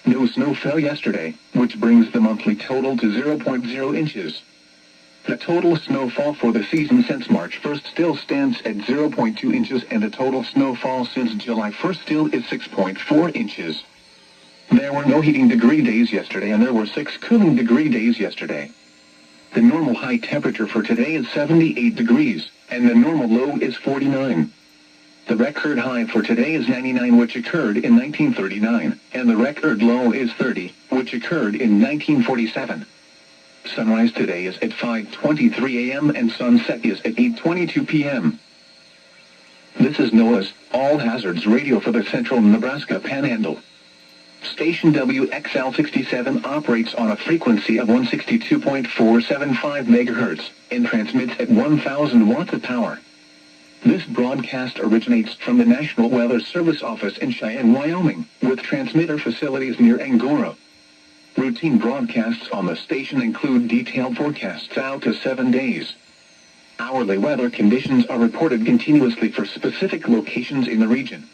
No snow fell yesterday, which brings the monthly total to 0.0 inches. The total snowfall for the season since March 1st still stands at 0.2 inches, and the total snowfall since July 1st still is 6.4 inches. There were no heating degree days yesterday, and there were 6 cooling degree days yesterday. The normal high temperature for today is 78 degrees, and the normal low is 49. The record high for today is 99, which occurred in 1939, and the record low is 30, which occurred in 1947. Sunrise today is at 5:23 a.m. and sunset is at 8:22 p.m. This is NOAA's All Hazards Radio for the Central Nebraska Panhandle. Station WXL67 operates on a frequency of 162.475 MHz and transmits at 1,000 watts of power. This broadcast originates from the National Weather Service office in Cheyenne, Wyoming, with transmitter facilities near Angora. Routine broadcasts on the station include detailed forecasts out to 7 days. Hourly weather conditions are reported continuously for specific locations in the region.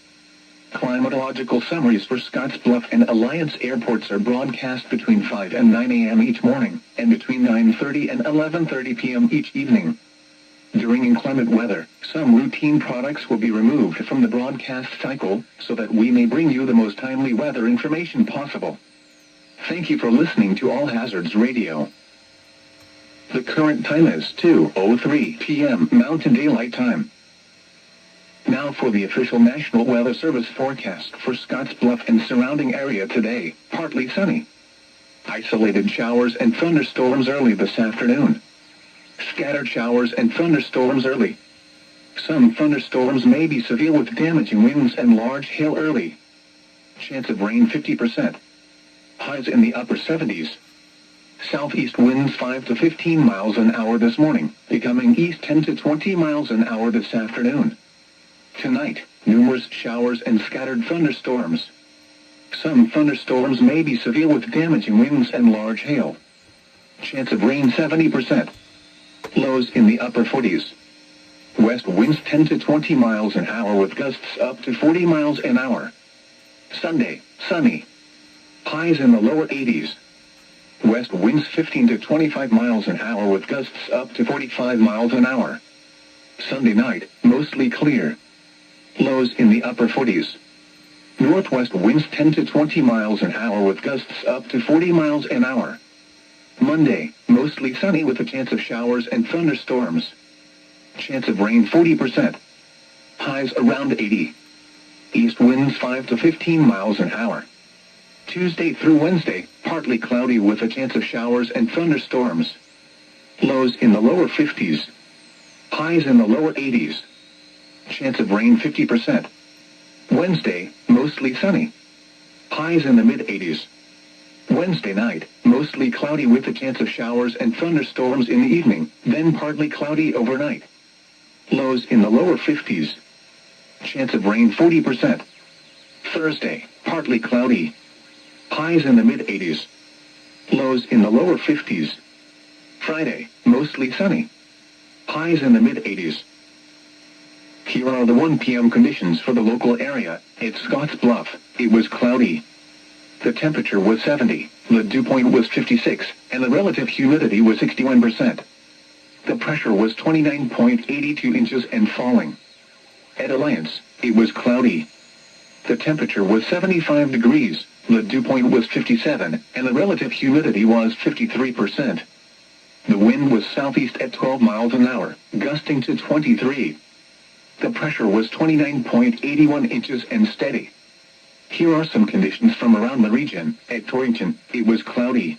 Climatological summaries for Scottsbluff and Alliance airports are broadcast between 5 and 9 a.m. each morning, and between 9:30 and 11:30 p.m. each evening. During inclement weather, some routine products will be removed from the broadcast cycle, so that we may bring you the most timely weather information possible. Thank you for listening to All Hazards Radio. The current time is 2:03 p.m. Mountain Daylight Time. Now for the official National Weather Service forecast for Scottsbluff and surrounding area today. Partly sunny. Isolated showers and thunderstorms early this afternoon. Scattered showers and thunderstorms early. Some thunderstorms may be severe with damaging winds and large hail early. Chance of rain 50%. Highs in the upper 70s. Southeast winds 5 to 15 miles an hour this morning, becoming east 10 to 20 miles an hour this afternoon. Tonight, numerous showers and scattered thunderstorms. Some thunderstorms may be severe with damaging winds and large hail. Chance of rain 70%. Lows in the upper 40s. West winds 10 to 20 miles an hour with gusts up to 40 miles an hour. Sunday, sunny. Highs in the lower 80s. West winds 15 to 25 miles an hour with gusts up to 45 miles an hour. Sunday night, mostly clear. Lows in the upper 40s. Northwest winds 10 to 20 miles an hour with gusts up to 40 miles an hour. Monday, mostly sunny with a chance of showers and thunderstorms. Chance of rain 40%. Highs around 80. East winds 5 to 15 miles an hour. Tuesday through Wednesday, partly cloudy with a chance of showers and thunderstorms. Lows in the lower 50s. Highs in the lower 80s. Chance of rain 50%. Wednesday, mostly sunny. Highs in the mid-80s. Wednesday night, mostly cloudy with a chance of showers and thunderstorms in the evening, then partly cloudy overnight. Lows in the lower 50s. Chance of rain 40%. Thursday, partly cloudy. Highs in the mid-80s. Lows in the lower 50s. Friday, mostly sunny. Highs in the mid-80s. Here are the 1 p.m. conditions for the local area. At Scottsbluff, it was cloudy. The temperature was 70, the dew point was 56, and the relative humidity was 61%. The pressure was 29.82 inches and falling. At Alliance, it was cloudy. The temperature was 75 degrees, the dew point was 57, and the relative humidity was 53%. The wind was southeast at 12 miles an hour, gusting to 23. The pressure was 29.81 inches and steady. Here are some conditions from around the region. At Torrington, it was cloudy.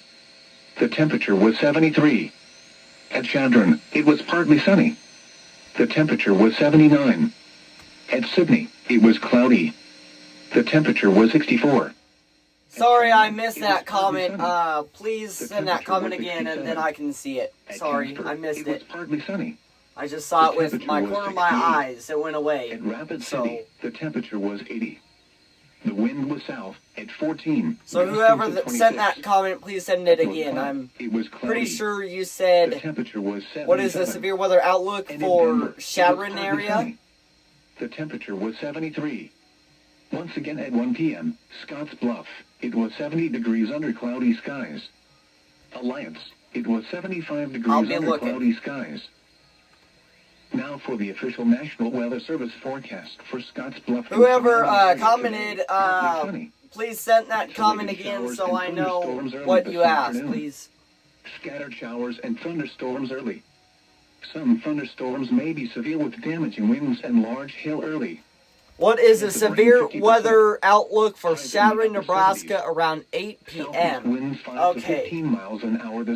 The temperature was 73. At Chadron, it was partly sunny. The temperature was 79. At Sydney, it was cloudy. The temperature was 64. Sorry, I missed that comment. Please send that comment again, and then I can see it. Sorry, I missed it. It was partly sunny. I just saw it with my corner of my eyes. It went away. At Rapid City, the temperature was 80. The wind was south at 14. So whoever sent that comment, please send it again. I'm pretty sure you said, what is the severe weather outlook for Chadron area? The temperature was 73. Once again at 1 p.m., Scotts Bluff, it was 70 degrees under cloudy skies. Alliance, it was 75 degrees under cloudy skies. Now for the official National Weather Service forecast for Scotts Bluff. Whoever commented, please send that comment again so I know what you asked, please. Scattered showers and thunderstorms early. Some thunderstorms may be severe with damaging winds and large hail early. What is a severe weather outlook for Sharon, Nebraska around 8 p.m.? Okay.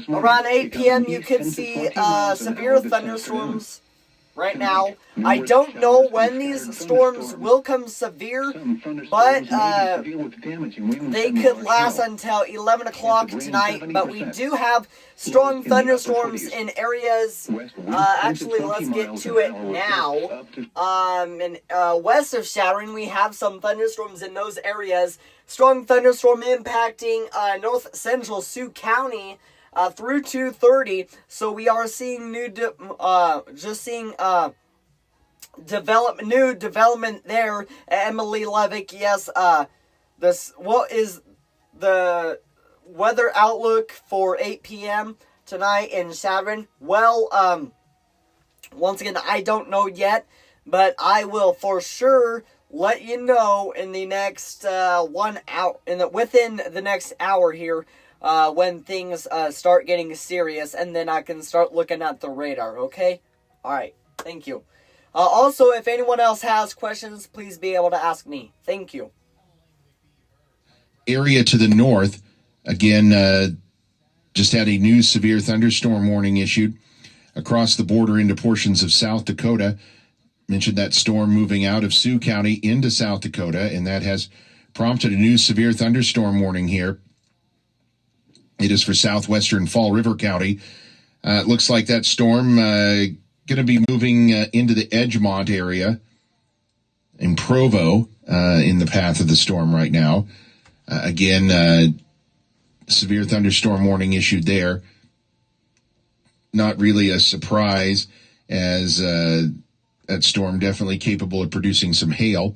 Around 8 p.m. you could see severe thunderstorms right now. I don't know when these storms will come severe, but they could last until 11 o'clock tonight. But we do have strong thunderstorms in areas. Actually, let's get to it now. West of Sharon, we have some thunderstorms in those areas. Strong thunderstorm impacting north central Sioux County through 2:30. So we are seeing new development there. Emily Levick, yes. What is the weather outlook for 8 p.m. tonight in Sharon? Well, once again, I don't know yet, but I will for sure let you know in the next 1 hour, within the next hour here, when things start getting serious, and then I can start looking at the radar, okay? Alright, thank you. Also, if anyone else has questions, please be able to ask me. Thank you. Area to the north, again, just had a new severe thunderstorm warning issued across the border into portions of South Dakota. Mentioned that storm moving out of Sioux County into South Dakota, and that has prompted a new severe thunderstorm warning here. It is for southwestern Fall River County. It looks like that storm going to be moving into the Edgemont area in Provo in the path of the storm right now. Again, severe thunderstorm warning issued there. Not really a surprise, as that storm definitely capable of producing some hail,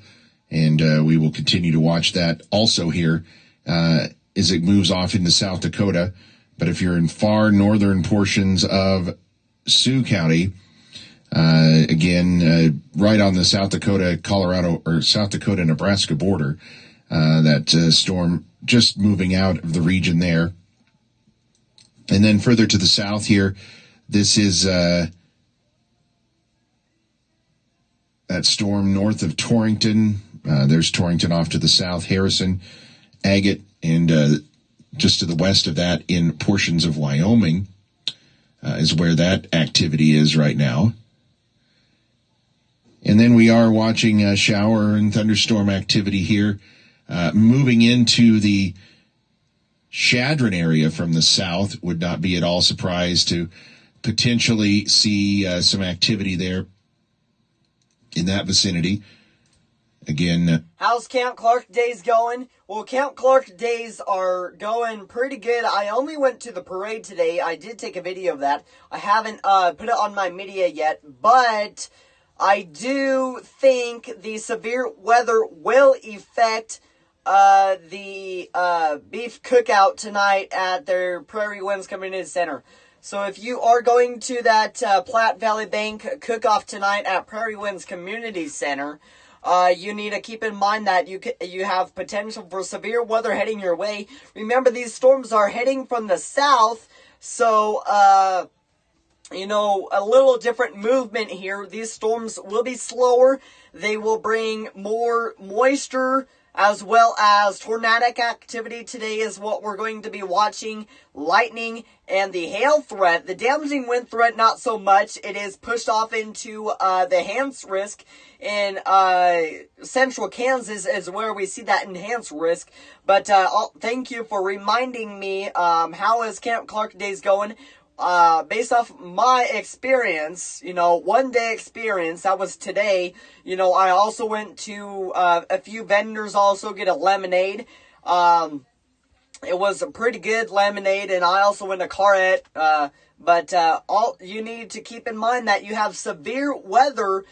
and we will continue to watch that also here as it moves off into South Dakota. But if you're in far northern portions of Sioux County, again, right on the South Dakota-Nebraska border, that storm just moving out of the region there. And then further to the south here, this is that storm north of Torrington. There's Torrington off to the south, Harrison, Agate, and just to the west of that in portions of Wyoming is where that activity is right now. And then we are watching shower and thunderstorm activity here moving into the Chadron area from the south. Would not be at all surprised to potentially see some activity there in that vicinity. Again, how's Camp Clark days going? Well, Camp Clark days are going pretty good. I only went to the parade today. I did take a video of that. I haven't put it on my media yet, but I do think the severe weather will affect the beef cookout tonight at their Prairie Winds Community Center. So if you are going to that Platte Valley Bank cook-off tonight at Prairie Winds Community Center, you need to keep in mind that you have potential for severe weather heading your way. Remember, these storms are heading from the south, so a little different movement here. These storms will be slower. They will bring more moisture as well as tornadic activity. Today is what we're going to be watching. Lightning and the hail threat. The damaging wind threat, not so much. It is pushed off into the enhanced risk in central Kansas is where we see that enhanced risk. But thank you for reminding me. How is Camp Clark days going? Based off my experience, 1 day experience, that was today. I also went to a few vendors also get a lemonade. It was a pretty good lemonade, and I also went to Claret. But all you need to keep in mind that you have severe weather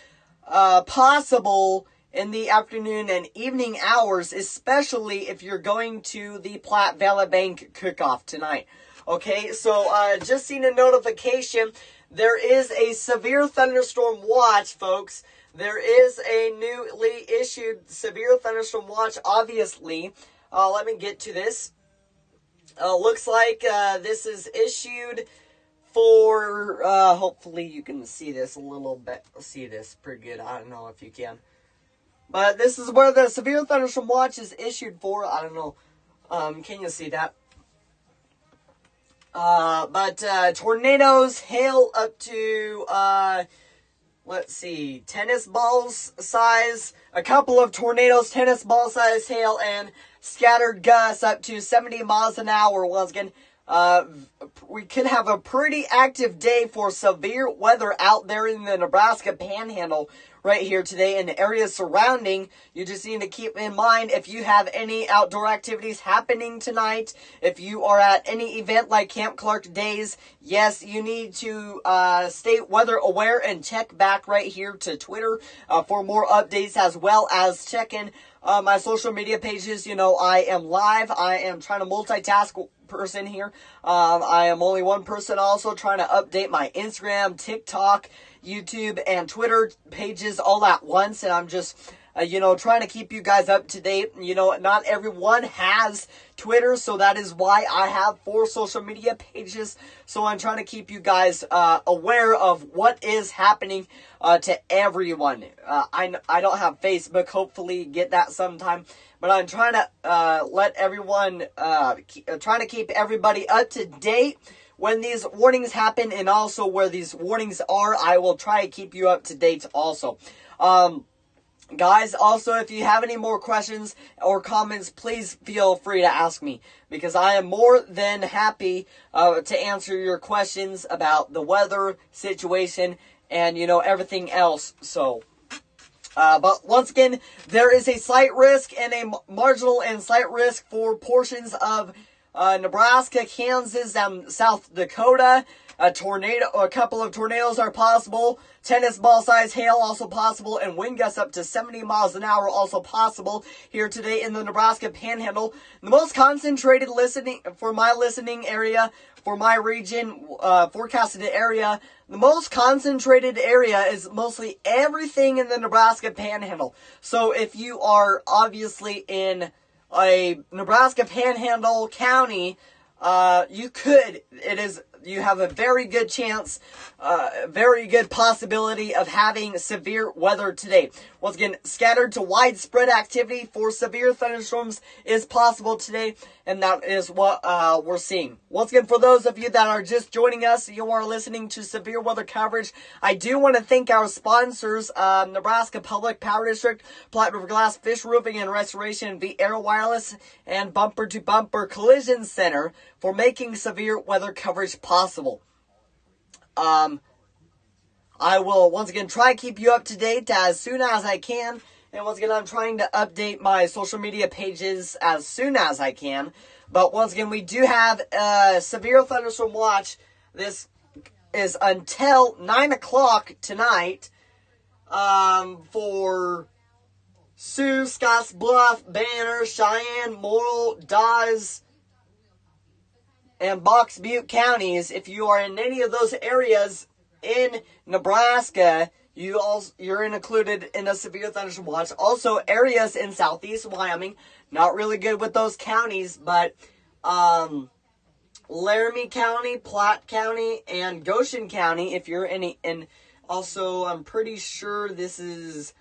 possible in the afternoon and evening hours, especially if you're going to the Platte Valley Bank cook-off tonight. Okay, so just seen a notification. There is a severe thunderstorm watch, folks. There is a newly issued severe thunderstorm watch, obviously. Let me get to this. Looks like this is issued for, hopefully you can see this a little bit. See this pretty good. I don't know if you can. But this is where the severe thunderstorm watch is issued for. I don't know. Can you see that? But tornadoes, hail up to, let's see, tennis balls size, a couple of tornadoes, tennis ball size hail, and scattered gusts up to 70 miles an hour. Once again, we could have a pretty active day for severe weather out there in the Nebraska Panhandle right here today and the areas surrounding. You just need to keep in mind if you have any outdoor activities happening tonight, if you are at any event like Camp Clark Days, yes, you need to stay weather aware and check back right here to Twitter for more updates, as well as check in my social media pages. You know, I am live. I am trying to multitask person here. I am only one person, also trying to update my Instagram, TikTok, YouTube, and Twitter pages all at once, and I'm just trying to keep you guys up to date. You know, not everyone has Twitter, so that is why I have 4 social media pages. So I'm trying to keep you guys aware of what is happening to everyone. I don't have Facebook. Hopefully get that sometime. But I'm trying to let everyone, trying to keep everybody up to date when these warnings happen, and also where these warnings are. I will try to keep you up to date also. Guys, also, if you have any more questions or comments, please feel free to ask me, because I am more than happy to answer your questions about the weather situation and, everything else. So, but once again, there is a slight risk and a marginal and slight risk for portions of Nebraska, Kansas, and South Dakota. A couple of tornadoes are possible. Tennis ball size hail also possible, and wind gusts up to 70 miles an hour also possible here today in the Nebraska Panhandle. The most concentrated for my listening area, for my region, forecasted area, the most concentrated area is mostly everything in the Nebraska Panhandle. So if you are obviously in a Nebraska Panhandle county, you have a very good chance, very good possibility of having severe weather today. Once again, scattered to widespread activity for severe thunderstorms is possible today, and that is what we're seeing. Once again, for those of you that are just joining us, you are listening to severe weather coverage. I do want to thank our sponsors, Nebraska Public Power District, Platte River Glass, Fish Roofing and Restoration, Aero Wireless, and Bumper to Bumper Collision Center for making severe weather coverage possible. I will once again try to keep you up to date as soon as I can. And once again, I'm trying to update my social media pages as soon as I can. But once again, we do have a severe thunderstorm watch. This is until 9 o'clock tonight for Sioux, Scotts Bluff, Banner, Cheyenne, Morrill, Dawes, and Box Butte counties. If you are in any of those areas in Nebraska, you're included in a severe thunderstorm watch. Also, areas in southeast Wyoming, not really good with those counties, but Laramie County, Platte County, and Goshen County, if you're any, and also I'm pretty sure this is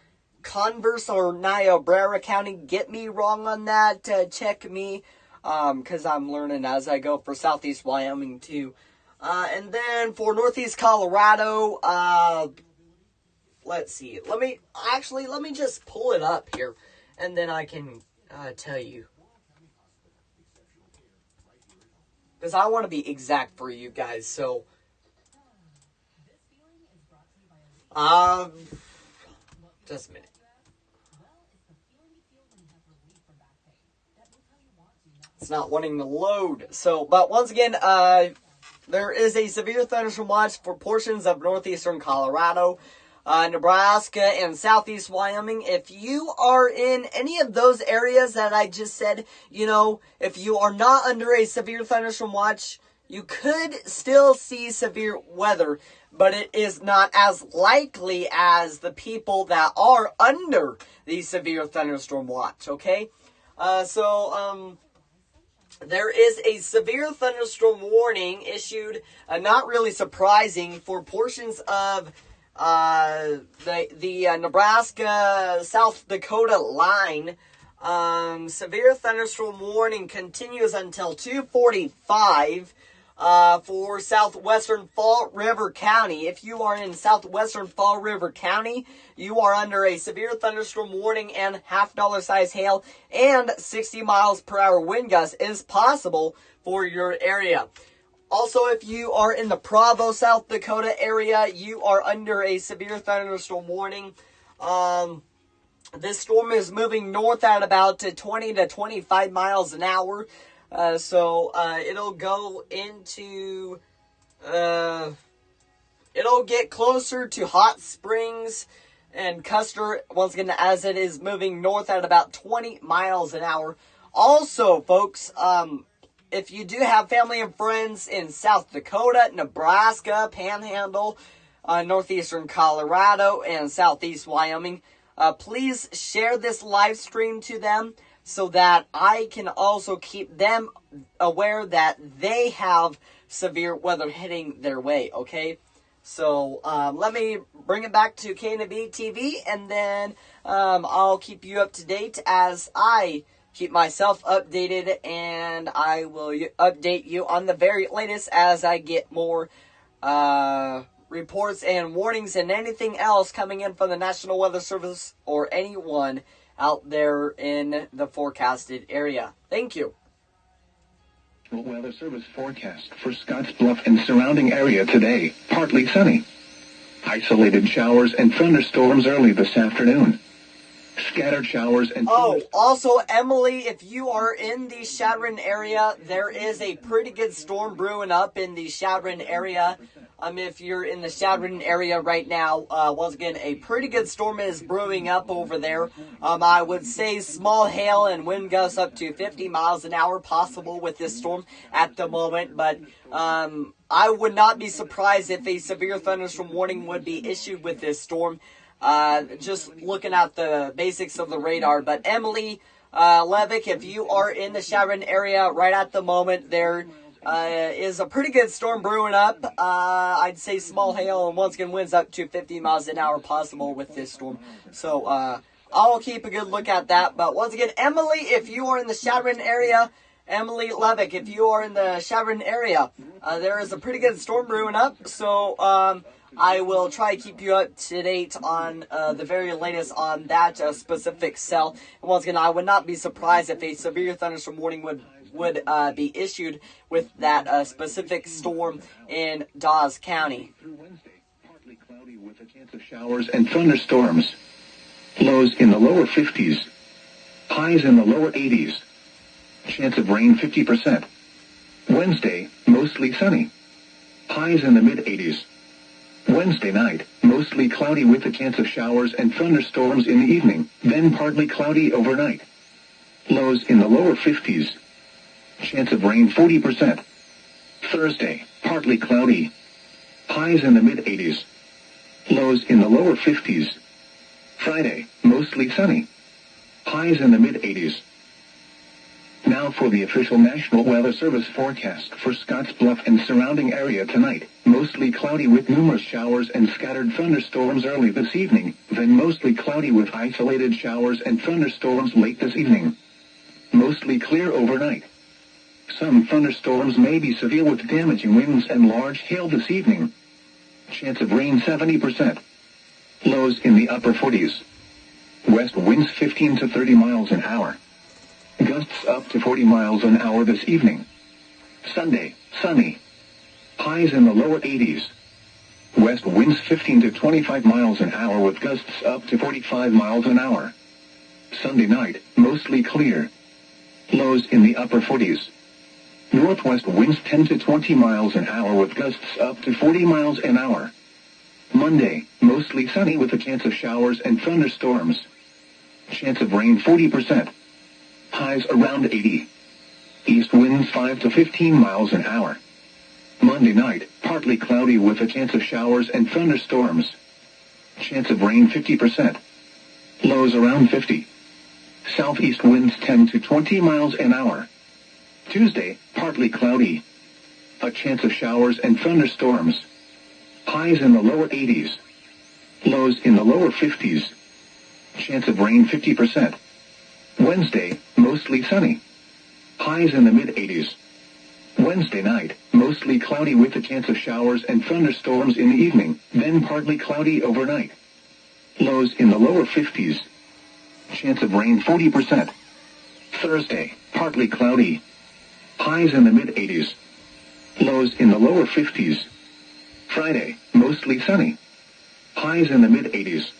Converse or Niobrara County. Get me wrong on that, check me, because I'm learning as I go for southeast Wyoming too. And then for northeast Colorado, let's see. Let me just pull it up here, and then I can tell you. Because I want to be exact for you guys, so. Just a minute. It's not wanting to load. So, but once again, there is a severe thunderstorm watch for portions of northeastern Colorado. Nebraska, and southeast Wyoming. If you are in any of those areas that I just said, if you are not under a severe thunderstorm watch, you could still see severe weather, but it is not as likely as the people that are under the severe thunderstorm watch, okay? There is a severe thunderstorm warning issued, not really surprising, for portions of the Nebraska, South Dakota line. Severe thunderstorm warning continues until 2:45 for southwestern Fall River County. If you are in southwestern Fall River County, you are under a severe thunderstorm warning, and $50 size hail and 60 miles per hour wind gusts is possible for your area. Also, if you are in the Provo, South Dakota area, you are under a severe thunderstorm warning. This storm is moving north at about 20 to 25 miles an hour. It'll go into, it'll get closer to Hot Springs and Custer, once again, as it is moving north at about 20 miles an hour. Also, folks, if you do have family and friends in South Dakota, Nebraska, Panhandle, northeastern Colorado, and southeast Wyoming, please share this live stream to them so that I can also keep them aware that they have severe weather hitting their way, okay? So, let me bring it back to K&B TV, and then I'll keep you up to date as I keep myself updated, and I will update you on the very latest as I get more reports and warnings and anything else coming in from the National Weather Service or anyone out there in the forecasted area. Thank you. Weather Service forecast for Scotts Bluff and surrounding area today. Partly sunny. Isolated showers and thunderstorms early this afternoon. Scattered showers and... Also, Emily, if you are in the Chadron area, there is a pretty good storm brewing up in the Chadron area. If you're in the Chadron area right now, once again, a pretty good storm is brewing up over there. I would say small hail and wind gusts up to 50 miles an hour possible with this storm at the moment, but I would not be surprised if a severe thunderstorm warning would be issued with this storm. Just looking at the basics of the radar. But Emily Levick, if you are in the Chadron area right at the moment, there is a pretty good storm brewing up. I'd say small hail and once again winds up to 50 miles an hour possible with this storm. So I'll keep a good look at that. But once again, Emily, if you are in the Chadron area, Emily Levick, if you are in the Chadron area, there is a pretty good storm brewing up. So I will try to keep you up to date on the very latest on that specific cell. And once again, I would not be surprised if a severe thunderstorm warning would be issued with that specific storm in Dawes County. Through Wednesday, partly cloudy with a chance of showers and thunderstorms. Lows in the lower 50s. Highs in the lower 80s. Chance of rain 50%. Wednesday, mostly sunny. Highs in the mid-80s. Wednesday night, mostly cloudy with a chance of showers and thunderstorms in the evening, then partly cloudy overnight. Lows in the lower 50s. Chance of rain 40%. Thursday, partly cloudy. Highs in the mid-80s. Lows in the lower 50s. Friday, mostly sunny. Highs in the mid-80s. Now for the official National Weather Service forecast for Scotts Bluff and surrounding area tonight. Mostly cloudy with numerous showers and scattered thunderstorms early this evening, then mostly cloudy with isolated showers and thunderstorms late this evening. Mostly clear overnight. Some thunderstorms may be severe with damaging winds and large hail this evening. Chance of rain 70%. Lows in the upper 40s. West winds 15 to 30 miles an hour. Gusts up to 40 miles an hour this evening. Sunday, sunny. Highs in the lower 80s. West winds 15 to 25 miles an hour with gusts up to 45 miles an hour. Sunday night, mostly clear. Lows in the upper 40s. Northwest winds 10 to 20 miles an hour with gusts up to 40 miles an hour. Monday, mostly sunny with a chance of showers and thunderstorms. Chance of rain 40%. Highs around 80. East winds 5 to 15 miles an hour. Monday night, partly cloudy with a chance of showers and thunderstorms. Chance of rain 50%. Lows around 50. Southeast winds 10 to 20 miles an hour. Tuesday, partly cloudy. A chance of showers and thunderstorms. Highs in the lower 80s. Lows in the lower 50s. Chance of rain 50%. Wednesday, mostly sunny. Highs in the mid-80s. Wednesday night, mostly cloudy with a chance of showers and thunderstorms in the evening, then partly cloudy overnight. Lows in the lower 50s. Chance of rain 40%. Thursday, partly cloudy. Highs in the mid-80s. Lows in the lower 50s. Friday, mostly sunny. Highs in the mid-80s.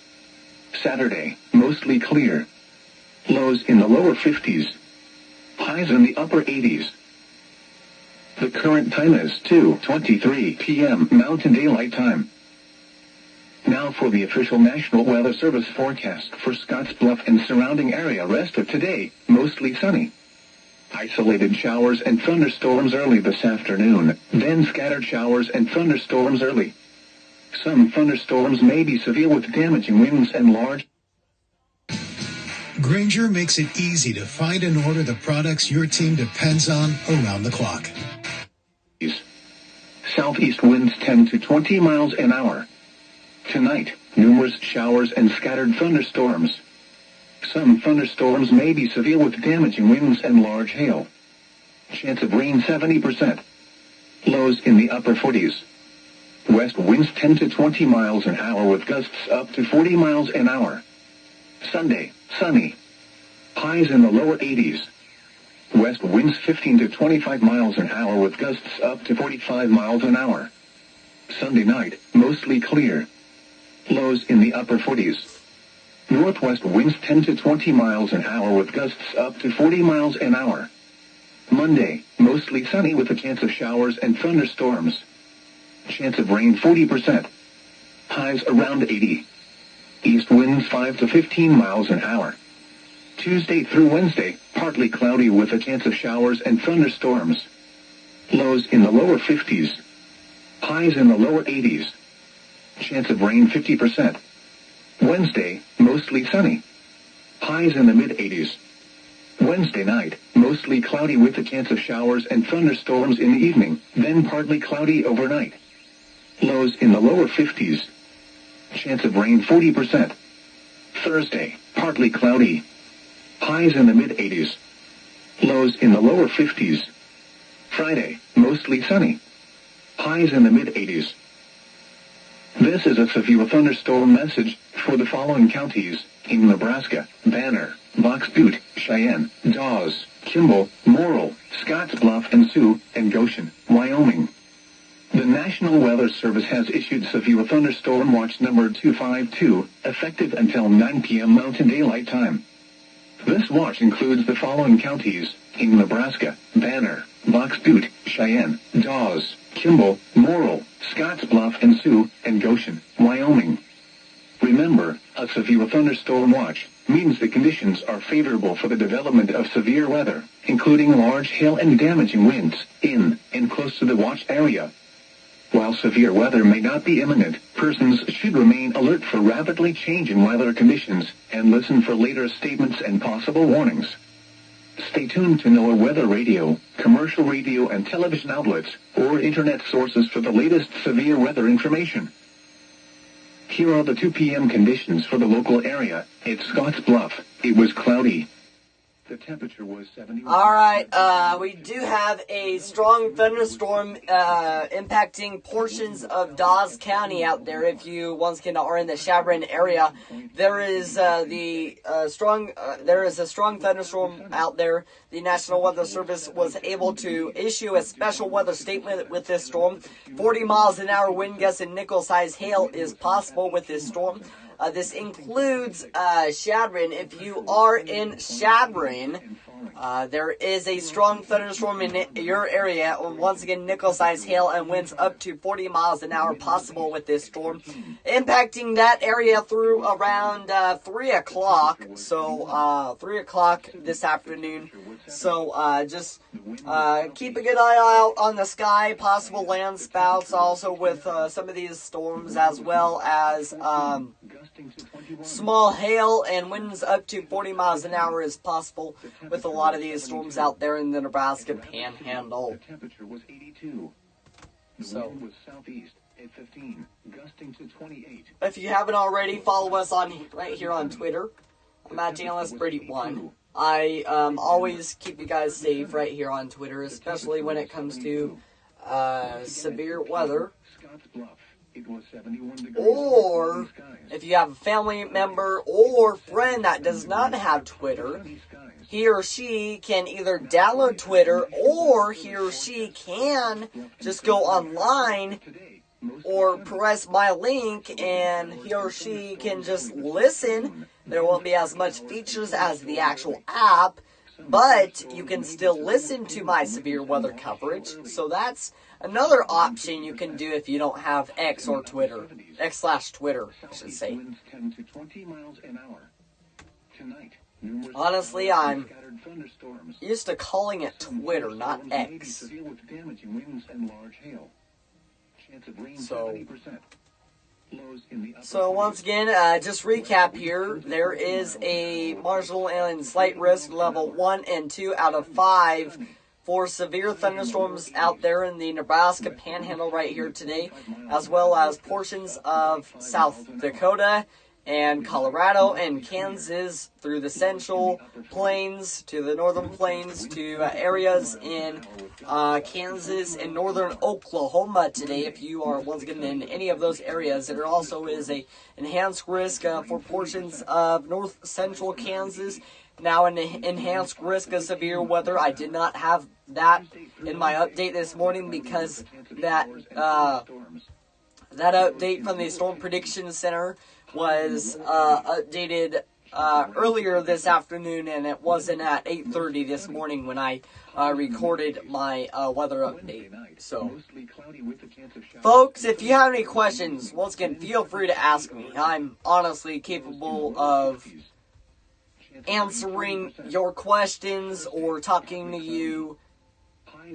Saturday, mostly clear. Lows in the lower 50s. Highs in the upper 80s. The current time is 2:23 p.m. Mountain Daylight Time. Now for the official National Weather Service forecast for Scottsbluff and surrounding area. Rest of today, mostly sunny. Isolated showers and thunderstorms early this afternoon, then scattered showers and thunderstorms early. Some thunderstorms may be severe with damaging winds and large. Granger makes it easy to find and order the products your team depends on around the clock. Southeast winds 10 to 20 miles an hour. Tonight, numerous showers and scattered thunderstorms. Some thunderstorms may be severe with damaging winds and large hail. Chance of rain 70%. Lows in the upper 40s. West winds 10 to 20 miles an hour with gusts up to 40 miles an hour. Sunday, sunny. Highs in the lower 80s. West winds 15 to 25 miles an hour with gusts up to 45 miles an hour. Sunday night, mostly clear. Lows in the upper 40s. Northwest winds 10 to 20 miles an hour with gusts up to 40 miles an hour. Monday, mostly sunny with a chance of showers and thunderstorms. Chance of rain 40%. Highs around 80. East winds 5 to 15 miles an hour. Tuesday through Wednesday, partly cloudy with a chance of showers and thunderstorms. Lows in the lower 50s. Highs in the lower 80s. Chance of rain 50%. Wednesday, mostly sunny. Highs in the mid-80s. Wednesday night, mostly cloudy with a chance of showers and thunderstorms in the evening, then partly cloudy overnight. Lows in the lower 50s. Chance of rain 40%. Thursday, partly cloudy. Highs in the mid-80s. Lows in the lower 50s. Friday, mostly sunny. Highs in the mid-80s. This is a severe thunderstorm message for the following counties in Nebraska: Banner, Box Butte, Cheyenne, Dawes, Kimball, Morrill, Scottsbluff and Sioux, and Goshen, Wyoming. The National Weather Service has issued severe thunderstorm watch number 252, effective until 9 p.m. Mountain Daylight Time. This watch includes the following counties in Nebraska: Banner, Box Butte, Cheyenne, Dawes, Kimball, Morrill, Scottsbluff and Sioux, and Goshen, Wyoming. Remember, a severe thunderstorm watch means the conditions are favorable for the development of severe weather, including large hail and damaging winds, in and close to the watch area. While severe weather may not be imminent, persons should remain alert for rapidly changing weather conditions and listen for later statements and possible warnings. Stay tuned to NOAA Weather Radio, commercial radio and television outlets, or internet sources for the latest severe weather information. Here are the 2 p.m. conditions for the local area. At Scottsbluff, it was cloudy. The temperature was 71. Alright, we do have a strong thunderstorm impacting portions of Dawes County out there. If you once again are in the Chevron area, there is a strong thunderstorm out there. The National Weather Service was able to issue a special weather statement with this storm. 40 miles an hour wind gusts and nickel-sized hail is possible with this storm. This includes Chadron. If you are in Chadron, There is a strong thunderstorm in your area. Once again, nickel-sized hail and winds up to 40 miles an hour possible with this storm, impacting that area through around 3 o'clock. So 3 o'clock this afternoon. So just keep a good eye out on the sky. Possible land spouts also with some of these storms, as well as small hail and winds up to 40 miles an hour is possible with a lot of these storms out there in the Nebraska Panhandle. The temperature was 82. The wind was southeast at 15, gusting to 28. If you haven't already, follow us on right here on Twitter. I'm at DLS1. I always keep you guys safe right here on Twitter, especially when it comes to severe weather. It was 71 degrees. Or if you have a family member or friend that does not have Twitter, he or she can either download Twitter, or he or she can just go online or press my link and he or she can just listen. There won't be as much features as the actual app, but you can still listen to my severe weather coverage. So that's another option you can do if you don't have X or Twitter. X/Twitter, I should say. Honestly, I'm used to calling it Twitter, not X. So once again, just recap here. There is a marginal and slight risk level 1 and 2 out of 5 for severe thunderstorms out there in the Nebraska Panhandle right here today, as well as portions of South Dakota and Colorado and Kansas through the central plains to the northern plains to areas in Kansas and northern Oklahoma today. If you are once again in any of those areas, there also is a enhanced risk for portions of north central Kansas. Now an enhanced risk of severe weather. I did not have that in my update this morning because that update from the Storm Prediction Center was updated earlier this afternoon, and it wasn't at 8:30 this morning when I recorded my weather update. So, folks, if you have any questions, once again, feel free to ask me. I'm honestly capable of answering your questions or talking to you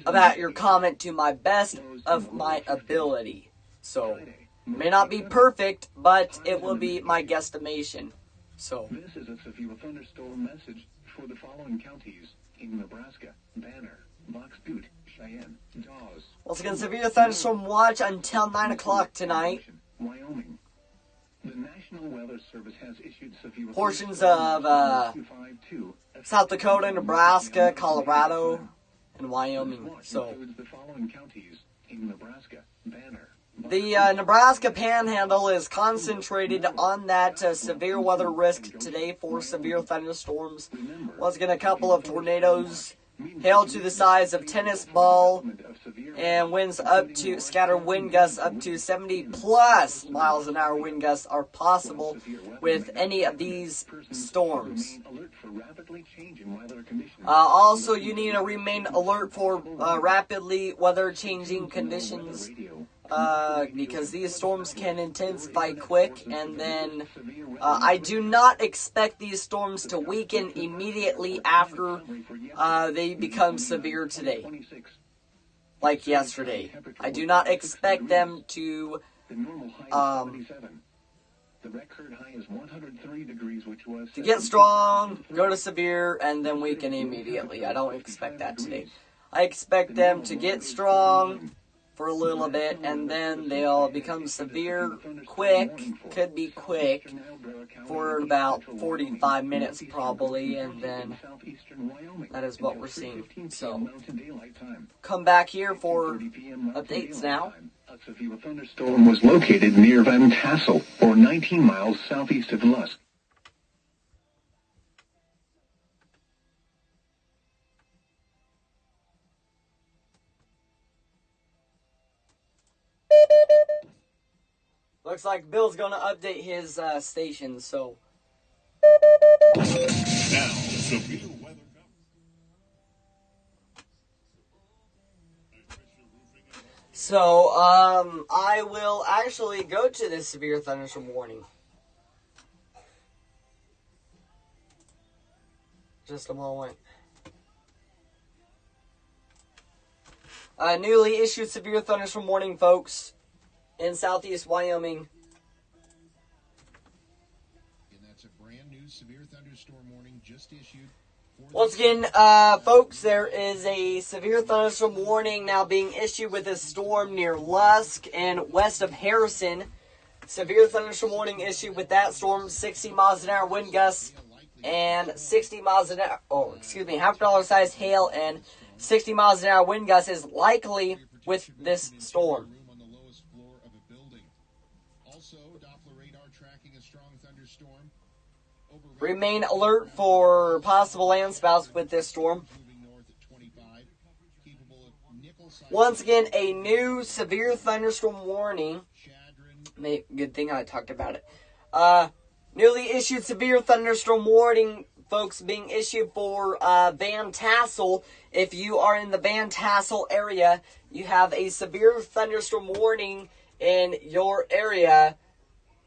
about your comment to my best of my ability. So, may not be perfect, but it will be my guesstimation. So, this is a severe thunderstorm message for the following counties in Nebraska: Banner, Box Butte, Cheyenne, Dawes. Once again, severe thunderstorm watch until 9 o'clock tonight. Wyoming. The National Weather Service has issued severe portions of South Dakota, Nebraska, Colorado, and Wyoming. So, the following counties in Nebraska: Banner. The Nebraska Panhandle is concentrated on that severe weather risk today for severe thunderstorms. Once again, a couple of tornadoes, hail to the size of tennis ball, and winds up to, scattered wind gusts up to 70 plus miles an hour wind gusts are possible with any of these storms. Also, you need to remain alert for rapidly weather changing conditions. Because these storms can intensify quick, and then I do not expect these storms to weaken immediately after they become severe today, like yesterday. I do not expect them to get strong, go to severe, and then weaken immediately. I don't expect that today. I expect them to get strong for a little bit, and then they'll become severe quick, could be quick, for about 45 minutes probably, and then that is what we're seeing. So, come back here for updates now. A severe thunderstorm was located near Van Tassel, or 19 miles southeast of Lusk. Looks like Bill's gonna update his station, so. Now, severe weather. So, I will actually go to this severe thunderstorm warning. Just a moment. Newly issued severe thunderstorm warning, folks, in southeast Wyoming. And that's a brand new severe thunderstorm warning just issued. Once again, folks, there is a severe thunderstorm warning now being issued with a storm near Lusk and west of Harrison. Severe thunderstorm warning issued with that storm, 60 miles an hour wind gusts and 60 miles an hour, $1/2 size hail and 60 miles an hour wind gusts is likely with this storm. On the lowest floor of a building. Also, Doppler radar tracking a strong thunderstorm. Remain alert for possible landspouts with this storm. Once again, a new severe thunderstorm warning. Good thing I talked about it. Newly issued severe thunderstorm warning, folks, being issued for Van Tassel. If you are in the Van Tassel area, you have a severe thunderstorm warning in your area.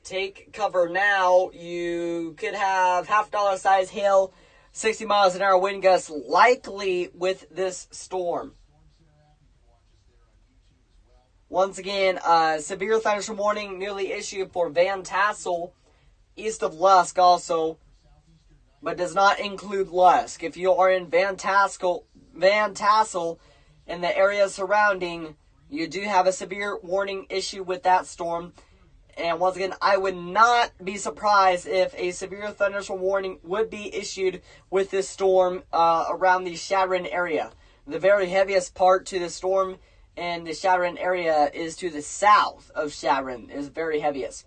Take cover now. You could have $1/2 size hail, 60 miles an hour wind gusts likely with this storm. Once again, severe thunderstorm warning newly issued for Van Tassel, east of Lusk also, but does not include Lusk. If you are in Van Tassel and the area surrounding, you do have a severe warning issue with that storm. And once again, I would not be surprised if a severe thunderstorm warning would be issued with this storm around the Sharon area. The very heaviest part to the storm in the Sharon area is to the south of Sharon, is very heaviest.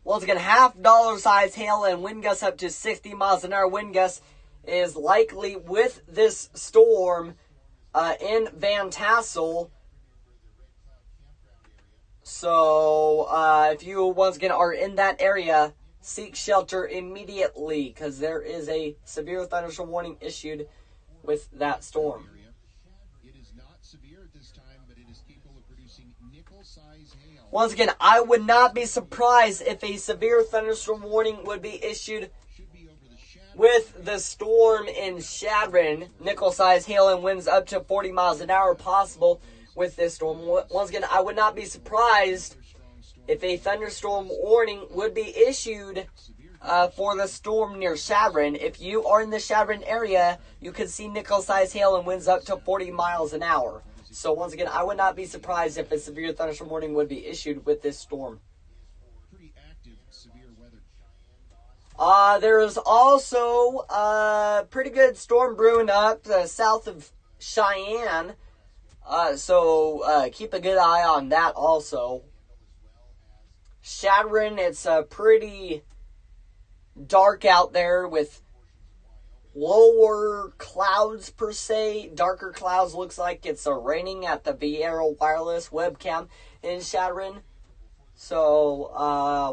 Once again, $1/2 size hail and wind gusts up to 60 miles an hour wind gusts is likely with this storm in Van Tassel. So, if you once again are in that area, seek shelter immediately because there is a severe thunderstorm warning issued with that storm. It is not severe at this time, but it is capable of producing nickel-sized hail. Once again, I would not be surprised if a severe thunderstorm warning would be issued with the storm in Sharon. Nickel-sized hail and winds up to 40 miles an hour possible with this storm. Once again, I would not be surprised if a thunderstorm warning would be issued for the storm near Sharon. If you are in the Sharon area, you could see nickel-sized hail and winds up to 40 miles an hour. So once again, I would not be surprised if a severe thunderstorm warning would be issued with this storm. Pretty active severe weather. There is also a pretty good storm brewing up south of Cheyenne. So keep a good eye on that also. Sharon, it's pretty dark out there with lower clouds per se. Darker clouds, looks like it's raining at the Viera wireless webcam in Sharon. So,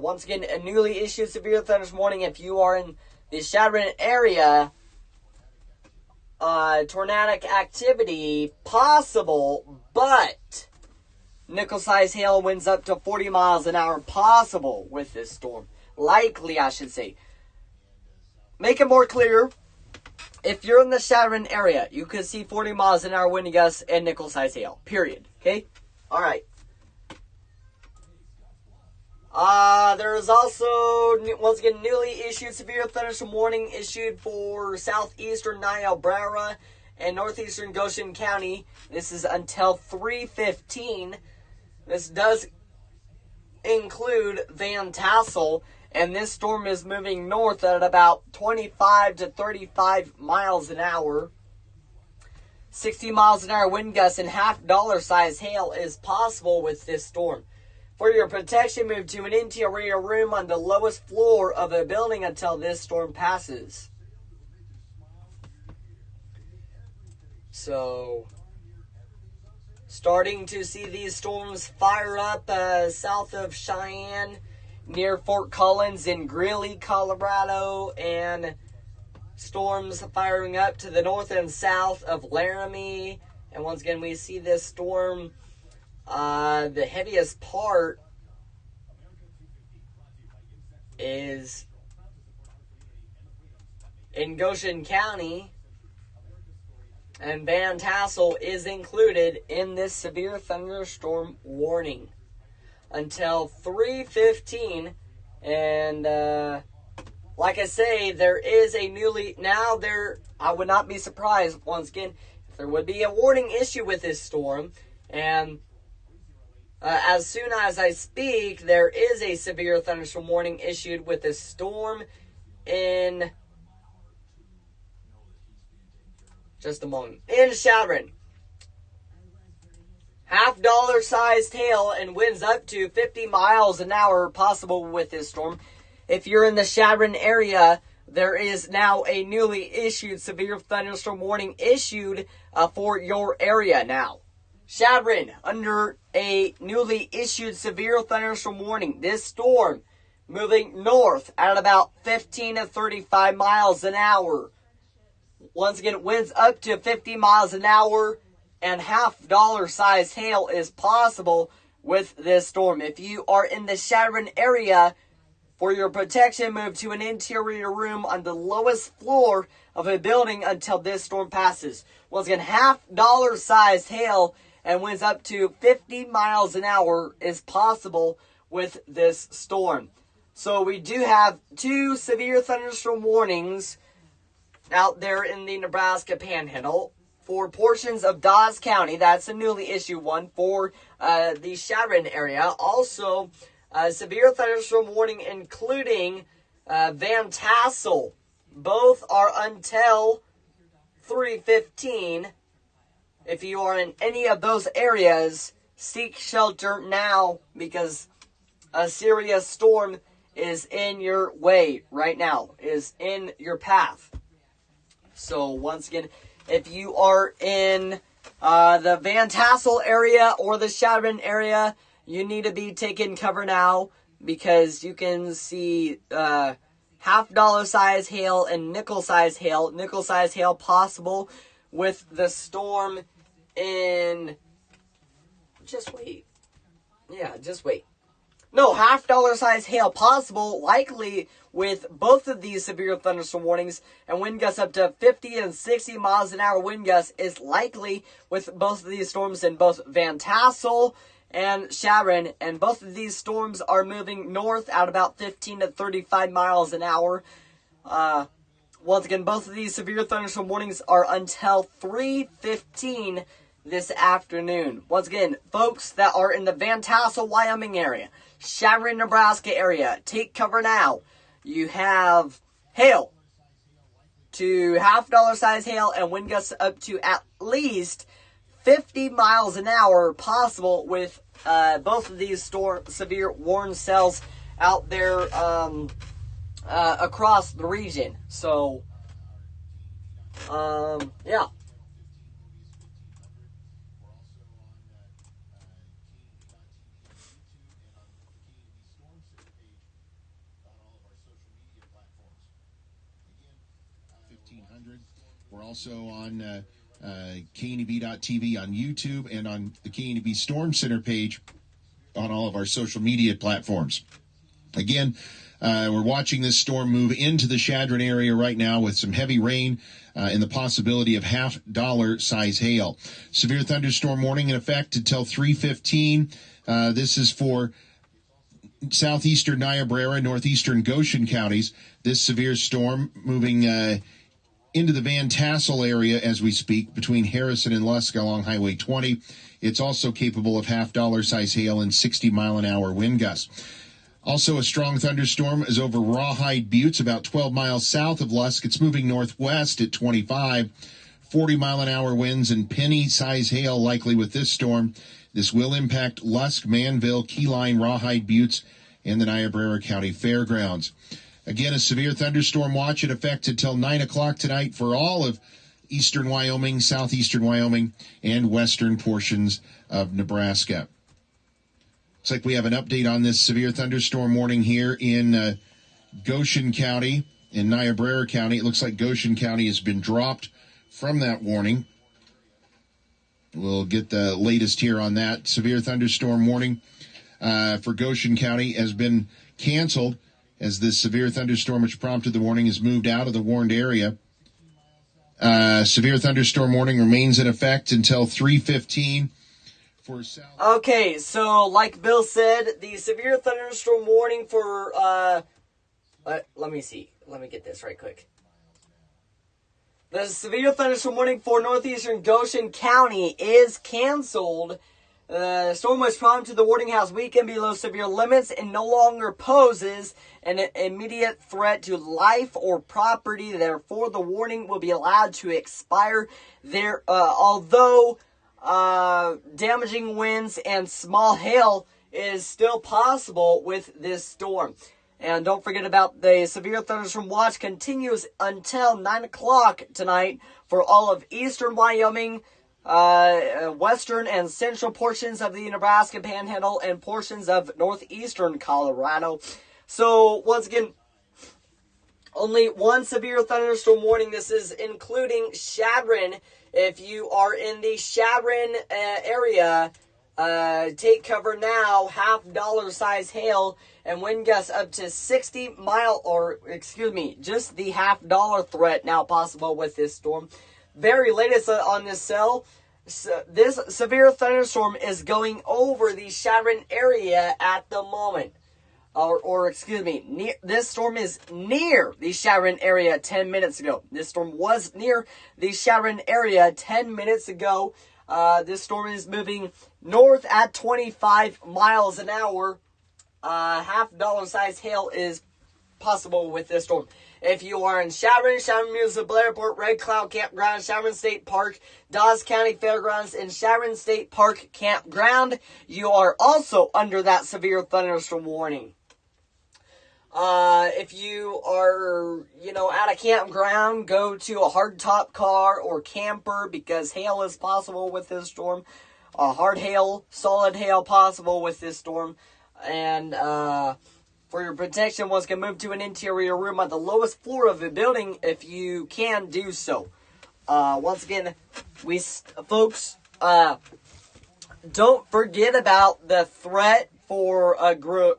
once again, a newly issued severe thunderstorm warning. If you are in the Sharon area, tornadic activity possible, but nickel-sized hail winds up to 40 miles an hour possible with this storm. Likely, I should say. Make it more clear. If you're in the Sharon area, you could see 40 miles an hour wind gusts and nickel-sized hail. Period. Okay? Alright. There is also, once again, newly issued severe thunderstorm warning issued for southeastern Niobrara and northeastern Goshen County. This is until 3:15. This does include Van Tassel, and this storm is moving north at about 25 to 35 miles an hour. 60 miles an hour wind gusts and $1/2 size hail is possible with this storm. For your protection, move to an interior room on the lowest floor of a building until this storm passes. So, starting to see these storms fire up south of Cheyenne, near Fort Collins in Greeley, Colorado, and storms firing up to the north and south of Laramie. And once again, we see this storm, the heaviest part is in Goshen County, and Van Tassel is included in this severe thunderstorm warning until 3:15. And like I say, there is a I would not be surprised once again if there would be a warning issue with this storm. And as soon as I speak, there is a severe thunderstorm warning issued with this storm in just a moment. In Chadron, $half sized hail and winds up to 50 miles an hour possible with this storm. If you're in the Chadron area, there is now a newly issued severe thunderstorm warning issued for your area now. Chadron, under a newly issued severe thunderstorm warning. This storm moving north at about 15 to 35 miles an hour. Once again, winds up to 50 miles an hour, and $half sized hail is possible with this storm. If you are in the Chadron area, for your protection, move to an interior room on the lowest floor of a building until this storm passes. Once again, $half sized hail and winds up to 50 miles an hour is possible with this storm. So we do have 2 severe thunderstorm warnings out there in the Nebraska Panhandle for portions of Dawes County. That's a newly issued one for the Chadron area. Also, severe thunderstorm warning including Van Tassel. Both are until 3:15. If you are in any of those areas, seek shelter now because a serious storm is in your way right now, is in your path. So once again, if you are in the Van Tassel area or the Chadron area, you need to be taking cover now because you can see $half-sized hail and nickel-sized hail. Nickel-sized hail possible with the storm in... Just wait. No, $half-sized hail possible, likely with both of these severe thunderstorm warnings, and wind gusts up to 50 and 60 miles an hour wind gusts is likely with both of these storms in both Van Tassel and Chadron, and both of these storms are moving north at about 15 to 35 miles an hour. Once again, both of these severe thunderstorm warnings are until 3:15 this afternoon. Once again, folks that are in the Van Tassel, Wyoming area, Chadron, Nebraska area, take cover now. You have hail to $half-sized hail and wind gusts up to at least 50 miles an hour possible with both of these severe warning cells out there across the region. So, yeah. We're also on KNEB.TV on YouTube and on the KNEB Storm Center page on all of our social media platforms. Again, we're watching this storm move into the Chadron area right now with some heavy rain and the possibility of $half-size hail. Severe thunderstorm warning in effect until 3:15. This is for southeastern Niobrara, northeastern Goshen counties. This severe storm moving into the Van Tassel area as we speak, between Harrison and Lusk along Highway 20. It's also capable of $half-size hail and 60-mile-an-hour wind gusts. Also, a strong thunderstorm is over Rawhide Buttes, about 12 miles south of Lusk. It's moving northwest at 25. 40-mile-an-hour winds and penny-size hail likely with this storm. This will impact Lusk, Manville, Keyline, Rawhide Buttes, and the Niobrara County Fairgrounds. Again, a severe thunderstorm watch in effect until 9 o'clock tonight for all of eastern Wyoming, southeastern Wyoming, and western portions of Nebraska. Looks like we have an update on this severe thunderstorm warning here in Goshen County. in Niobrara County. It looks like Goshen County has been dropped from that warning. We'll get the latest here on that. Severe thunderstorm warning for Goshen County has been canceled as this severe thunderstorm which prompted the warning has moved out of the warned area. Severe thunderstorm warning remains in effect until 3:15 for south. Okay, so like Bill said, the severe thunderstorm warning for let me see. Let me get this right quick. The severe thunderstorm warning for northeastern Goshen County is canceled. The storm was prompted the warning has weakened below severe limits and no longer poses an immediate threat to life or property. Therefore, the warning will be allowed to expire. Although damaging winds and small hail is still possible with this storm. And don't forget about the severe thunderstorm watch continues until 9 o'clock tonight for all of eastern Wyoming, western and central portions of the Nebraska Panhandle, and portions of northeastern Colorado. So, once again, only one severe thunderstorm warning. This is including Chadron. If you are in the Chadron area, take cover now. $50 size hail and wind gusts up to 60 just the $50 threat now possible with this storm. Very latest on this cell. So this severe thunderstorm is going over the Chadron area at the moment. This storm is near the Chadron area 10 minutes ago. This storm was near the Chadron area 10 minutes ago. This storm is moving north at 25 miles an hour. $50 size hail is possible with this storm. If you are in Chadron Municipal Airport, Red Cloud Campground, Chadron State Park, Dawes County Fairgrounds, and Chadron State Park Campground, you are also under that severe thunderstorm warning. If you are, at a campground, go to a hardtop car or camper because hail is possible with this storm. Hard hail, solid hail possible with this storm. And, for your protection, once again, move to an interior room on the lowest floor of the building if you can do so. Once again, folks, don't forget about the threat for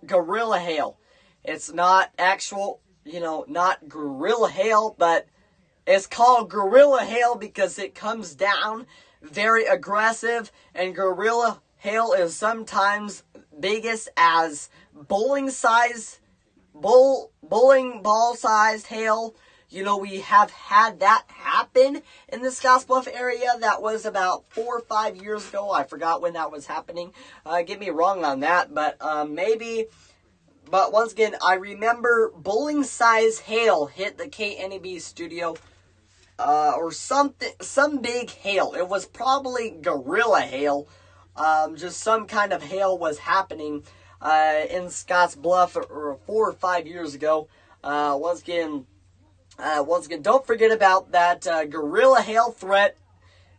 guerrilla hail. It's not actual, not guerrilla hail, but it's called guerrilla hail because it comes down very aggressive, and guerrilla hail is sometimes biggest as bowling ball sized hail. We have had that happen in the Scottsbluff area. That was about 4 or 5 years ago. I forgot when that was happening. Get me wrong on that, but maybe. But once again, I remember bowling size hail hit the KNEB studio, or something, some big hail. It was probably guerrilla hail. Just some kind of hail was happening in Scottsbluff 4 or 5 years ago. Once again, don't forget about that guerrilla hail threat.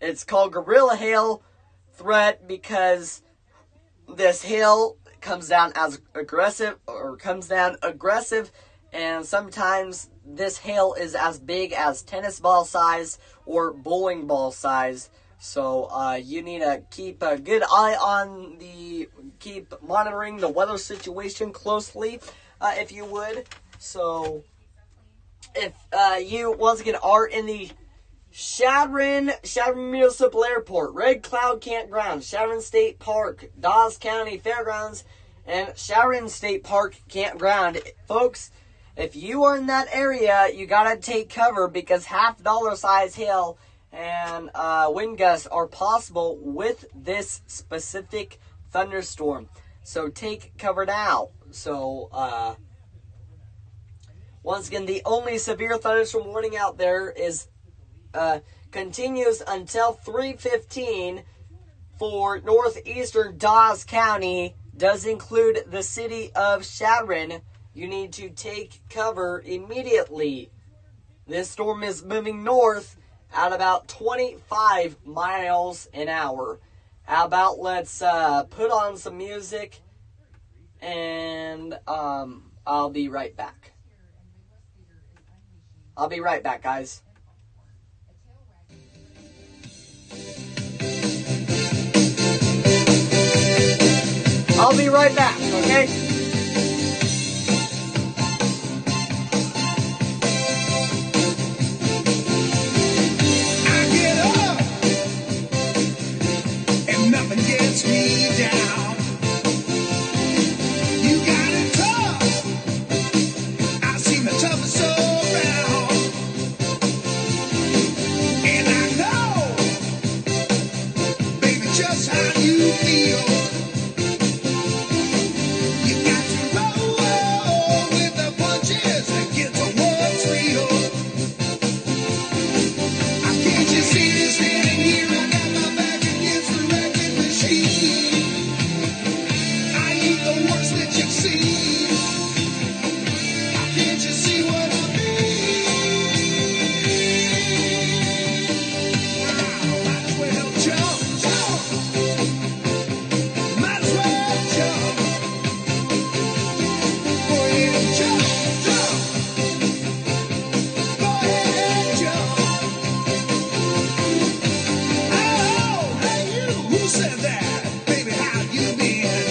It's called guerrilla hail threat because this hail comes down aggressive, and sometimes this hail is as big as tennis ball size or bowling ball size. So you need to keep a good eye on keep monitoring the weather situation closely, if you would. So if you once again are in the Chadron Municipal Airport, Red Cloud Campground, Chadron State Park, Dawes County Fairgrounds, and Chadron State Park Campground, folks, if you are in that area, you gotta take cover because $50 size hail and wind gusts are possible with this specific thunderstorm. So take cover now. So once again, the only severe thunderstorm warning out there is continues until 3:15 for northeastern Dawes County. Does include the city of Chadron. You need to take cover immediately. This storm is moving north at about 25 miles an hour. How about let's put on some music and I'll be right back. I'll be right back, guys. I'll be right back, okay? I get up and nothing gets me down. You got it tough. I've seen the toughest around. And I know, baby, just how you feel. You got to roll with the punches and get to what's real. Can't you see me standing here? I got my back against the wrecking machine. I ain't the worst that you've seen. Can't you see what I mean? Might as well jump, jump. Might as well jump. Go ahead and jump, jump. Go ahead and jump. Oh, hey you, who said that? Baby, how you been?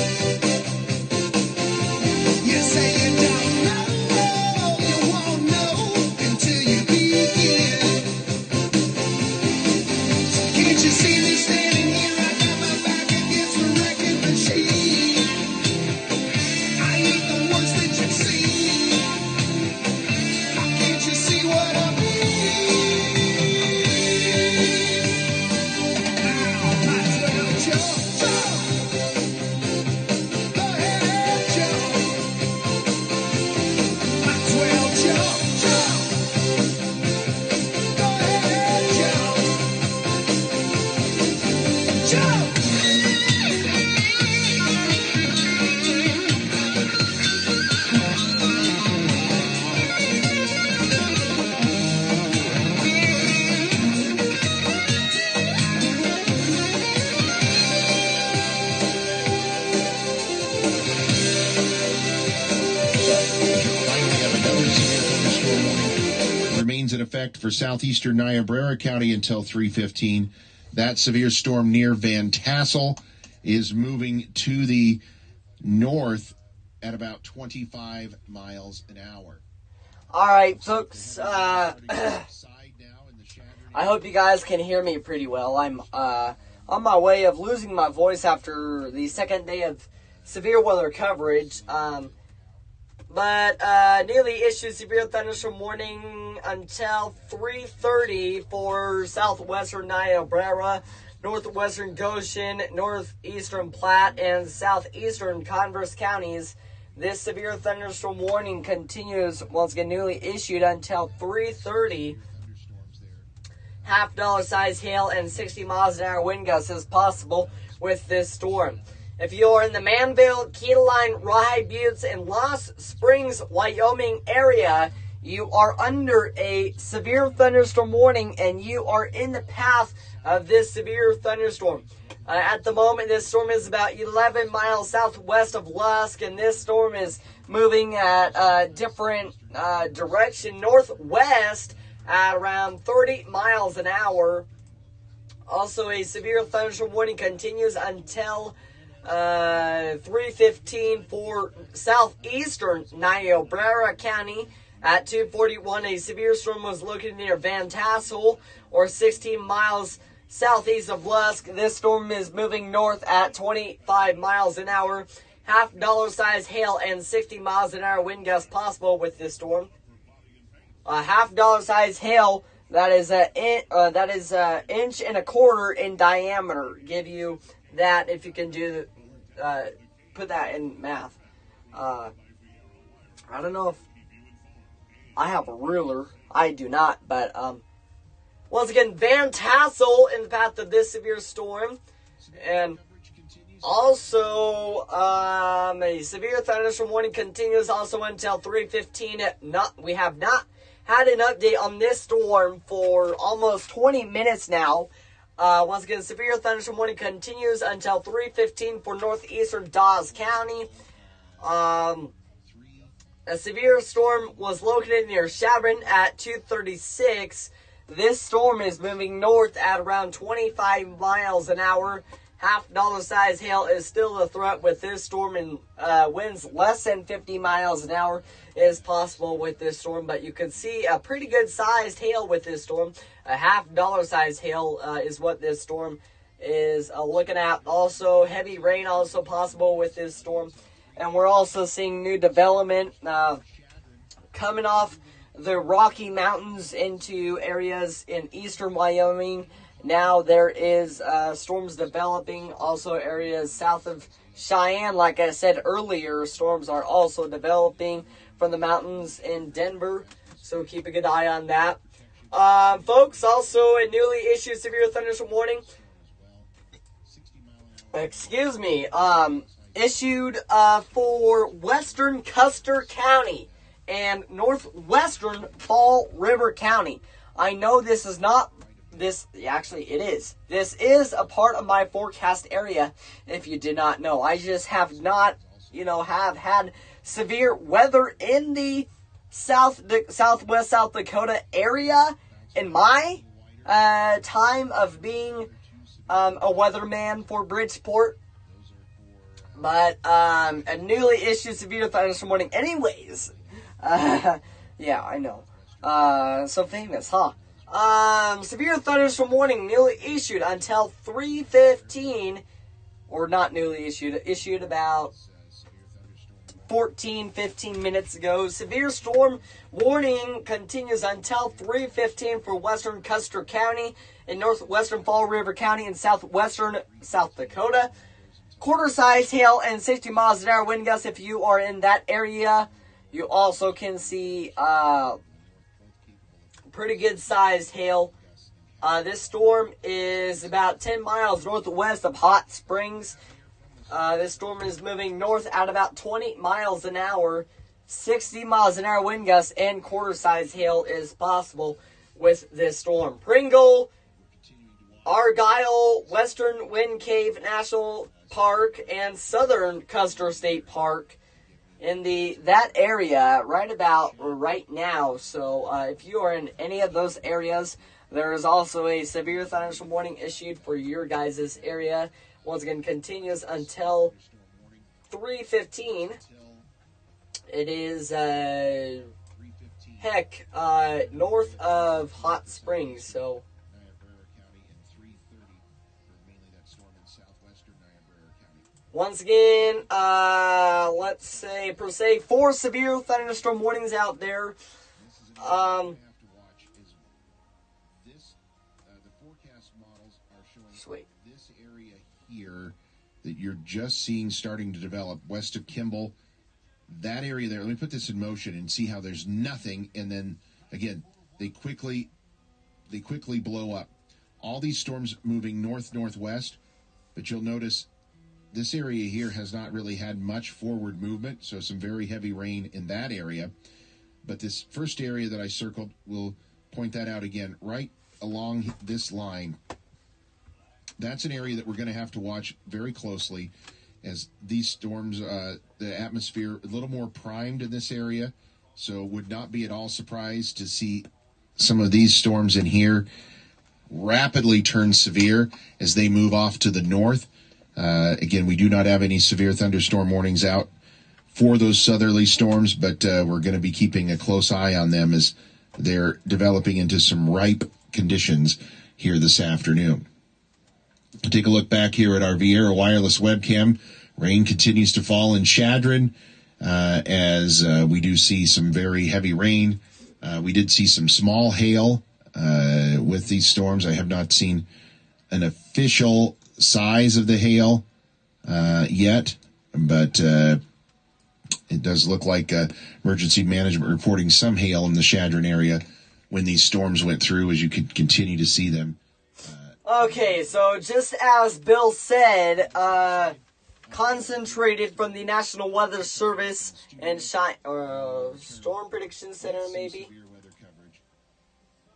You say you don't know, you won't know until you begin. Can't you see me standing here? I got my back against the wrecking machine. I ain't the worst that you've seen. Can't you see what I mean? Might as well jump, jump. Go ahead and jump. Might as well jump, jump. Go ahead and jump. Jump. Finally, have another severe thunderstorm warning remains in effect for southeastern Niobrara County until 3:15. That severe storm near Van Tassel is moving to the north at about 25 miles an hour. All right, folks. Side now in the shattered I hope you guys can hear me pretty well. I'm on my way of losing my voice after the second day of severe weather coverage. But newly issued severe thunderstorm warning until 3:30 for southwestern Niobrara, northwestern Goshen, northeastern Platte, and southeastern Converse counties. This severe thunderstorm warning continues, once again, newly issued until 3:30. $50 size hail and 60 miles an hour wind gusts is possible with this storm. If you are in the Manville, Keyline, Rawhide Buttes, and Lost Springs, Wyoming area, you are under a severe thunderstorm warning and you are in the path of this severe thunderstorm. At the moment, this storm is about 11 miles southwest of Lusk, and this storm is moving at a different direction northwest at around 30 miles an hour. Also, a severe thunderstorm warning continues until 3:15 for southeastern Niobrara County. At 2:41, a severe storm was located near Van Tassel, or 16 miles southeast of Lusk. This storm is moving north at 25 miles an hour. $50 size hail and 60 miles an hour wind gusts possible with this storm. $50 size hail, that is an inch and a quarter in diameter. Give you that if you can do put that in math. I don't know if I have a ruler. I do not, but once again, Van Tassel in the path of this severe storm, and also a severe thunderstorm warning continues also until 3:15. We have not had an update on this storm for almost 20 minutes now. Once again, severe thunderstorm warning continues until 3:15 for northeastern Dawes County. A severe storm was located near Chadron at 2:36. This storm is moving north at around 25 miles an hour. $half size hail is still a threat with this storm, and winds less than 50 miles an hour is possible with this storm. But you can see a pretty good sized hail with this storm. A $half size hail is what this storm is looking at. Also, heavy rain also possible with this storm. And we're also seeing new development coming off the Rocky Mountains into areas in eastern Wyoming. Now there is storms developing, also areas south of Cheyenne. Like I said earlier, storms are also developing from the mountains in Denver, so keep a good eye on that. Folks, also a newly issued severe thunderstorm warning. Issued for western Custer County and northwestern Fall River County. I know this is not actually it is. This is a part of my forecast area, if you did not know. I just have not, have had severe weather in the southwest South Dakota area in my time of being a weatherman for Bridgeport. But a newly issued severe thunderstorm warning anyways. Yeah, I know. So famous, huh? Severe thunderstorm warning newly issued until 3:15, or not newly issued about 15 minutes ago. Severe storm warning continues until 3:15 for western Custer County and northwestern Fall River County and southwestern South Dakota. Quarter-size hail and 60 miles an hour wind gusts if you are in that area. You also can see pretty good sized hail. This storm is about 10 miles northwest of Hot Springs. This storm is moving north at about 20 miles an hour. 60 miles an hour wind gusts and quarter-size hail is possible with this storm. Pringle, Argyle, Western Wind Cave National Park, and Southern Custer State Park in that area right now. So if you are in any of those areas, there is also a severe thunderstorm warning issued for your guys' area. Once again, continues until 3:15. It is north of Hot Springs. So once again, let's say, per se, 4 severe thunderstorm warnings out there. Sweet. This area here that you're just seeing starting to develop west of Kimball, that area there, let me put this in motion and see how there's nothing, and then again they quickly blow up. All these storms moving northwest, but you'll notice this area here has not really had much forward movement, so some very heavy rain in that area. But this first area that I circled, will point that out again, right along this line. That's an area that we're going to have to watch very closely as these storms, the atmosphere a little more primed in this area. So would not be at all surprised to see some of these storms in here rapidly turn severe as they move off to the north. Again, we do not have any severe thunderstorm warnings out for those southerly storms, but we're going to be keeping a close eye on them as they're developing into some ripe conditions here this afternoon. Take a look back here at our Viera wireless webcam. Rain continues to fall in Chadron as we do see some very heavy rain. We did see some small hail with these storms. I have not seen an official size of the hail yet, but it does look like emergency management reporting some hail in the Chadron area when these storms went through, as you could continue to see them. Okay, so just as Bill said, concentrated from the National Weather Service and Storm Prediction Center, maybe. Severe weather coverage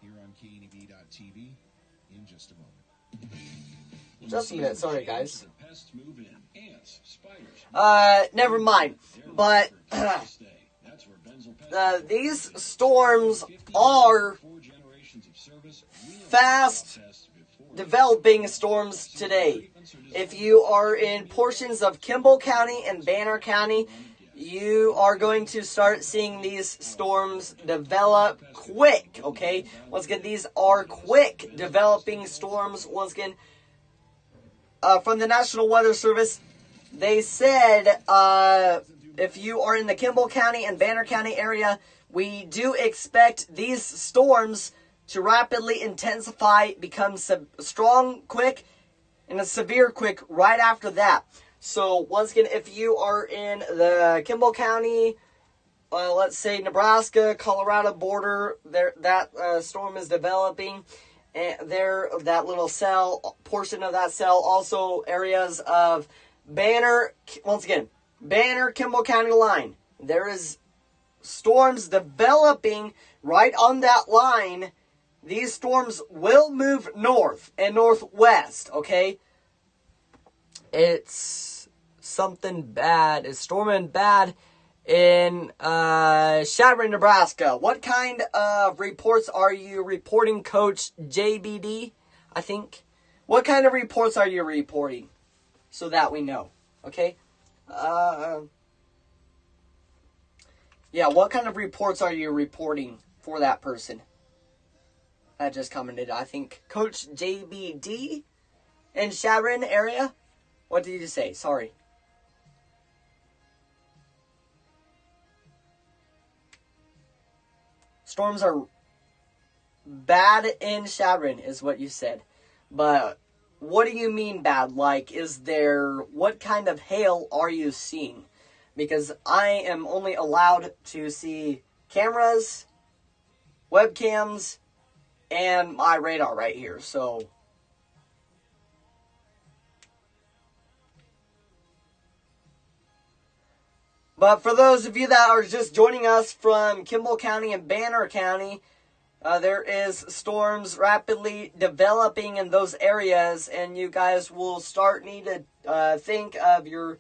here on KNEB.TV in just a moment. Just a minute, sorry guys. Never mind. But these storms are fast developing storms today. If you are in portions of Kimball County and Banner County, you are going to start seeing these storms develop quick, okay? Once again, these are quick developing storms. Once again, from the National Weather Service, they said if you are in the Kimball County and Banner County area, we do expect these storms to rapidly intensify, become strong quick, and a severe quick right after that. So, once again, if you are in the Kimball County, let's say Nebraska, Colorado border, that storm is developing. And that little cell, portion of that cell, also areas of Banner, once again, Banner, Kimball County line. There is storms developing right on that line. These storms will move north and northwest, okay? It's something bad. It's storming bad in Chadron, Nebraska. What kind of reports are you reporting, Coach JBD, I think? What kind of reports are you reporting? So that we know, okay? Yeah, what kind of reports are you reporting for that person? I just commented, I think, Coach JBD in Chadron area. What did you say? Sorry. Storms are bad in Chadron, is what you said. But what do you mean bad? Like, what kind of hail are you seeing? Because I am only allowed to see cameras, webcams, and my radar right here, so. But for those of you that are just joining us from Kimball County and Banner County, there is storms rapidly developing in those areas, and you guys will need to think of your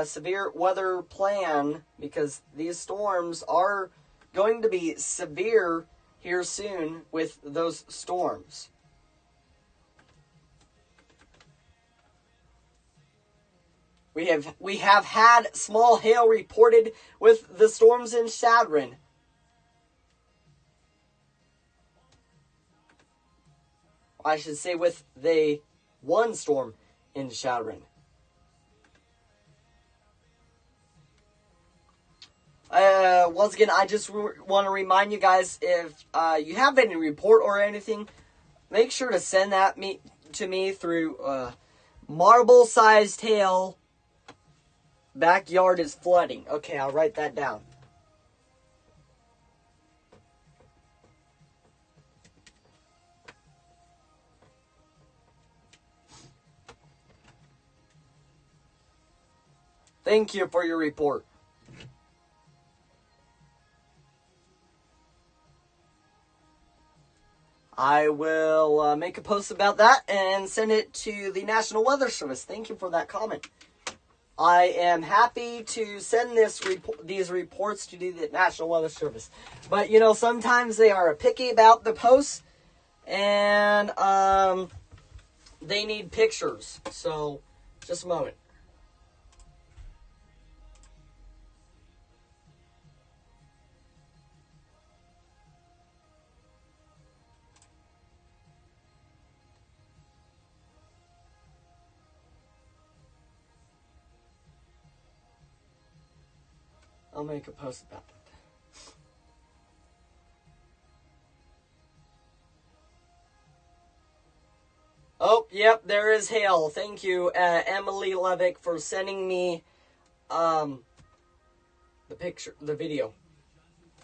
severe weather plan, because these storms are going to be severe here soon with those storms. We have had small hail reported with the storms in Chadron. I should say with the one storm in Chadron. Once again, I just want to remind you guys, if you have any report or anything, make sure to send that to me through marble-sized hail. Backyard is flooding. Okay, I'll write that down. Thank you for your report. I will make a post about that and send it to the National Weather Service. Thank you for that comment. I am happy to send these reports to the National Weather Service. But, sometimes they are picky about the posts, and they need pictures. So, just a moment. I'll make a post about that. Oh, yep, there is hail. Thank you, Emily Levick, for sending me the video.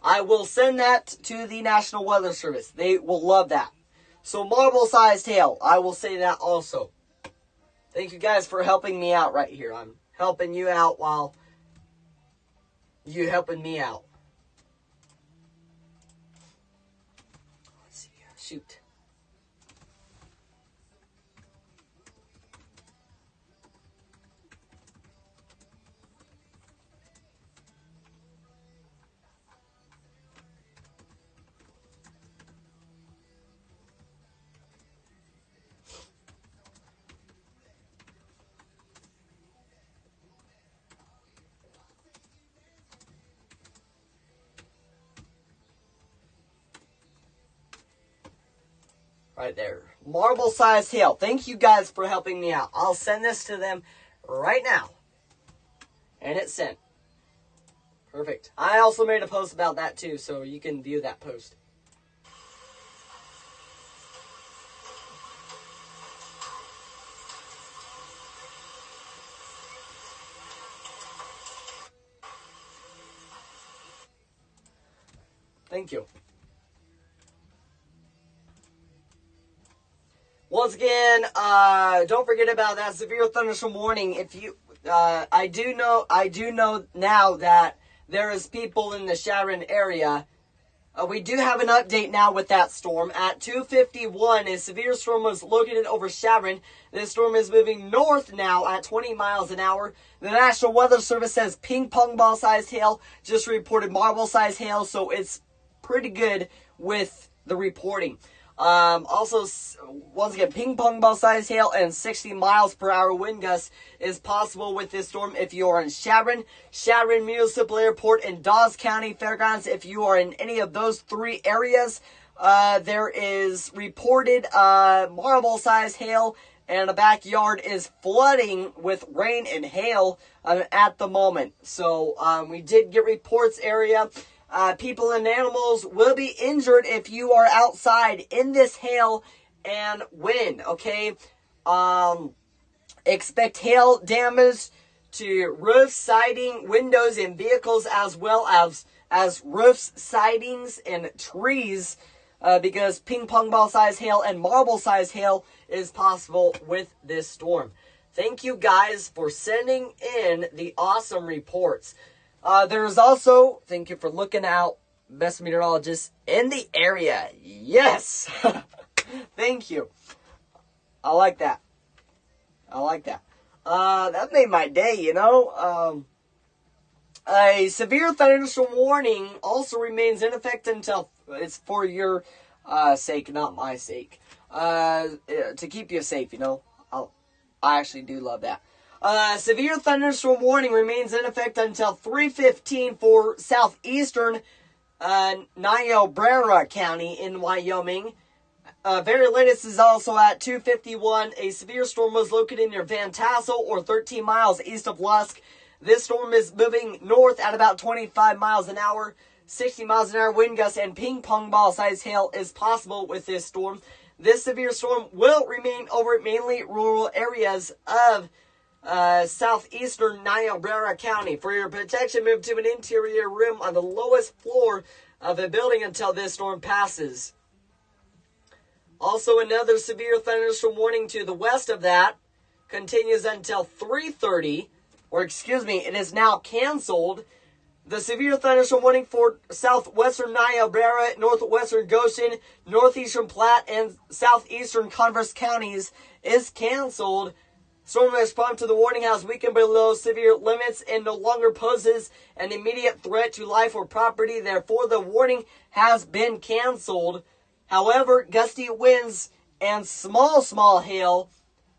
I will send that to the National Weather Service. They will love that. So, marble-sized hail. I will say that also. Thank you guys for helping me out right here. I'm helping you out while you helping me out. Let's see here. Shoot. Right there. Marble-sized hail. Thank you guys for helping me out. I'll send this to them right now. And it's sent. Perfect. I also made a post about that too, so you can view that post. Thank you. Once again, don't forget about that severe thunderstorm warning. If you, I do know now that there is people in the Sharon area. We do have an update now with that storm. At 2:51, a severe storm was located over Sharon. This storm is moving north now at 20 miles an hour. The National Weather Service says ping pong ball sized hail, just reported marble sized hail, so it's pretty good with the reporting. Also, once again, ping pong ball size hail and 60 miles per hour wind gusts is possible with this storm if you are in Sharon Municipal Airport, and Dawes County Fairgrounds. If you are in any of those three areas, there is reported marble size hail, and the backyard is flooding with rain and hail at the moment. So we did get reports area. People and animals will be injured if you are outside in this hail and wind, okay? Expect hail damage to roofs, siding, windows, and vehicles, as well as roofs, sidings, and trees, because ping pong ball size hail and marble size hail is possible with this storm. Thank you guys for sending in the awesome reports. There's also, thank you for looking out, best meteorologist in the area. Yes! Thank you. I like that. That made my day, you know. A severe thunderstorm warning also remains in effect until, it's for your sake, not my sake. To keep you safe, you know. I actually do love that. Severe thunderstorm warning remains in effect until 3:15 for southeastern Niobrara County in Wyoming. Very latest is also at 2:51. A severe storm was located near Van Tassel, or 13 miles east of Lusk. This storm is moving north at about 25 miles an hour. 60 miles an hour wind gusts and ping pong ball size hail is possible with this storm. This severe storm will remain over mainly rural areas of southeastern Niobrara County. For your protection, move to an interior room on the lowest floor of a building until this storm passes. Also, another severe thunderstorm warning to the west of that continues until 3:30, it is now canceled. The severe thunderstorm warning for southwestern Niobrara, northwestern Goshen, northeastern Platte, and southeastern Converse counties is canceled. Storm response to the warning has weakened below severe limits and no longer poses an immediate threat to life or property. Therefore, the warning has been canceled. However, gusty winds and small hail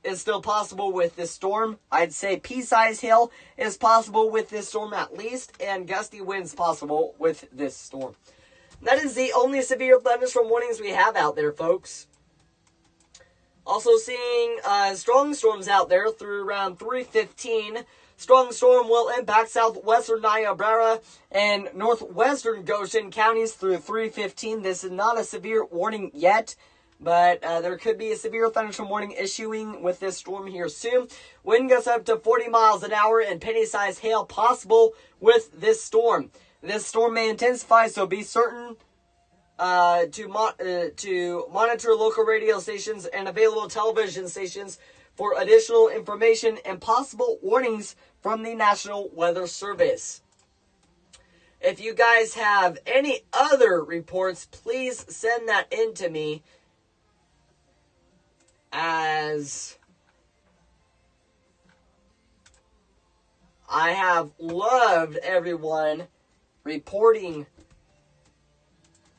is still possible with this storm. I'd say pea-sized hail is possible with this storm at least, and gusty winds possible with this storm. That is the only severe thunderstorm warnings we have out there, folks. Also seeing strong storms out there through around 3:15. Strong storm will impact southwestern Niobrara and northwestern Goshen counties through 3:15. This is not a severe warning yet, but there could be a severe thunderstorm warning issuing with this storm here soon. Wind gusts up to 40 miles an hour and penny-sized hail possible with this storm. This storm may intensify, so be certain to monitor local radio stations and available television stations for additional information and possible warnings from the National Weather Service. If you guys have any other reports, please send that in to me, as I have loved everyone reporting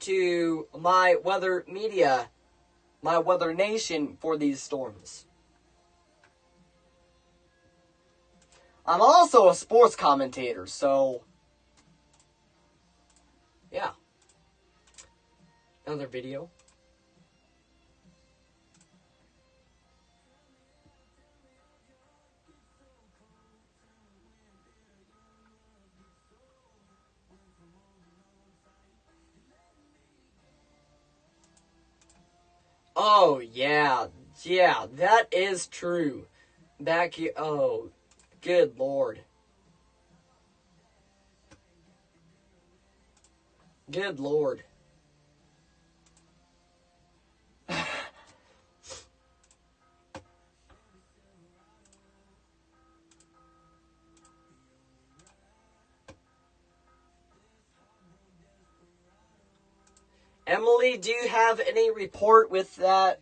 to my weather media, my weather nation, for these storms. I'm also a sports commentator, so yeah. Another video. Oh, yeah. Yeah, that is true. Oh, good Lord. Good Lord. Emily, do you have any report with that,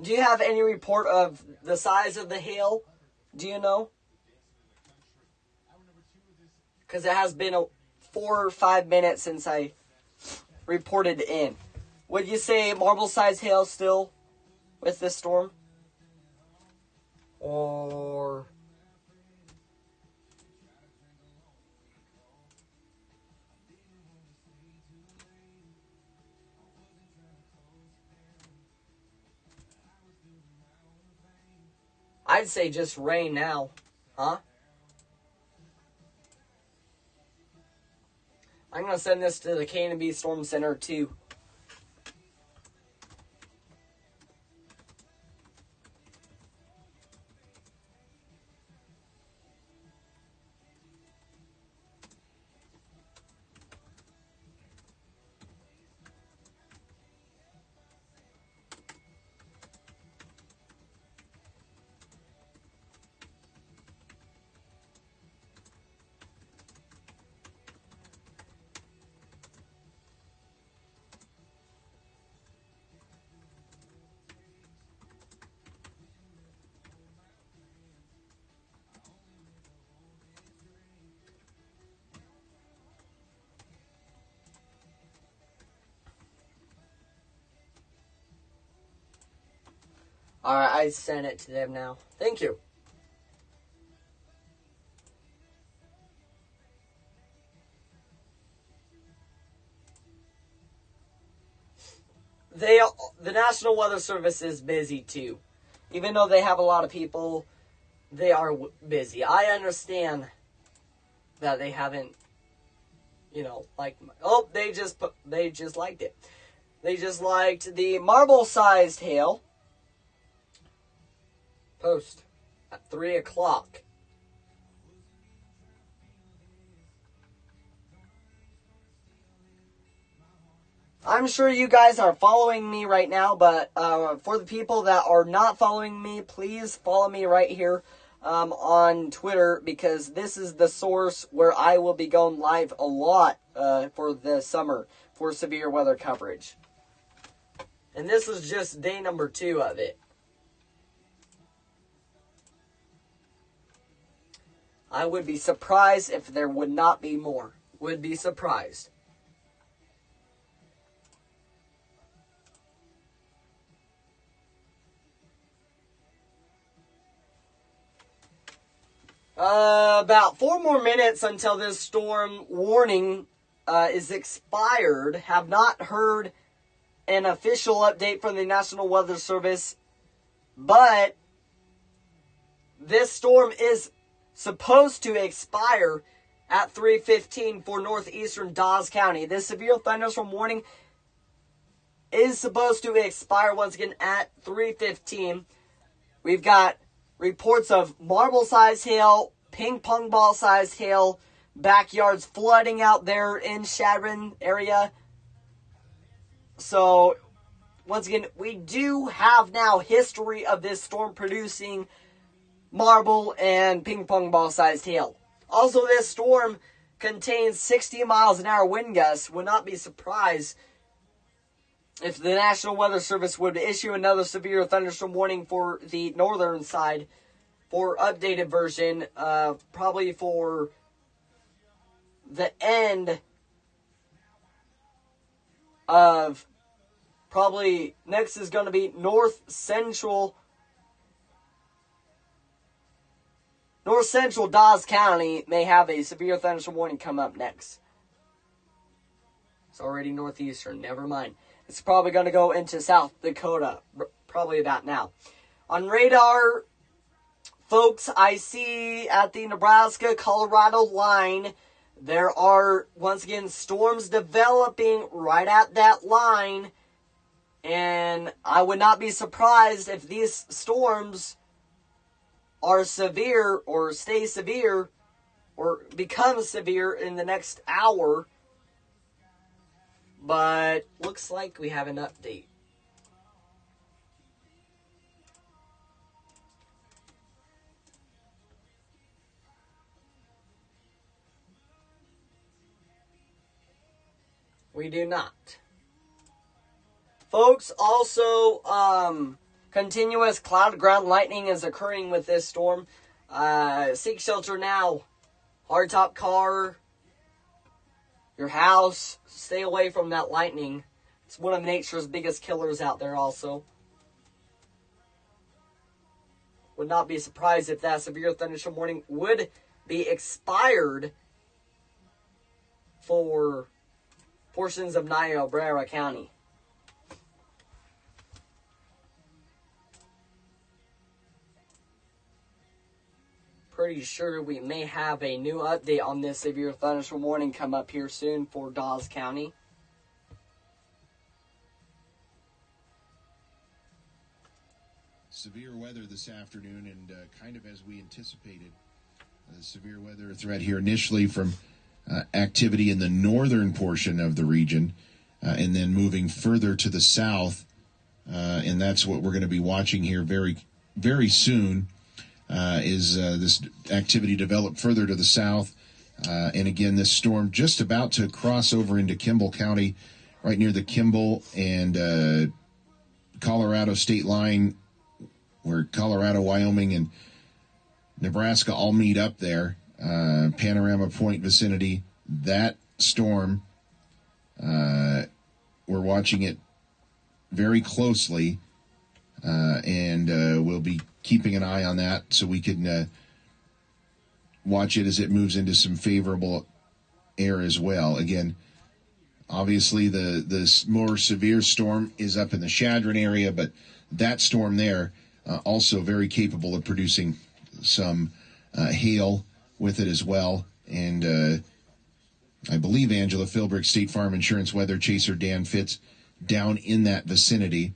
do you have any report of the size of the hail? Do you know? Because it has been 4 or 5 minutes since I reported in. Would you say marble-sized hail still with this storm? Or... I'd say just rain now. Huh? I'm going to send this to the K&B Storm Center, too. Alright, I sent it to them now. Thank you. The National Weather Service is busy too. Even though they have a lot of people, they are busy. I understand that they haven't, they just liked it. They just liked the marble-sized hail post at 3 o'clock. I'm sure you guys are following me right now, but for the people that are not following me, please follow me right here on Twitter, because this is the source where I will be going live a lot for the summer for severe weather coverage. And this is just day number 2 of it. I would be surprised if there would not be more. Would be surprised. About 4 more minutes until this storm warning is expired. Have not heard an official update from the National Weather Service, but this storm is supposed to expire at 3:15 for northeastern Dawes County. This severe thunderstorm warning is supposed to expire once again at 3:15. We've got reports of marble-sized hail, ping-pong ball-sized hail, backyards flooding out there in Sharon area. So, once again, we do have now history of this storm producing marble and ping-pong ball-sized hail. Also, this storm contains 60 miles an hour wind gusts. Would not be surprised if the National Weather Service would issue another severe thunderstorm warning for the northern side for updated version, probably for the end of, probably next is going to be north central Dawes County may have a severe thunderstorm warning come up next. It's already northeastern, never mind. It's probably going to go into South Dakota, probably about now. On radar, folks, I see at the Nebraska-Colorado line, there are, once again, storms developing right at that line. And I would not be surprised if these storms are severe or stay severe or become severe in the next hour. But looks like we have an update. We do not. Folks, also, continuous cloud ground lightning is occurring with this storm. Seek shelter now. Hardtop car, your house, stay away from that lightning. It's one of nature's biggest killers out there also. Would not be surprised if that severe thunderstorm warning would be expired for portions of Niobrara County. Pretty sure we may have a new update on this severe thunderstorm warning come up here soon for Dawes County. Severe weather this afternoon, and kind of as we anticipated, the severe weather threat here initially from activity in the northern portion of the region, and then moving further to the south, and that's what we're going to be watching here very, very soon. Is this activity develop further to the south. And again, this storm just about to cross over into Kimball County, right near the Kimball and Colorado state line, where Colorado, Wyoming, and Nebraska all meet up there. Panorama Point vicinity. That storm, we're watching it very closely, and we'll be keeping an eye on that so we can watch it as it moves into some favorable air as well. Again, obviously the more severe storm is up in the Chadron area, but that storm there also very capable of producing some hail with it as well. And I believe Angela Philbrick, State Farm Insurance weather chaser Dan Fitz, down in that vicinity.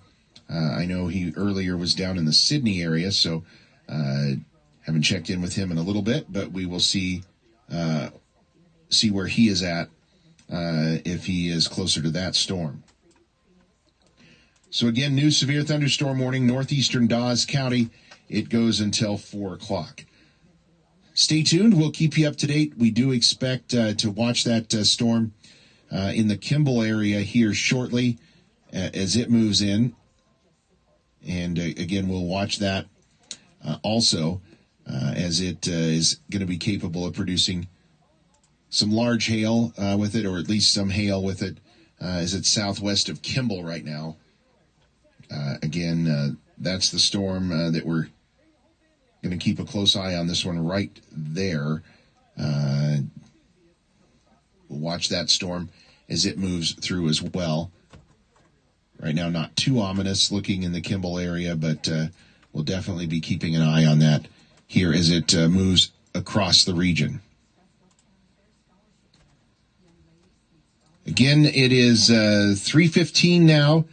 I know he earlier was down in the Sydney area, so haven't checked in with him in a little bit, but we will see where he is at if he is closer to that storm. So again, new severe thunderstorm warning, northeastern Dawes County. It goes until 4 o'clock. Stay tuned. We'll keep you up to date. We do expect to watch that storm in the Kimball area here shortly as it moves in. And again, we'll watch that also as it is going to be capable of producing some large hail with it, or at least some hail with it, as it's southwest of Kimball right now. Again, that's the storm that we're going to keep a close eye on, this one right there. We'll watch that storm as it moves through as well. Right now, not too ominous looking in the Kimball area, but we'll definitely be keeping an eye on that here as it moves across the region. Again, it is 3:15 now.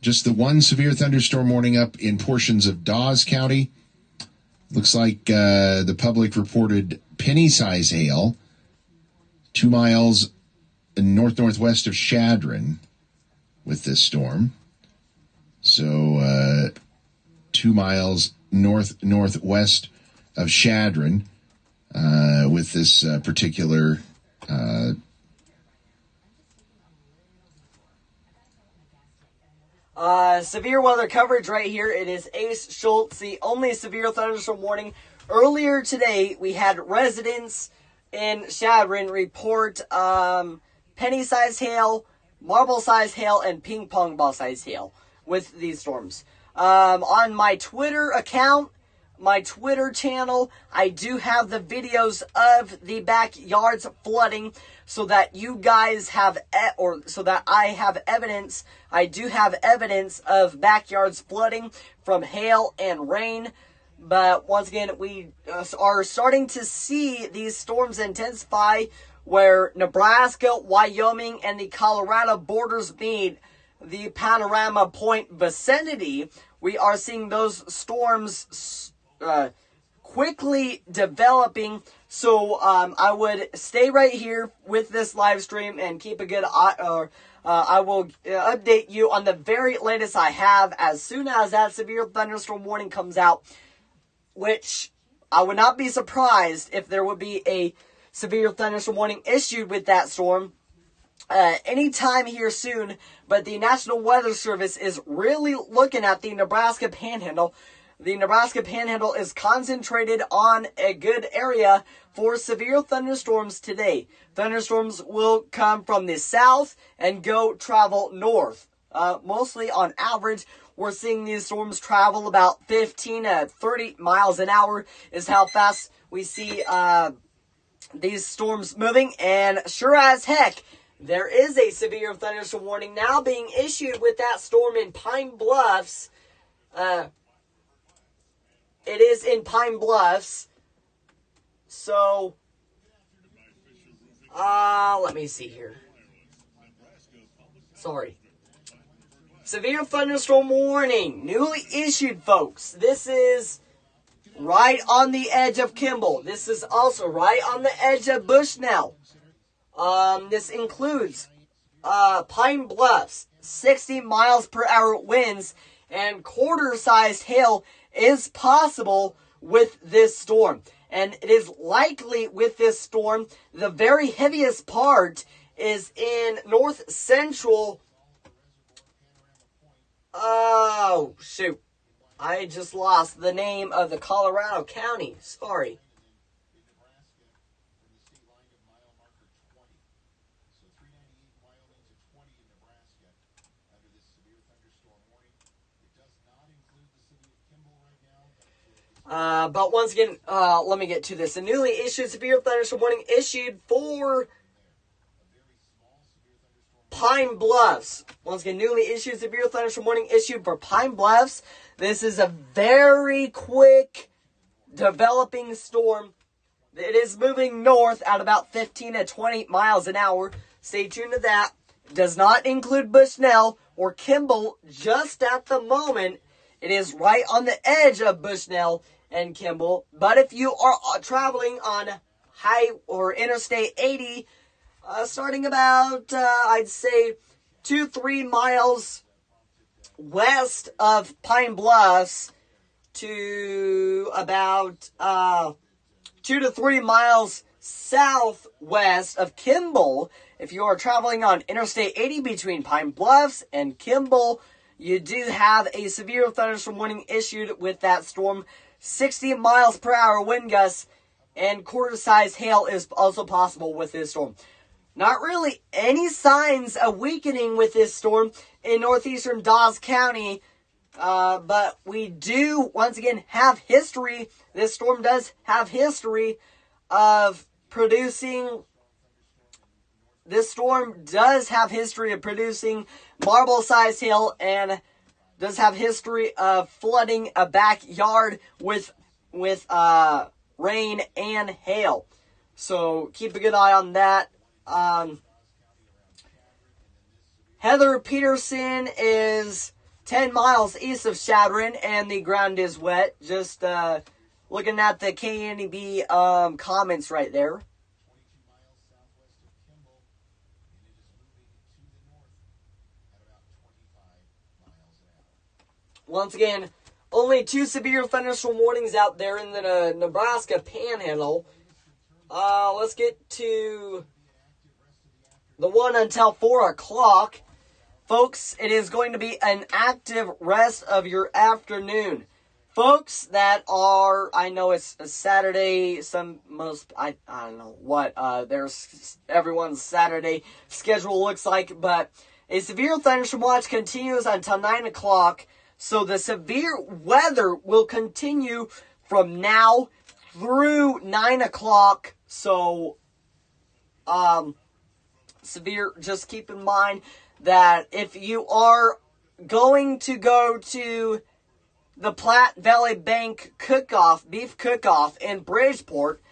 Just the one severe thunderstorm warning up in portions of Dawes County. Looks like the public reported penny-size hail 2 miles northwest of Chadron with this storm. So 2 miles northwest of Chadron with this particular severe weather coverage right here. It is Ace Schultz, the only severe thunderstorm warning. Earlier today, we had residents in Chadron report penny-sized hail, marble-sized hail, and ping-pong ball-sized hail with these storms. On my Twitter account, my Twitter channel, I do have the videos of the backyards flooding so that you guys have, so that I have evidence. I do have evidence of backyards flooding from hail and rain. But once again, we are starting to see these storms intensify where Nebraska, Wyoming, and the Colorado borders meet. the Panorama Point vicinity, we are seeing those storms quickly developing. So I would stay right here with this live stream and keep a good eye. I will update you on the very latest I have as soon as that severe thunderstorm warning comes out, which I would not be surprised if there would be a severe thunderstorm warning issued with that storm anytime here soon. But the National Weather Service is really looking at the Nebraska Panhandle. The Nebraska Panhandle is concentrated on a good area for severe thunderstorms today. Thunderstorms will come from the south and travel north. Mostly on average, we're seeing these storms travel about 15 to 30 miles an hour is how fast we see these storms moving. And sure as heck, there is a severe thunderstorm warning now being issued with that storm in Pine Bluffs. It is in Pine Bluffs. So, let me see here. Sorry. Severe thunderstorm warning, newly issued, folks. This is right on the edge of Kimball. This is also right on the edge of Bushnell. This includes Pine Bluffs, 60 miles per hour winds, and quarter-sized hail is possible with this storm. And it is likely with this storm, the very heaviest part is in north central. Oh, shoot. I just lost the name of the Colorado county. Sorry. But once again, let me get to this. A newly issued severe thunderstorm warning issued for Pine Bluffs. Once again, newly issued severe thunderstorm warning issued for Pine Bluffs. This is a very quick developing storm. It is moving north at about 15 to 20 miles an hour. Stay tuned to that. Does not include Bushnell or Kimball just at the moment. It is right on the edge of Bushnell and Kimball. But if you are traveling on Interstate 80, starting about, I'd say, 2-3 miles west of Pine Bluffs to about 2 to 3 miles southwest of Kimball. If you are traveling on Interstate 80 between Pine Bluffs and Kimball, you do have a severe thunderstorm warning issued with that storm. 60 miles per hour wind gusts and quarter-sized hail is also possible with this storm. Not really any signs of weakening with this storm in northeastern Dawes County, but we do, once again, have history. This storm does have history of producing... This storm does have history of producing marble-sized hail and does have history of flooding a backyard with rain and hail. So keep a good eye on that. Heather Peterson is 10 miles east of Shadron and the ground is wet. Just looking at the KNEB comments right there. Once again, only 2 severe thunderstorm warnings out there in the Nebraska Panhandle. Let's get to the one until 4 o'clock. Folks, it is going to be an active rest of your afternoon. Folks that are, I know it's a Saturday, I don't know what, there's everyone's Saturday schedule looks like, but a severe thunderstorm watch continues until 9 o'clock. So the severe weather will continue from now through 9 o'clock. So, severe, just keep in mind that if you are going to go to the Platte Valley Bank beef cook-off in Bridgeport,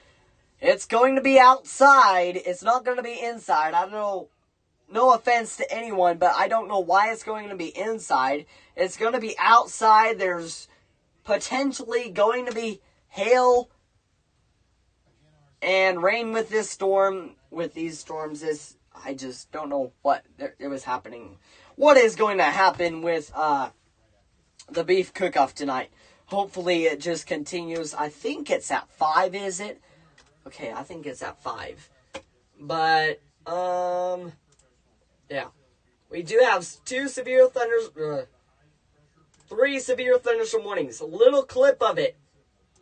it's going to be outside. It's not going to be inside. I don't know no offense to anyone, but I don't know why it's going to be inside. It's going to be outside. There's potentially going to be hail and rain with this storm. With these storms, I just don't know what it was happening. What is going to happen with the beef cook-off tonight? Hopefully it just continues. I think it's at 5, is it? Okay, I think it's at 5. But, yeah. We do have 3 severe thunderstorm warnings. A little clip of it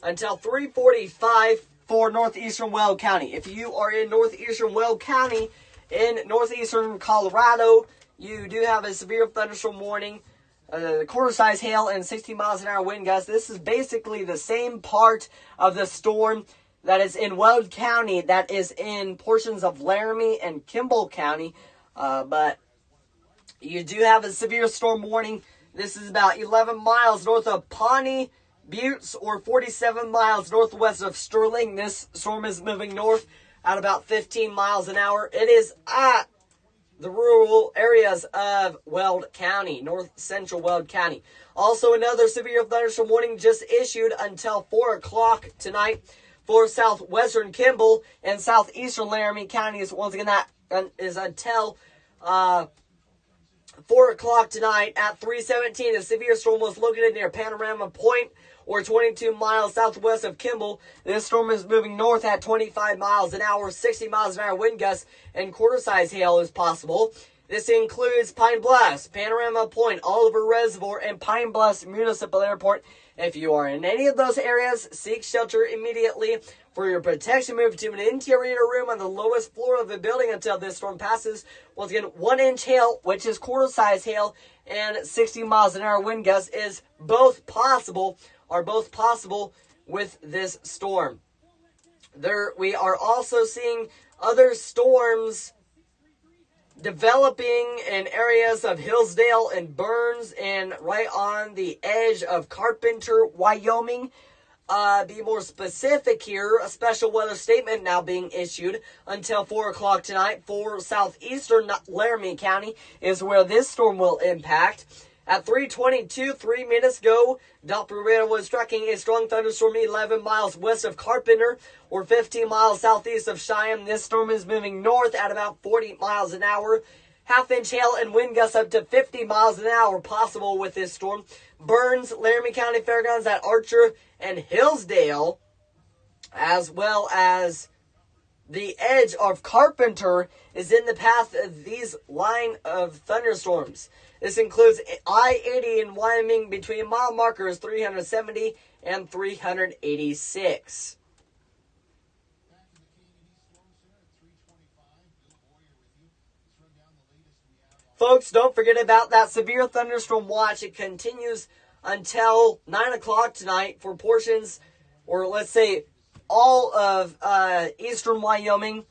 until 3:45 for northeastern Weld County. If you are in northeastern Weld County, in northeastern Colorado, you do have a severe thunderstorm warning. Quarter-size hail and 60 miles an hour wind gusts. This is basically the same part of the storm that is in Weld County that is in portions of Laramie and Kimball County. But you do have a severe storm warning. This is about 11 miles north of Pawnee Buttes or 47 miles northwest of Sterling. This storm is moving north at about 15 miles an hour. It is at the rural areas of Weld County, north central Weld County. Also, another severe thunderstorm warning just issued until 4 o'clock tonight for southwestern Kimball and southeastern Laramie counties. Once again, that is until 4 o'clock tonight. At 3:17, a severe storm was located near Panorama Point, or 22 miles southwest of Kimball. This storm is moving north at 25 miles an hour, 60 miles an hour wind gusts, and quarter-size hail is possible. This includes Pine Bluff, Panorama Point, Oliver Reservoir, and Pine Bluff Municipal Airport. If you are in any of those areas, seek shelter immediately. For your protection, move to an interior room on the lowest floor of the building until this storm passes. Once again, 1-inch hail, which is quarter-size hail, and 60 miles an hour wind gusts are both possible with this storm. We are also seeing other storms developing in areas of Hillsdale and Burns and right on the edge of Carpenter, Wyoming. Be more specific here, a special weather statement now being issued until 4 o'clock tonight for southeastern Laramie County is where this storm will impact. At 3:22, 3 minutes ago, Doppler radar was tracking a strong thunderstorm 11 miles west of Carpenter or 15 miles southeast of Cheyenne. This storm is moving north at about 40 miles an hour. Half-inch hail and wind gusts up to 50 miles an hour possible with this storm. Burns, Laramie County Fairgrounds at Archer and Hillsdale, as well as the edge of Carpenter, is in the path of these line of thunderstorms. This includes I-80 in Wyoming between mile markers 370 and 386. Folks, don't forget about that severe thunderstorm watch. It continues until 9 o'clock tonight for portions, or let's say all of eastern Wyoming,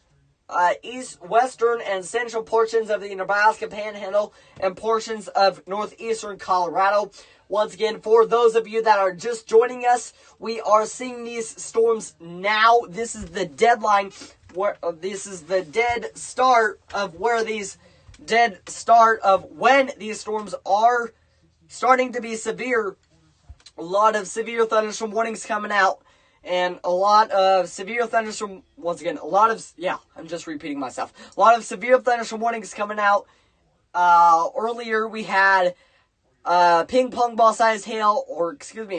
western and central portions of the Nebraska Panhandle, and portions of northeastern Colorado. Once again, for those of you that are just joining us, we are seeing these storms now. This is the deadline. This is the dead start of when these storms are starting to be severe. A lot of severe thunderstorm warnings coming out. And a lot of severe thunderstorm, I'm just repeating myself. A lot of severe thunderstorm warnings coming out. Earlier we had ping pong ball size hail,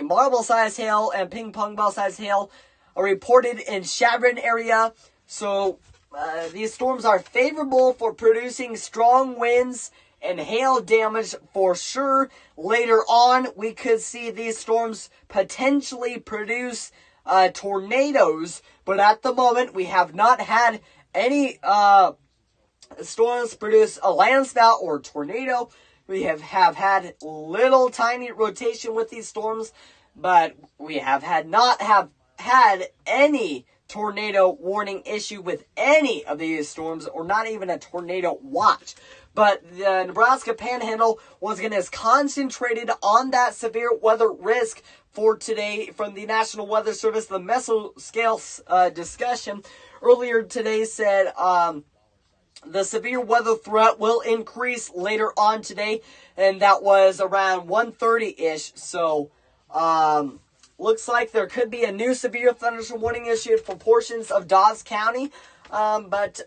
marble size hail and ping pong ball size hail are reported in Chevron area. So these storms are favorable for producing strong winds and hail damage for sure. Later on, we could see these storms potentially produce tornadoes, but at the moment we have not had any storms produce a landspout or tornado. We have had little tiny rotation with these storms, but we have not had any tornado warning issue with any of these storms, or not even a tornado watch. But the Nebraska Panhandle, once again, is concentrated on that severe weather risk for today from the National Weather Service. The mesoscale discussion earlier today said The severe weather threat will increase later on today, and that was around 1:30-ish. So, looks like there could be a new severe thunderstorm warning issued for portions of Dawes County. But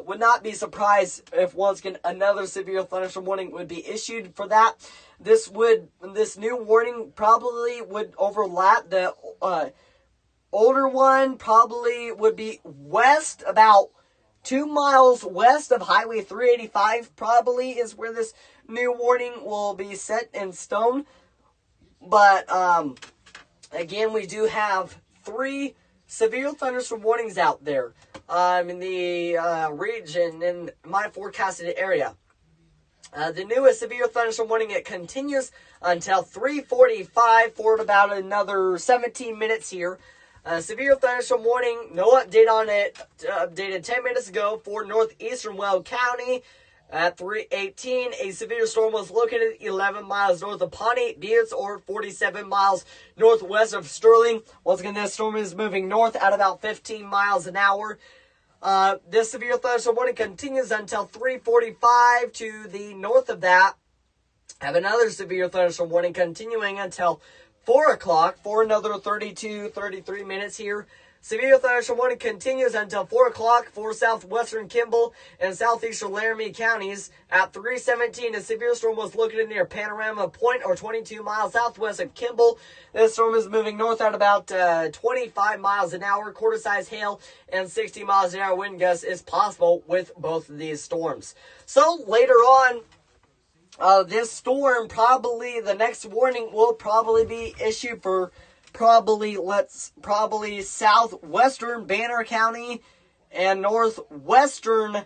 would not be surprised if once again another severe thunderstorm warning would be issued for that. This new warning probably would overlap. The older one probably would be west, about 2 miles west of Highway 385 probably is where this new warning will be set in stone. But again, we do have 3 severe thunderstorm warnings out there in the region, in my forecasted area. The newest severe thunderstorm warning, it continues until 3:45 for about another 17 minutes here. Severe thunderstorm warning, no update on it, updated 10 minutes ago for northeastern Weld County. At 3:18, a severe storm was located 11 miles north of Pawnee Buttes, or 47 miles northwest of Sterling. Once again, this storm is moving north at about 15 miles an hour. This severe thunderstorm warning continues until 3:45 to the north of that. I have another severe thunderstorm warning continuing until 4 o'clock for another 33 minutes here. Severe thunderstorm warning continues until 4 o'clock for southwestern Kimball and southeastern Laramie counties. At 3:17, a severe storm was located near Panorama Point, or 22 miles southwest of Kimball. This storm is moving north at about 25 miles an hour. Quarter-size hail and 60 miles an hour wind gusts is possible with both of these storms. So later on, this storm, probably the next warning will probably be issued for probably southwestern Banner County and northwestern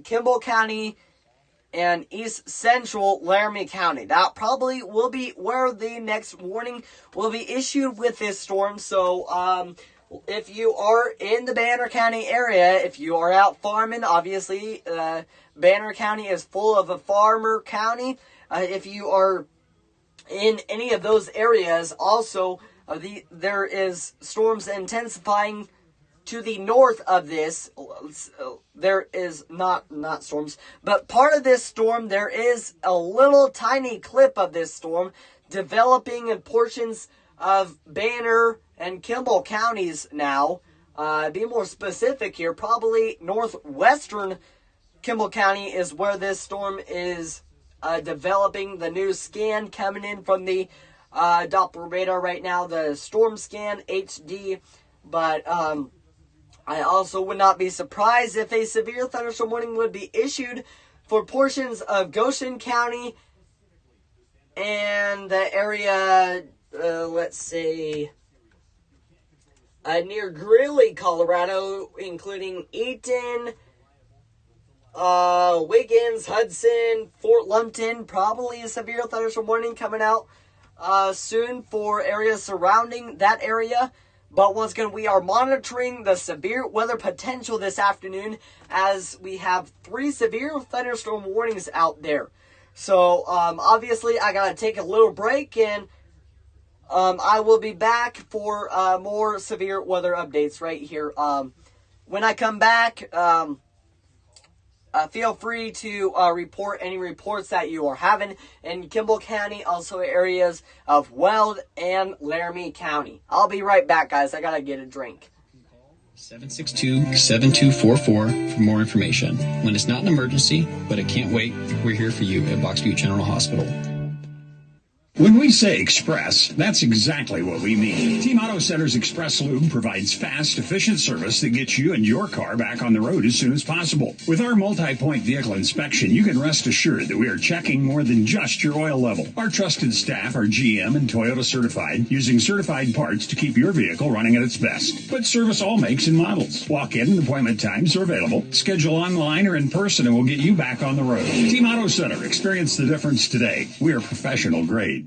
Kimball County and east central Laramie County. That probably will be where the next warning will be issued with this storm. So if you are in the Banner County area, if you are out farming, obviously Banner County is full of a farmer county. If you are in any of those areas, also there is storms intensifying to the north of this. There is not storms, but part of this storm, there is a little tiny clip of this storm developing in portions of Banner and Kimball counties now. Be more specific here, probably northwestern Kimball County is where this storm is developing. The new scan coming in from the Doppler radar right now, the Storm Scan HD. But I also would not be surprised if a severe thunderstorm warning would be issued for portions of Goshen County and the area, let's say, near Greeley, Colorado, including Eaton, Wiggins, Hudson, Fort Lumpton. Probably a severe thunderstorm warning coming out soon for areas surrounding that area. But once again, we are monitoring the severe weather potential this afternoon, as we have 3 severe thunderstorm warnings out there. So obviously I gotta take a little break, and I will be back for more severe weather updates right here. When I come back, feel free to report any reports that you are having in Kimball County, also areas of Weld and Laramie County. I'll be right back, guys. I gotta get a drink. 762-7244 for more information. When it's not an emergency, but it can't wait, we're here for you at Box Butte General Hospital. When we say express, that's exactly what we mean. Team Auto Center's Express Lube provides fast, efficient service that gets you and your car back on the road as soon as possible. With our multi-point vehicle inspection, you can rest assured that we are checking more than just your oil level. Our trusted staff are GM and Toyota certified, using certified parts to keep your vehicle running at its best. But service all makes and models. Walk-in and appointment times are available. Schedule online or in person and we'll get you back on the road. Team Auto Center, experience the difference today. We are professional grade.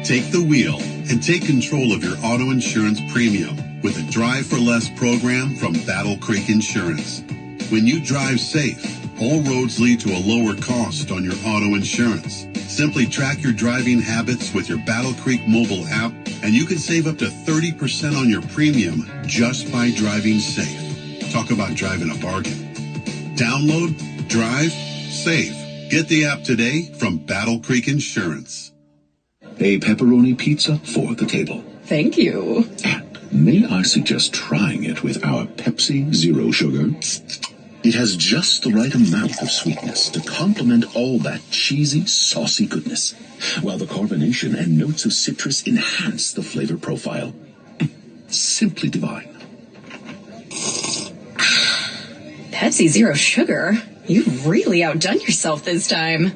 Take the wheel and take control of your auto insurance premium with a Drive for Less program from Battle Creek Insurance. When you drive safe, all roads lead to a lower cost on your auto insurance. Simply track your driving habits with your Battle Creek mobile app, and you can save up to 30% on your premium just by driving safe. Talk about driving a bargain. Download, drive, save. Get the app today from Battle Creek Insurance. A pepperoni pizza for the table. Thank you. May I suggest trying it with our Pepsi Zero Sugar? It has just the right amount of sweetness to complement all that cheesy, saucy goodness, while the carbonation and notes of citrus enhance the flavor profile. Simply divine. Pepsi Zero Sugar? You've really outdone yourself this time.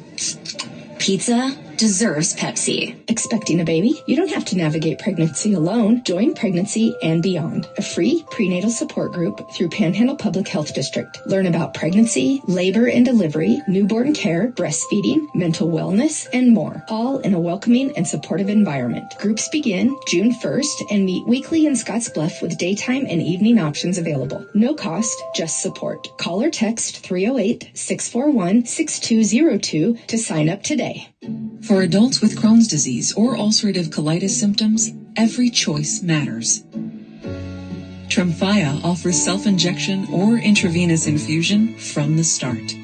Pizza deserves Pepsi. Expecting a baby? You don't have to navigate pregnancy alone. Join Pregnancy and Beyond, a free prenatal support group through Panhandle Public Health District. Learn about pregnancy, labor and delivery, newborn care, breastfeeding, mental wellness, and more, all in a welcoming and supportive environment. Groups begin June 1st and meet weekly in Scottsbluff with daytime and evening options available. No cost, just support. Call or text 308-641-6202 to sign up today. For adults with Crohn's disease or ulcerative colitis symptoms, every choice matters. Tremfya offers self-injection or intravenous infusion from the start.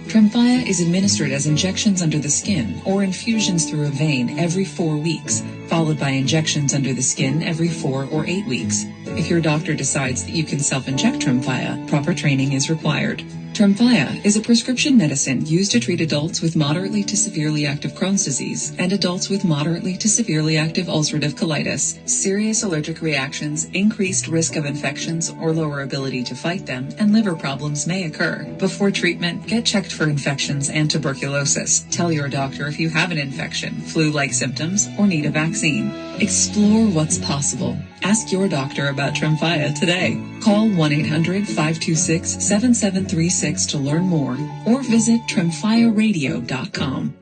Tremfya is administered as injections under the skin or infusions through a vein every 4 weeks, followed by injections under the skin every 4 or 8 weeks. If your doctor decides that you can self-inject Tremfya, proper training is required. Tremfya is a prescription medicine used to treat adults with moderately to severely active Crohn's disease and adults with moderately to severely active ulcerative colitis. Serious allergic reactions, increased risk of infections or lower ability to fight them, and liver problems may occur. Before treatment, get checked for infections and tuberculosis. Tell your doctor if you have an infection, flu-like symptoms, or need a vaccine. Explore what's possible. Ask your doctor about Tremfya today. Call 1-800-526-7736 to learn more or visit tremfyaradio.com.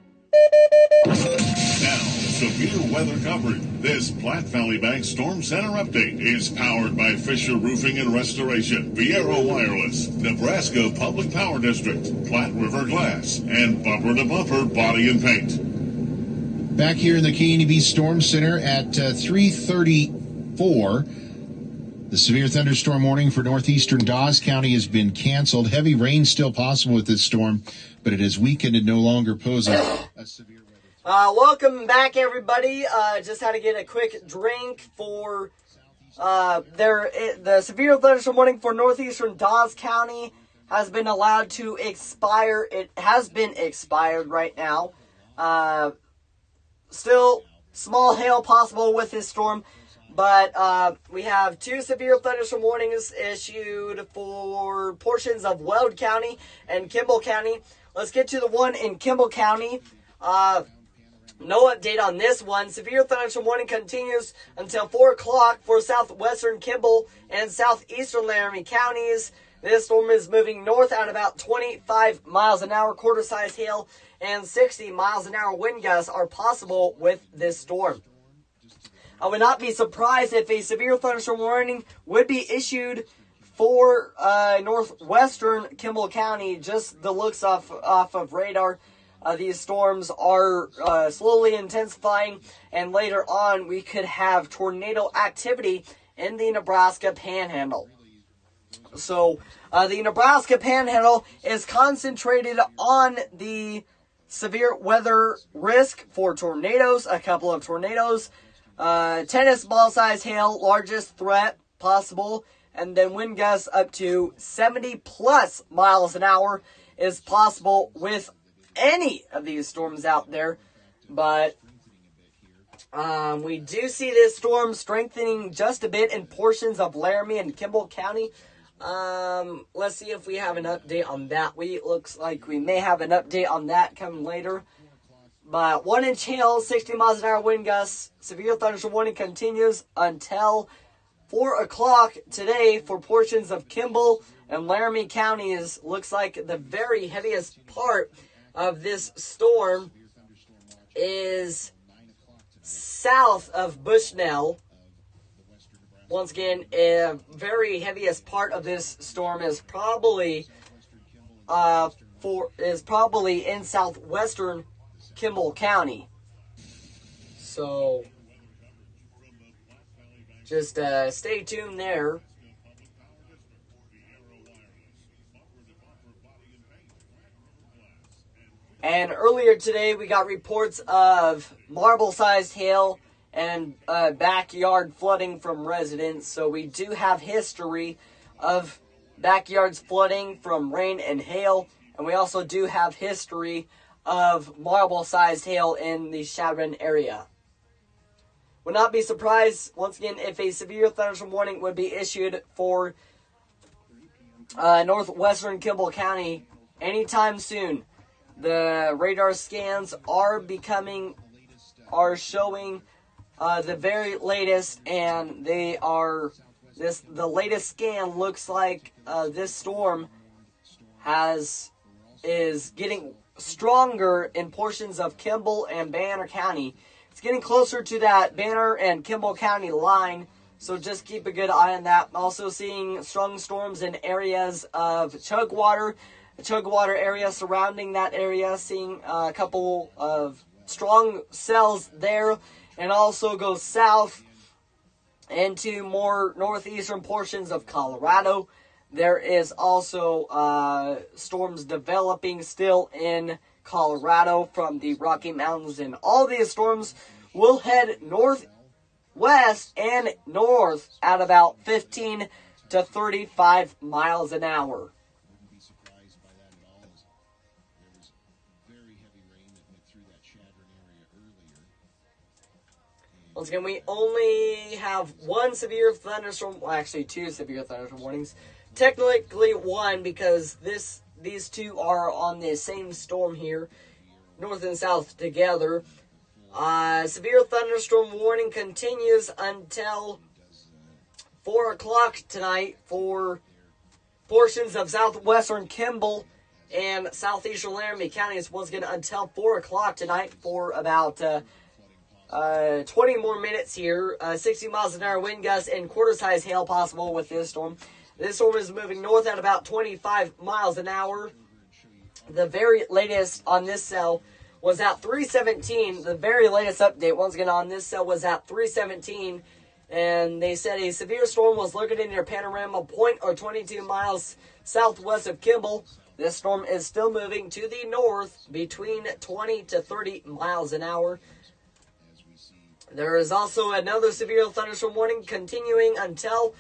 Now, severe weather coverage. This Platte Valley Bank Storm Center update is powered by Fisher Roofing and Restoration, Viero Wireless, Nebraska Public Power District, Platte River Glass, and Bumper to Bumper Body and Paint. Back here in the KNEB Storm Center at 3:34. The severe thunderstorm warning for northeastern Dawes County has been canceled. Heavy rain still possible with this storm, but it has weakened and no longer poses a severe weather. Welcome back, everybody. Just had to get a quick drink for the severe thunderstorm warning for northeastern Dawes County has been allowed to expire. It has been expired right now. Still small hail possible with this storm, but we have 2 severe thunderstorm warnings issued for portions of Weld County and Kimball County. Let's get to the one in Kimball County. No update on this one. Severe thunderstorm warning continues until 4 o'clock for southwestern Kimball and southeastern Laramie counties. This storm is moving north at about 25 miles an hour. Quarter-size hail and 60 miles an hour wind gusts are possible with this storm. I would not be surprised if a severe thunderstorm warning would be issued for northwestern Kimball County. Just the looks off of radar, these storms are slowly intensifying, and later on we could have tornado activity in the Nebraska Panhandle. So the Nebraska Panhandle is concentrated on the severe weather risk for tornadoes, a couple of tornadoes, tennis ball size hail, largest threat possible, and then wind gusts up to 70 plus miles an hour is possible with any of these storms out there. But we do see this storm strengthening just a bit in portions of Laramie and Kimball County. Let's see if we have an update on that. Looks like we may have an update on that coming later. But 1 inch hail, 60 miles an hour wind gusts. Severe thunderstorm warning continues until 4 o'clock today for portions of Kimball and Laramie counties. Looks like the very heaviest part of this storm is south of Bushnell. Once again, very heaviest part of this storm is probably in southwestern Kimball County. So just stay tuned there. And earlier today, we got reports of marble-sized hail and backyard flooding from residents. So we do have history of backyards flooding from rain and hail. And we also do have history of marble-sized hail in the Chadron area. Would not be surprised, once again, if a severe thunderstorm warning would be issued for northwestern Kimball County anytime soon. The radar scans are showing the very latest, and they are the latest scan looks like this storm is getting stronger in portions of Kimball and Banner County. It's getting closer to that Banner and Kimball County line, so just keep a good eye on that. Also seeing strong storms in areas of Chugwater, the Chugwater area surrounding that area, seeing a couple of strong cells there, and also go south into more northeastern portions of Colorado. There is also storms developing still in Colorado from the Rocky Mountains, and all these storms will head northwest and north at about 15 to 35 miles an hour. Once again, we only have one severe thunderstorm, well, actually two severe thunderstorm warnings. Technically one, because these two are on the same storm here, north and south together. Severe thunderstorm warning continues until 4 o'clock tonight for portions of southwestern Kimball and southeastern Laramie counties. Once again, until 4 o'clock tonight for about 20 more minutes here. 60 miles an hour wind gusts and quarter-size hail possible with this storm. This storm is moving north at about 25 miles an hour. The very latest on this cell was at 317. The very latest update, once again, on this cell was at 317. And they said a severe storm was located near Panorama Point, or 22 miles southwest of Kimball. This storm is still moving to the north between 20 to 30 miles an hour. There is also another severe thunderstorm warning continuing until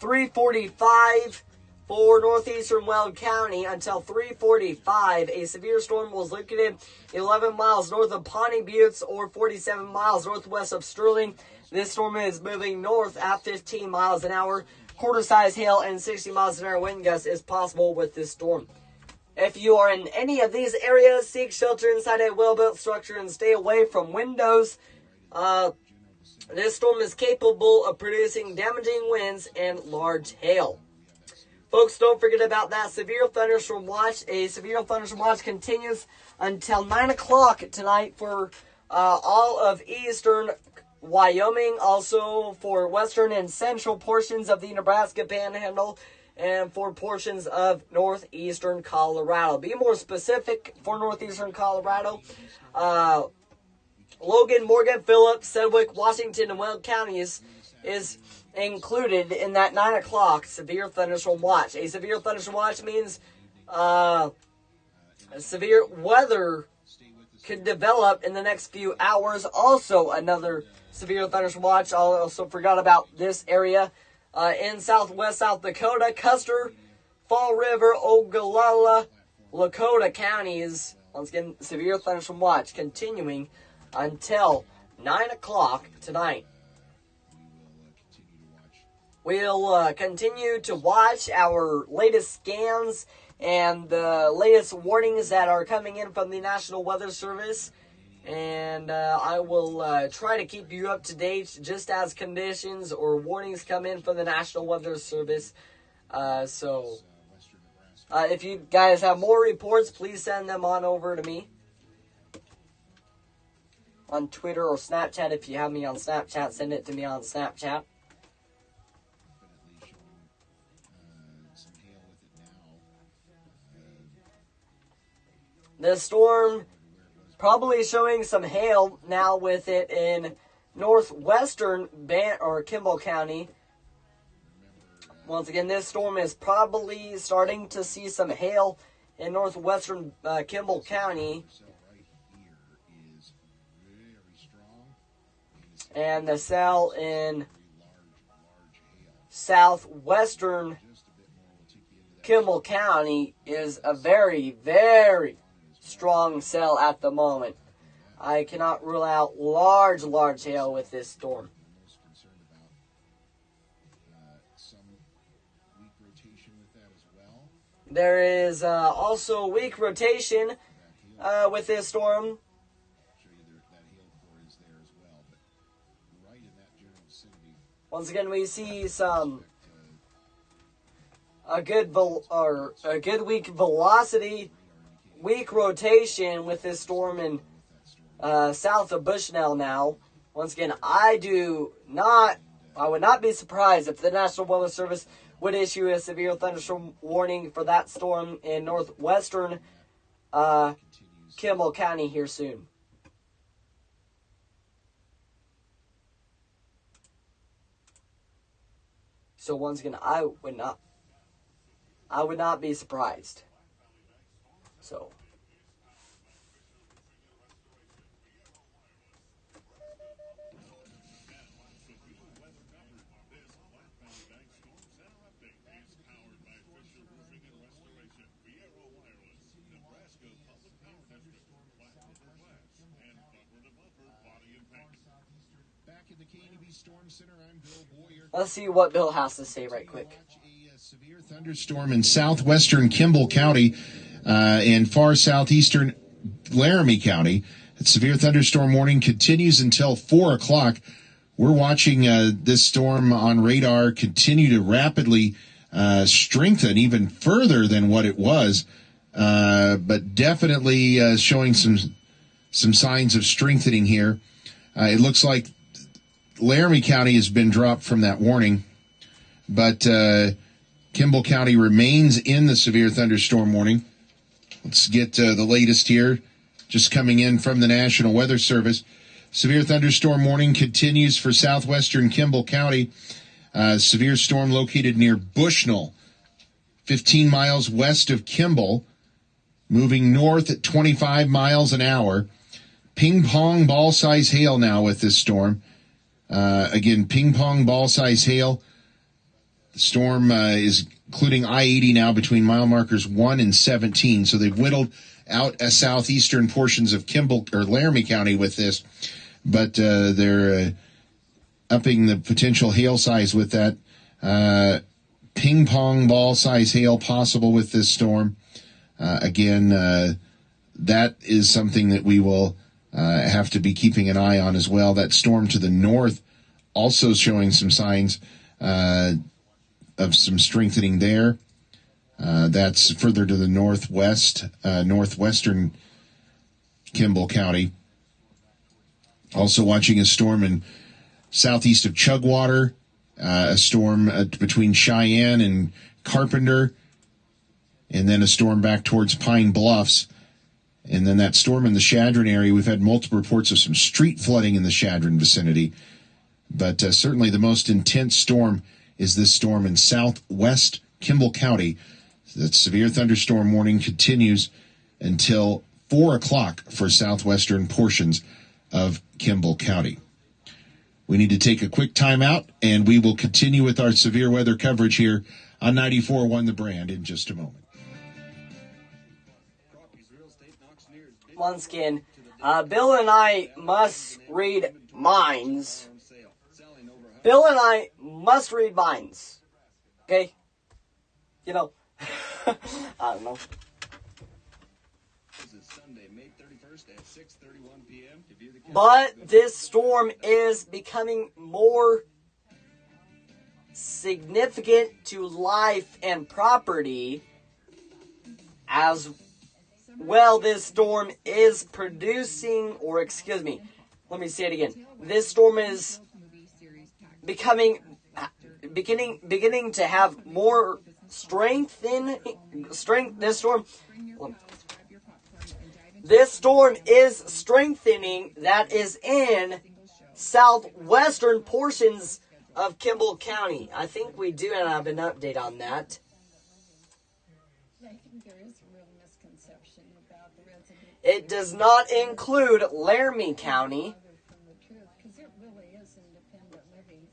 3:45 for northeastern Weld County. Until 3:45, a severe storm was located 11 miles north of Pawnee Buttes, or 47 miles northwest of Sterling. This storm is moving north at 15 miles an hour. Quarter-size hail and 60 miles an hour wind gusts is possible with this storm. If you are in any of these areas, seek shelter inside a well-built structure and stay away from windows. This storm is capable of producing damaging winds and large hail. Folks, don't forget about that severe thunderstorm watch. A severe thunderstorm watch continues until 9 o'clock tonight for all of eastern Wyoming, also for western and central portions of the Nebraska Panhandle, and for portions of northeastern Colorado. Be more specific for northeastern Colorado. Logan, Morgan, Phillips, Sedgwick, Washington, and Weld counties is included in that 9 o'clock severe thunderstorm watch. A severe thunderstorm watch means severe weather could develop in the next few hours. Also, another severe thunderstorm watch. I also forgot about this area in southwest South Dakota. Custer, Fall River, Ogallala, Lakota counties. Once again, severe thunderstorm watch continuing until 9 o'clock tonight. We'll continue to watch our latest scans and the latest warnings that are coming in from the National Weather Service. And I will try to keep you up to date just as conditions or warnings come in from the National Weather Service. So if you guys have more reports, please send them on over to me on Twitter or Snapchat. If you have me on Snapchat, send it to me on Snapchat. The storm probably showing some hail now with it in northwestern Kimball County. Once again, this storm is probably starting to see some hail in northwestern Kimball County. And the cell in southwestern Kimball County is a very, very strong cell at the moment. I cannot rule out large hail with this storm. There is also weak rotation with this storm. Once again, we see a good weak velocity, weak rotation with this storm in south of Bushnell now. Once again, I would not be surprised if the National Weather Service would issue a severe thunderstorm warning for that storm in northwestern Kimball County here soon. So once again, I would not be surprised. So let's see what Bill has to say right quick. A severe thunderstorm in southwestern Kimball County and far southeastern Laramie County. The severe thunderstorm warning continues until 4 o'clock. We're watching this storm on radar continue to rapidly strengthen even further than what it was, but definitely showing some signs of strengthening here. It looks like Laramie County has been dropped from that warning, but Kimball County remains in the severe thunderstorm warning. Let's get the latest here, just coming in from the National Weather Service. Severe thunderstorm warning continues for southwestern Kimball County. Severe storm located near Bushnell, 15 miles west of Kimball, moving north at 25 miles an hour. Ping pong ball size hail now with this storm. Again, ping pong ball size hail. The storm is including I-80 now between mile markers 1 and 17. So they've whittled out southeastern portions of Kimball or Laramie County with this, but they're upping the potential hail size with that. Ping pong ball size hail possible with this storm. Again, that is something that we will have to be keeping an eye on as well. That storm to the north also showing some signs of some strengthening there. That's further to the northwest, northwestern Kimball County. Also watching a storm in southeast of Chugwater, a storm between Cheyenne and Carpenter, and then a storm back towards Pine Bluffs. And then that storm in the Chadron area, we've had multiple reports of some street flooding in the Chadron vicinity. But certainly the most intense storm is this storm in southwest Kimball County. That severe thunderstorm warning continues until 4 o'clock for southwestern portions of Kimball County. We need to take a quick time out, and we will continue with our severe weather coverage here on 94.1 The Brand in just a moment. Once again, Bill and I must read minds. Bill and I must read minds. Okay? You know, I don't know. But this storm is becoming more significant to life and property as well. This storm is producing, or excuse me, let me say it again. This storm is beginning to have more strength. This storm is strengthening. That is in southwestern portions of Kimball County. I think we do have an update on that. It does not include Laramie County.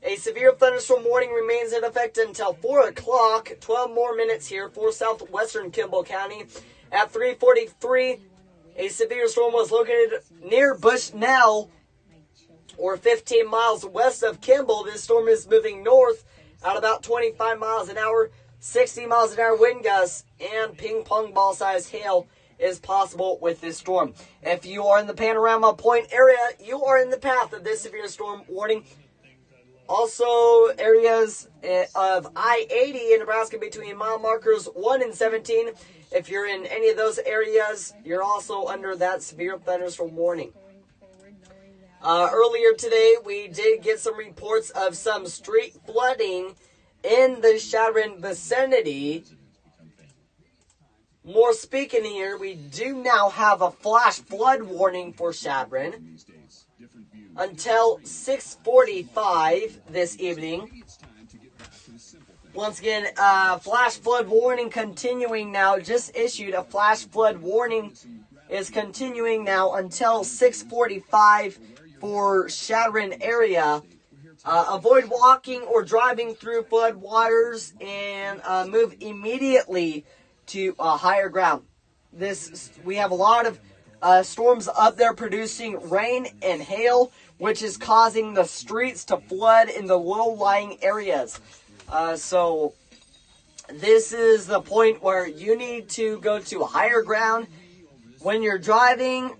A severe thunderstorm warning remains in effect until 4 o'clock. 12 more minutes here for southwestern Kimball County. At 3:43, a severe storm was located near Bushnell, or 15 miles west of Kimball. This storm is moving north at about 25 miles an hour, 60 miles an hour wind gusts, and ping pong ball size hail is possible with this storm. If you are in the Panorama Point area, you are in the path of this severe storm warning. Also, areas of I-80 in Nebraska between mile markers 1 and 17. If you're in any of those areas, you're also under that severe thunderstorm warning. Earlier today, we did get some reports of some street flooding in the Sharon vicinity. More speaking here, we do now have a flash flood warning for Sharon until 6:45 this evening. Once again, flash flood warning continuing now. Just issued a flash flood warning is continuing now until 6:45 for Sharon area. Avoid walking or driving through flood waters and move immediately to higher ground. We have a lot of storms up there producing rain and hail, which is causing the streets to flood in the low-lying areas. So this is the point where you need to go to higher ground. When you're driving,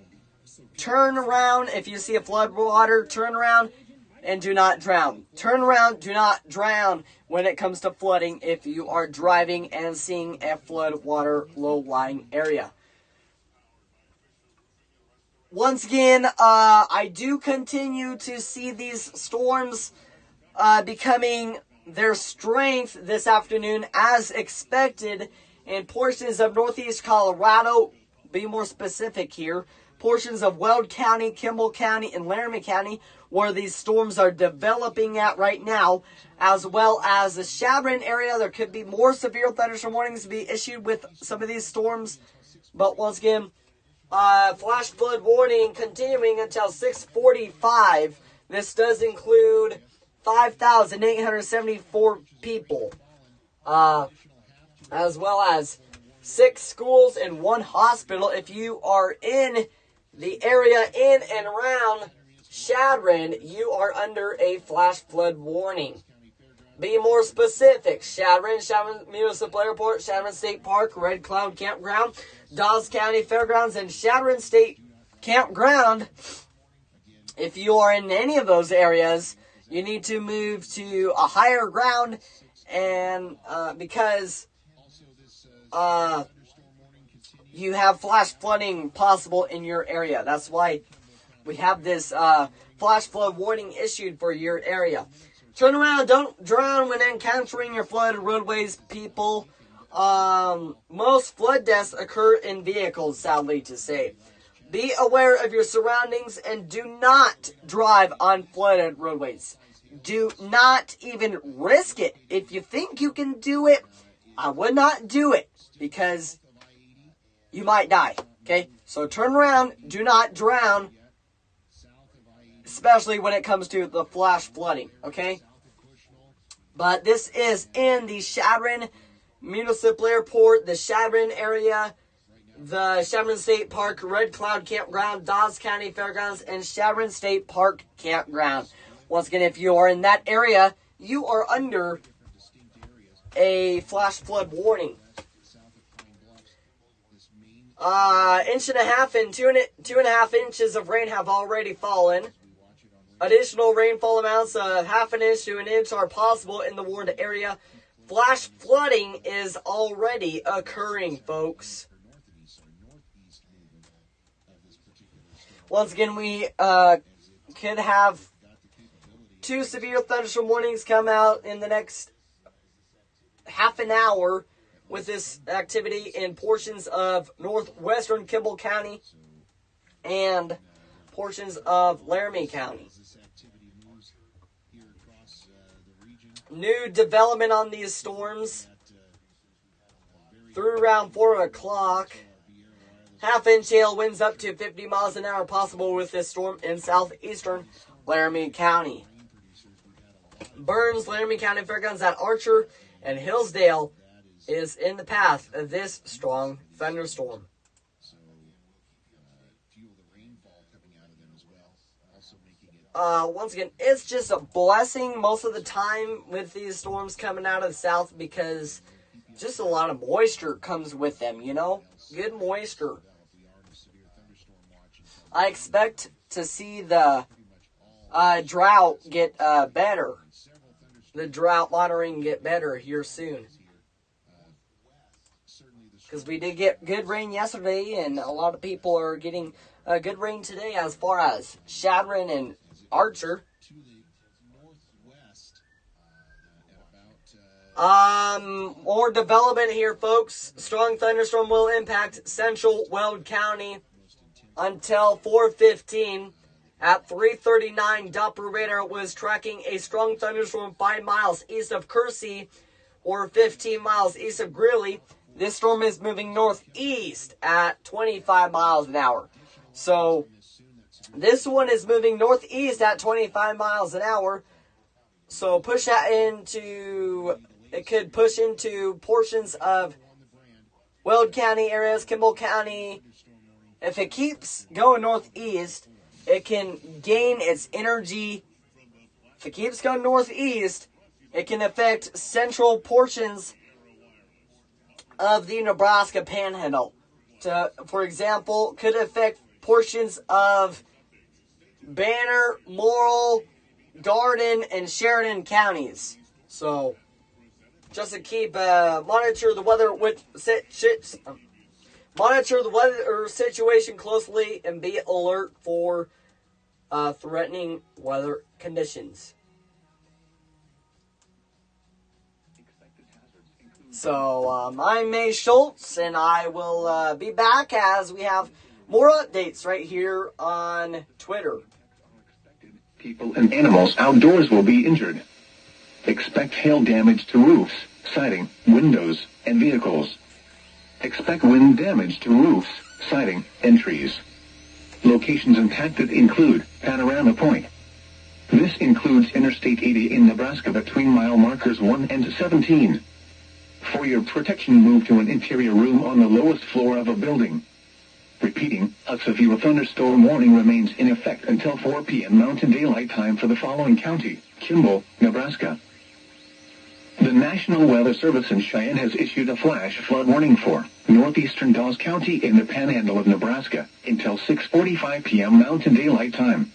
turn around. If you see a flood water, turn around and do not drown. Turn around, do not drown when it comes to flooding if you are driving and seeing a flood water low-lying area. Once again, I do continue to see these storms becoming their strength this afternoon as expected in portions of northeast Colorado. Be more specific here. Portions of Weld County, Kimball County, and Laramie County, where these storms are developing at right now, as well as the Sharon area. There could be more severe thunderstorm warnings to be issued with some of these storms. But once again, flash flood warning continuing until 6:45. This does include 5,874 people, as well as 6 schools and 1 hospital. If you are in the area in and around Sharon, you are under a flash flood warning. Be more specific. Sharon Municipal Airport, Sharon State Park, Red Cloud Campground, Dawes County Fairgrounds, and Sharon State Campground. If you are in any of those areas, you need to move to a higher ground, and because you have flash flooding possible in your area. That's why we have this flash flood warning issued for your area. Turn around, don't drown when encountering your flooded roadways, people. Most flood deaths occur in vehicles, sadly to say. Be aware of your surroundings and do not drive on flooded roadways. Do not even risk it. If you think you can do it, I would not do it because you might die. Okay? So turn around, do not drown, especially when it comes to the flash flooding. Okay? But this is in the Sharon Municipal Airport, the Sharon area, the Sharon State Park, Red Cloud Campground, Dawes County Fairgrounds, and Sharon State Park Campground. Once again, if you are in that area, you are under a flash flood warning. Inch and a half and two and a half inches of rain have already fallen. Additional rainfall amounts of half an inch to an inch are possible in the warned area. Flash flooding is already occurring, folks. Once again, we could have 2 severe thunderstorm warnings come out in the next half an hour with this activity in portions of northwestern Kimball County and portions of Laramie County. New development on these storms through around 4 o'clock. Half-inch hail winds up to 50 miles an hour possible with this storm in southeastern Laramie County. Burns, Laramie County Fairgrounds at Archer, and Hillsdale is in the path of this strong thunderstorm. Once again, it's just a blessing most of the time with these storms coming out of the south because just a lot of moisture comes with them, you know? Good moisture. I expect to see the drought get better. The drought monitoring get better here soon. Because we did get good rain yesterday, and a lot of people are getting good rain today as far as Shadron and Archer. More development here, folks. Strong thunderstorm will impact central Weld County until 4:15. At 3:39, Doppler radar was tracking a strong thunderstorm 5 miles east of Kersey or 15 miles east of Greeley. This storm is moving northeast at 25 miles an hour. So this one is moving northeast at 25 miles an hour. So push that into, it could push into portions of Weld County areas, Kimball County. If it keeps going northeast, it can gain its energy. If it keeps going northeast, it can affect central portions of the Nebraska Panhandle. For example, could affect portions of Banner, Morrill, Garden, and Sheridan counties. So, just to keep monitor the weather situation closely and be alert for threatening weather conditions. So, I'm May Schultz, and I will be back as we have more updates right here on Twitter. People and animals outdoors will be injured. Expect hail damage to roofs, siding, windows, and vehicles. Expect wind damage to roofs, siding, and trees. Locations impacted include Panorama Point. This includes Interstate 80 in Nebraska between mile markers 1 and 17. For your protection, move to an interior room on the lowest floor of a building. Repeating, a severe thunderstorm warning remains in effect until 4 p.m. Mountain Daylight Time for the following county: Kimball, Nebraska. The National Weather Service in Cheyenne has issued a flash flood warning for northeastern Dawes County in the Panhandle of Nebraska until 6:45 p.m. Mountain Daylight Time.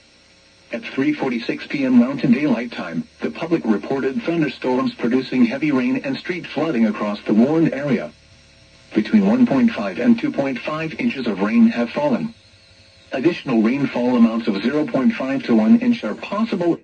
At 3:46 p.m. Mountain Daylight Time, the public reported thunderstorms producing heavy rain and street flooding across the warned area. Between 1.5 and 2.5 inches of rain have fallen. Additional rainfall amounts of 0.5 to 1 inch are possible.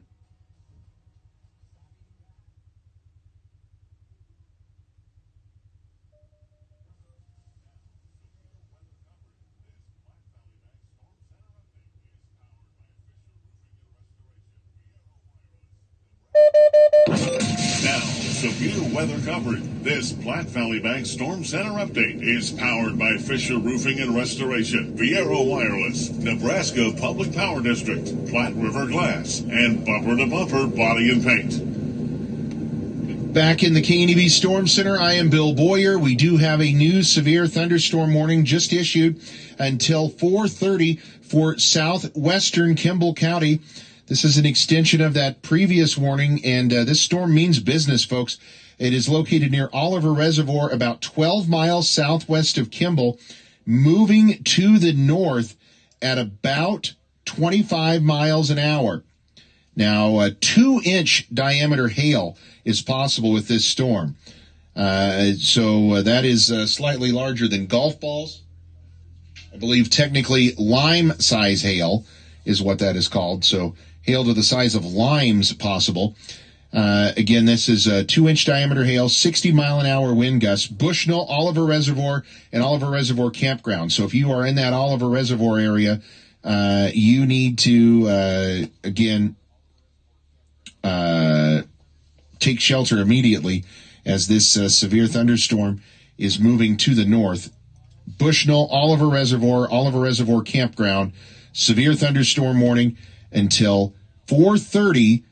Now, severe weather coverage. This Platte Valley Bank Storm Center update is powered by Fisher Roofing and Restoration, Viero Wireless, Nebraska Public Power District, Platte River Glass, and Bumper to Bumper Body and Paint. Back in the KNEB Storm Center, I am Bill Boyer. We do have a new severe thunderstorm warning just issued until 4:30 for southwestern Kimball County. This is an extension of that previous warning, and this storm means business, folks. It is located near Oliver Reservoir, about 12 miles southwest of Kimball, moving to the north at about 25 miles an hour. Now, 2-inch diameter hail is possible with this storm. So that is slightly larger than golf balls. I believe technically lime-size hail is what that is called. So hail to the size of limes possible. Again, this is a 2-inch diameter hail, 60-mile-an-hour wind gusts, Bushnell, Oliver Reservoir, and Oliver Reservoir Campground. So if you are in that Oliver Reservoir area, you need to, take shelter immediately as this severe thunderstorm is moving to the north. Bushnell, Oliver Reservoir Campground, severe thunderstorm warning until 4:30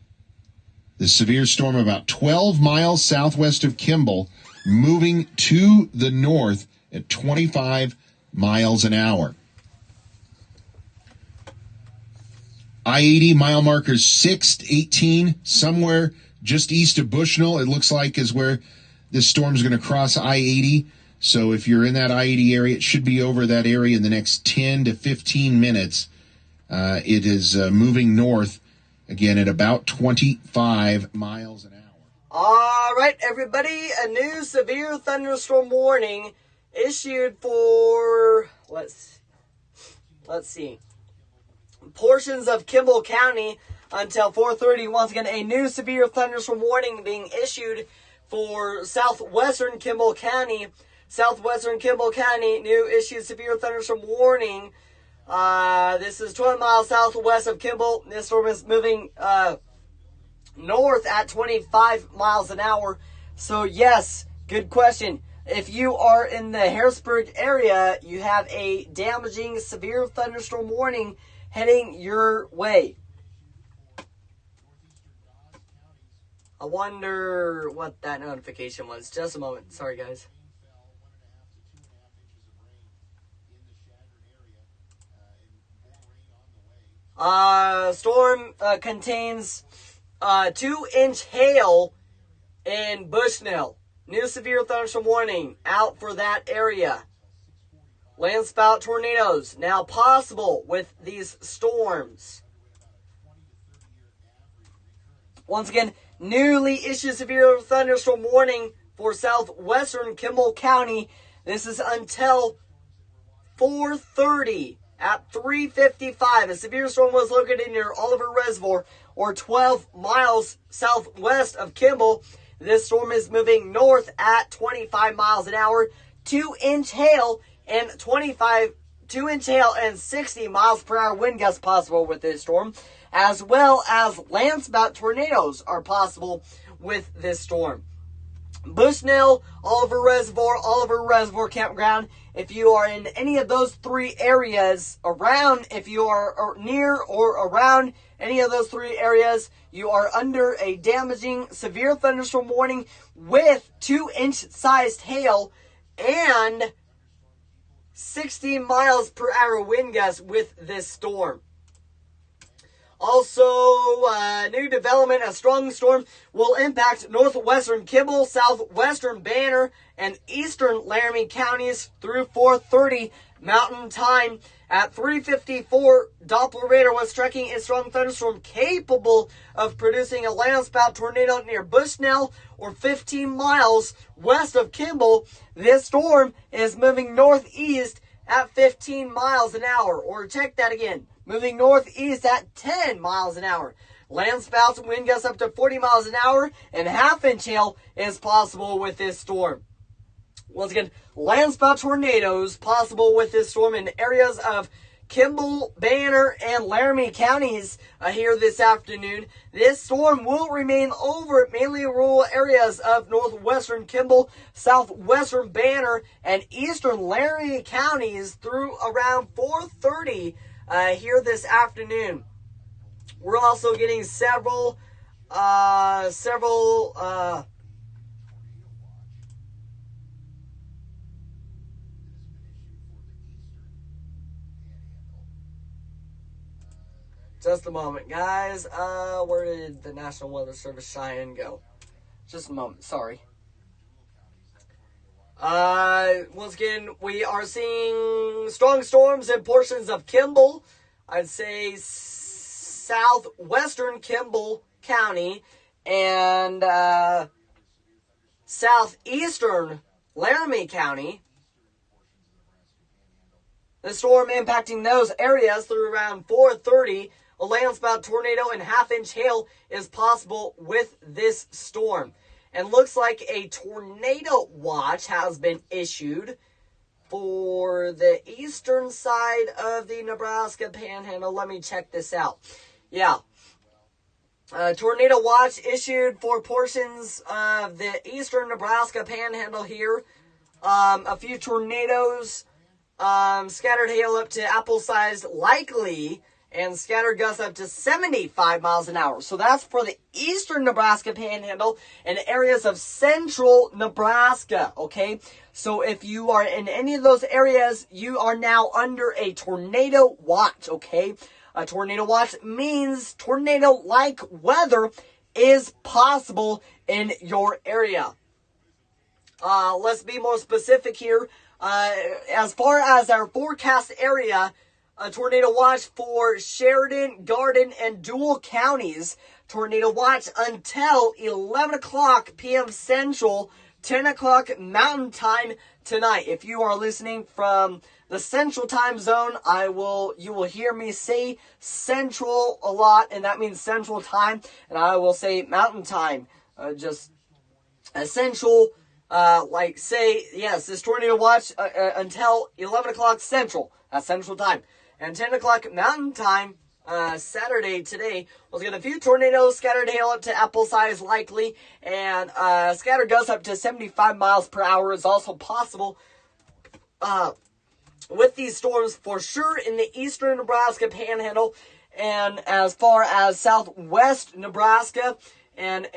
The severe storm about 12 miles southwest of Kimball, moving to the north at 25 miles an hour. I-80 mile markers 6 to 18, somewhere just east of Bushnell, it looks like, is where this storm is going to cross I-80. So if you're in that I-80 area, it should be over that area in the next 10 to 15 minutes. It is moving north, again, at about 25 miles an hour. All right, everybody, a new severe thunderstorm warning issued for, let's see, portions of Kimball County until 4:30. Once again, a new severe thunderstorm warning being issued for southwestern Kimball County. Southwestern Kimball County, new issued severe thunderstorm warning. This is 12 miles southwest of Kimball. This storm is moving north at 25 miles an hour. So, yes, good question. If you are in the Harrisburg area, you have a damaging severe thunderstorm warning heading your way. I wonder what that notification was. Just a moment. Sorry, guys. Storm contains 2-inch hail in Bushnell. New severe thunderstorm warning out for that area. Landspout tornadoes now possible with these storms. Once again, newly issued severe thunderstorm warning for southwestern Kimball County. This is until 4:30. At 3:55, a severe storm was located near Oliver Reservoir, or 12 miles southwest of Kimball. This storm is moving north at 25 miles an hour. 2-inch hail and 2-inch hail and 60 miles per hour wind gusts possible with this storm, as well as landspout tornadoes are possible with this storm. Bushnell, Oliver Reservoir Campground. If you are in any of those three areas around, if you are near or around any of those three areas, you are under a damaging severe thunderstorm warning with 2-inch sized hail and 60 miles per hour wind gusts with this storm. Also, new development, a strong storm will impact northwestern Kimball, southwestern Banner, and eastern Laramie counties through 4:30 Mountain Time. At 3:54, Doppler radar was tracking a strong thunderstorm capable of producing a landspout tornado near Bushnell, or 15 miles west of Kimball. This storm is moving northeast at 15 miles an hour, or check that again. Moving northeast at 10 miles an hour. Landspouts and wind gusts up to 40 miles an hour, and half-inch hail is possible with this storm. Once again, landspout tornadoes possible with this storm in areas of Kimball, Banner, and Laramie counties here this afternoon. This storm will remain over mainly rural areas of northwestern Kimball, southwestern Banner, and eastern Laramie counties through around 4:30 here this afternoon. We're also getting several just a moment, guys. Where did the National Weather Service Cheyenne go? Just a moment, sorry. Once again, we are seeing strong storms in portions of Kimball. I'd say southwestern Kimball County and southeastern Laramie County. The storm impacting those areas through around 4:30. A landspout tornado and half-inch hail is possible with this storm. And looks like a tornado watch has been issued for the eastern side of the Nebraska Panhandle. Let me check this out. Yeah. Tornado watch issued for portions of the eastern Nebraska Panhandle here. A few tornadoes, scattered hail up to apple-sized, likely and scattered gusts up to 75 miles an hour. So that's for the eastern Nebraska Panhandle and areas of central Nebraska, okay? So if you are in any of those areas, you are now under a tornado watch, okay? A tornado watch means tornado-like weather is possible in your area. Let's be more specific here. As far as our forecast area, a tornado watch for Sheridan, Garden, and Dual counties. Tornado watch until 11 o'clock p.m. Central, 10 o'clock Mountain Time tonight. If you are listening from the Central Time Zone, you will hear me say Central a lot, and that means Central Time, and I will say Mountain Time. Just Central, this tornado watch until 11 o'clock Central. That's Central Time. And 10 o'clock Mountain Time, Saturday today, was going to a few tornadoes, scattered hail up to apple size likely, and scattered gusts up to 75 miles per hour is also possible with these storms for sure in the eastern Nebraska Panhandle, and as far as southwest Nebraska and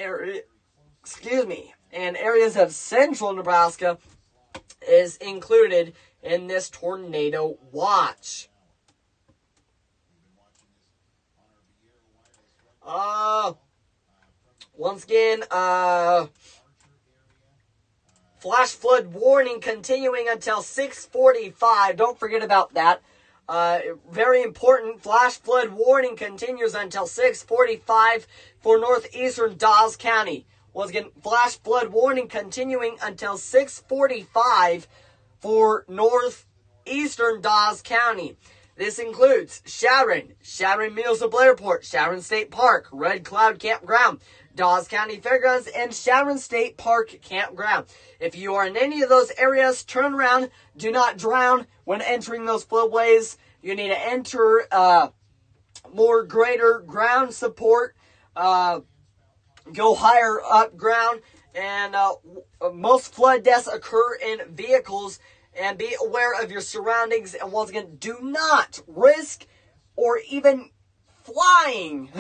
areas of central Nebraska is included in this tornado watch. Once again, flash flood warning continuing until 6:45. Don't forget about that. Very important. Flash flood warning continues until 6:45 for northeastern Dawes County. Once again, flash flood warning continuing until 6:45 for northeastern Dawes County. This includes Sharon Mills of Blairport, Sharon State Park, Red Cloud Campground, Dawes County Fairgrounds, and Sharon State Park Campground. If you are in any of those areas, turn around. Do not drown when entering those floodways. You need to enter more greater ground support. Go higher up ground. And most flood deaths occur in vehicles. And be aware of your surroundings. And once again, do not risk or even flying.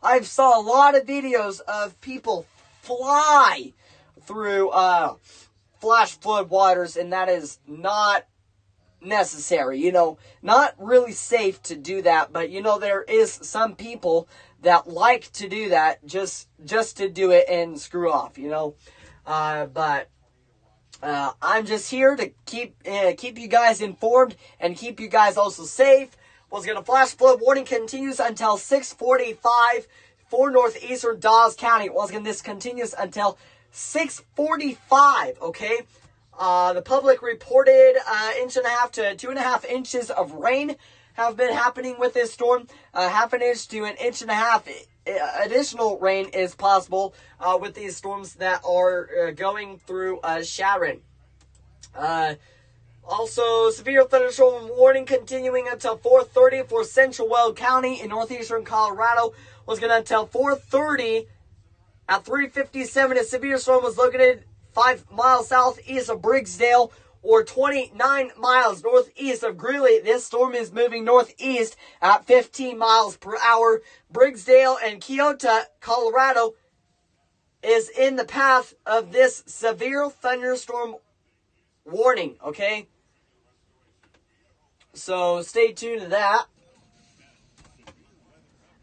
I've saw a lot of videos of people fly through flash flood waters, and that is not necessary. Not really safe to do that. But there is some people that like to do that just to do it and screw off. But I'm just here to keep you guys informed and keep you guys also safe. Was going to flash flood warning continues until 6:45 for northeastern Dawes County. This continues until 6:45. Okay. The public reported 1.5 to 2.5 inches of rain have been happening with this storm. 1/2 inch to 1.5 inches additional rain is possible with these storms that are going through Sharon. Also, severe thunderstorm warning continuing until 4:30 for central Weld County in northeastern Colorado. Was going to until 4:30. At 3:57, a severe storm was located 5 miles southeast of Briggsdale, or 29 miles northeast of Greeley. This storm is moving northeast at 15 miles per hour. Briggsdale and Keota, Colorado, is in the path of this severe thunderstorm warning, okay? So stay tuned to that.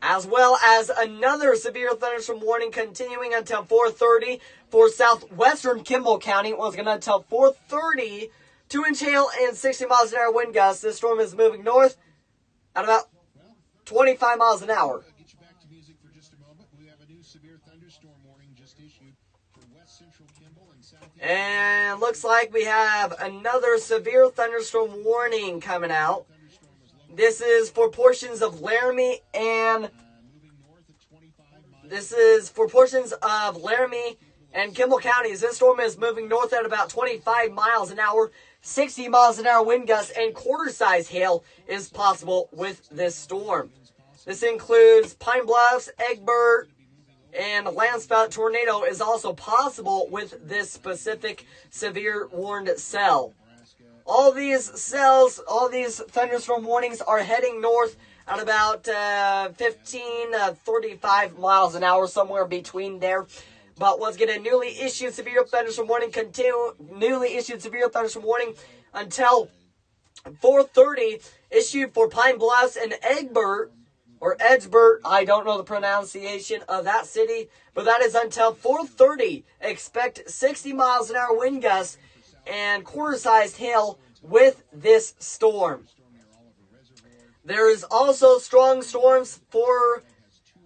As well as another severe thunderstorm warning continuing until 4:30 for southwestern Kimball County. Was going to until 4:30. 2-inch hail and 60 miles an hour wind gusts. This storm is moving north at about 25 miles an hour. Get you back to music for just a moment. We have a new severe thunderstorm warning just issued for west central Kimball and southeast. And looks like we have another severe thunderstorm warning coming out. This is for portions of Laramie and Kimball counties. This storm is moving north at about 25 miles an hour. 60 miles an hour wind gusts and quarter-size hail is possible with this storm. This includes Pine Bluffs, Egbert, and a landspout tornado is also possible with this specific severe warned cell. All these thunderstorm warnings are heading north at about 35 miles an hour, somewhere between there. But once again, a newly issued severe thunderstorm warning until 4:30, issued for Pine Bluffs and Egbert, or Edgebert. I don't know the pronunciation of that city, but that is until 4:30. Expect 60 miles an hour wind gusts and quarter-sized hail with this storm. There is also strong storms through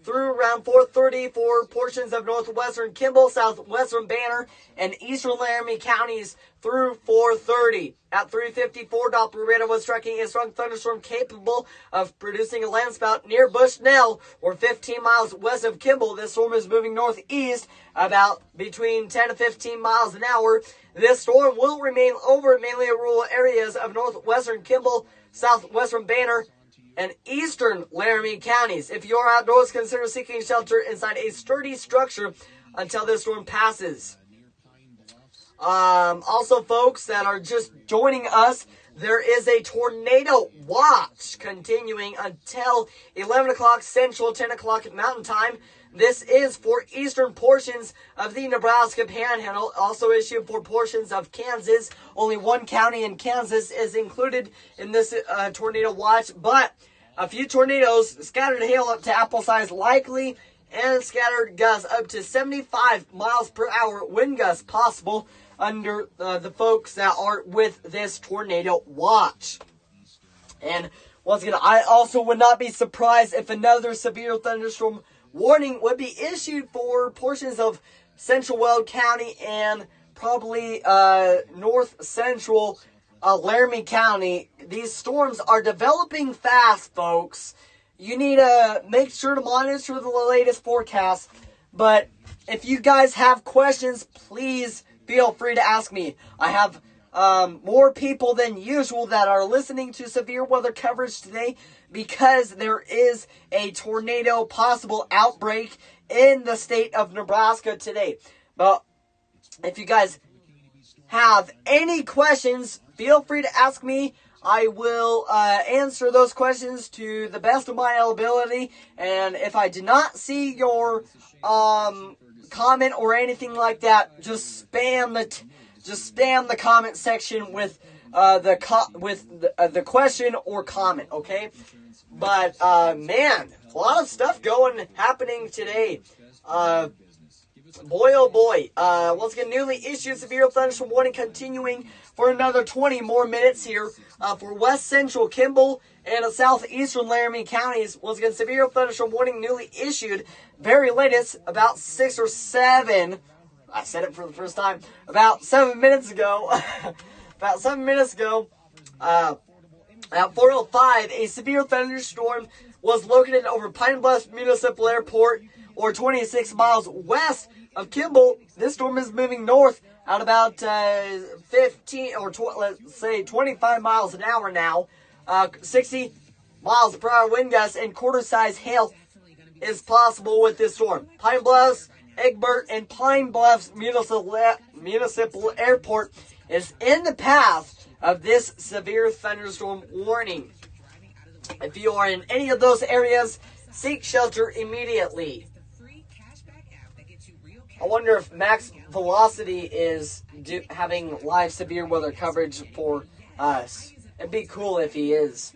around 4:30 for portions of northwestern Kimball, southwestern Banner, and eastern Laramie counties through 4:30. At 3:54, Doppler radar was tracking a strong thunderstorm capable of producing a landspout near Bushnell, or 15 miles west of Kimball. This storm is moving northeast about between 10 to 15 miles an hour. This storm will remain over mainly rural areas of northwestern Kimball, southwestern Banner, and eastern Laramie counties. If you are outdoors, consider seeking shelter inside a sturdy structure until this storm passes. Also, folks that are just joining us, there is a tornado watch continuing until 11 o'clock Central, 10 o'clock Mountain Time. This is for eastern portions of the Nebraska Panhandle, also issued for portions of Kansas. Only one county in Kansas is included in this tornado watch, but a few tornadoes, scattered hail up to apple size likely, and scattered gusts up to 75 miles per hour wind gusts possible under the folks that are with this tornado watch. And once again, I also would not be surprised if another severe thunderstorm warning would be issued for portions of central Weld County and probably north central Laramie County. These storms are developing fast, folks. You need to make sure to monitor the latest forecast. But if you guys have questions, please feel free to ask me. I have more people than usual that are listening to severe weather coverage today because there is a tornado possible outbreak in the state of Nebraska today. But if you guys have any questions, feel free to ask me. I will answer those questions to the best of my ability. And if I did not see your comment or anything like that, just spam the comment section with the question or comment, okay? But man, a lot of stuff happening today. Boy, oh boy. Once again, newly issued severe thunderstorm warning continuing for another 20 more minutes here for west central Kimball and southeastern Laramie counties. Once again, severe thunderstorm warning newly issued. Very latest, about 6 or 7. I said it for the first time. About 7 minutes ago. About 7 minutes ago. At 4:05, a severe thunderstorm was located over Pine Bluff Municipal Airport, or 26 miles west of Kimball. This storm is moving north at about 15 or let's say 25 miles an hour now. 60 miles per hour wind gusts and quarter-size hail is possible with this storm. Pine Bluffs, Egbert, and Pine Bluffs Municipal Airport is in the path of this severe thunderstorm warning. If you are in any of those areas, seek shelter immediately. I wonder if Max Velocity is having live severe weather coverage for us. It'd be cool if he is.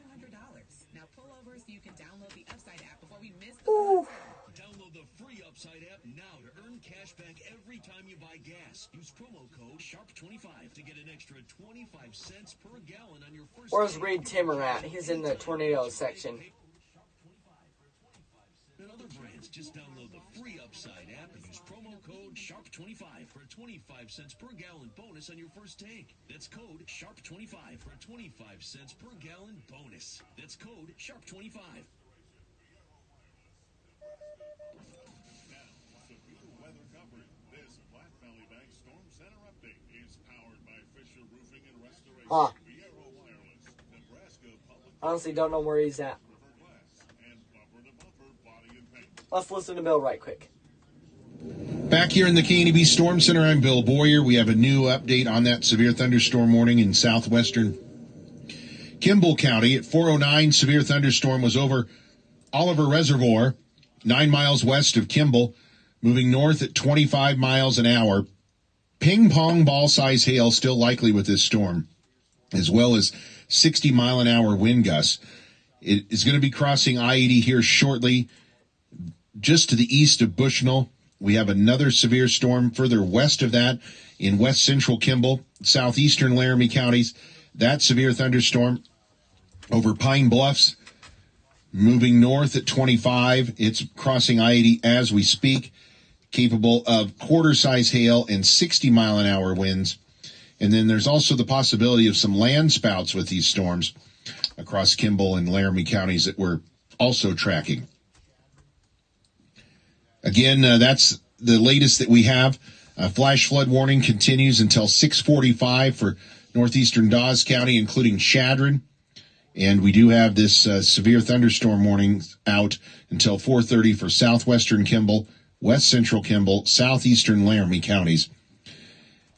Ooh. Download the free Upside app now to earn cash back every time you buy gas. Use promo code SHARP25 to get an extra 25 cents per gallon on your first. Where's Reed Timmer at? He's in the tornado section. And other brands, just download the free Upside app and use promo code SHARP25 for a 25 cents per gallon bonus on your first tank. That's code SHARP25 for a 25 cents per gallon bonus. That's code SHARP25. Huh. Honestly, don't know where he's at. Let's listen to Bill right quick. Back here in the K&B Storm Center, I'm Bill Boyer. We have a new update on that severe thunderstorm warning in southwestern Kimball County at 4:09, severe thunderstorm was over Oliver Reservoir, 9 miles west of Kimball, moving north at 25 miles an hour. Ping-pong ball-size hail still likely with this storm, as well as 60-mile-an-hour wind gusts. It is going to be crossing I-80 here shortly, just to the east of Bushnell. We have another severe storm further west of that in west central Kimball, southeastern Laramie counties. That severe thunderstorm over Pine Bluffs, moving north at 25. It's crossing I-80 as we speak, capable of quarter-size hail and 60-mile-an-hour winds. And then there's also the possibility of some land spouts with these storms across Kimball and Laramie counties that we're also tracking. Again, that's the latest that we have. Flash flood warning continues until 6:45 for northeastern Dawes County, including Chadron. And we do have this severe thunderstorm warning out until 4:30 for southwestern Kimball, west central Kimball, southeastern Laramie counties.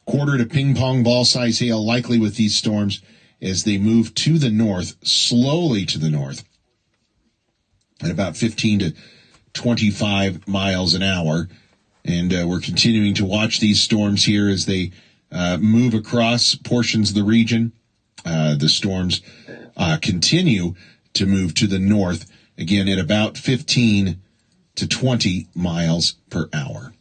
Quarter to ping-pong ball-size hail likely with these storms as they move to the north, slowly to the north, at about 15 to 25 miles an hour. And we're continuing to watch these storms here as they move across portions of the region. The storms continue to move to the north, again, at about 15 to 20 miles per hour.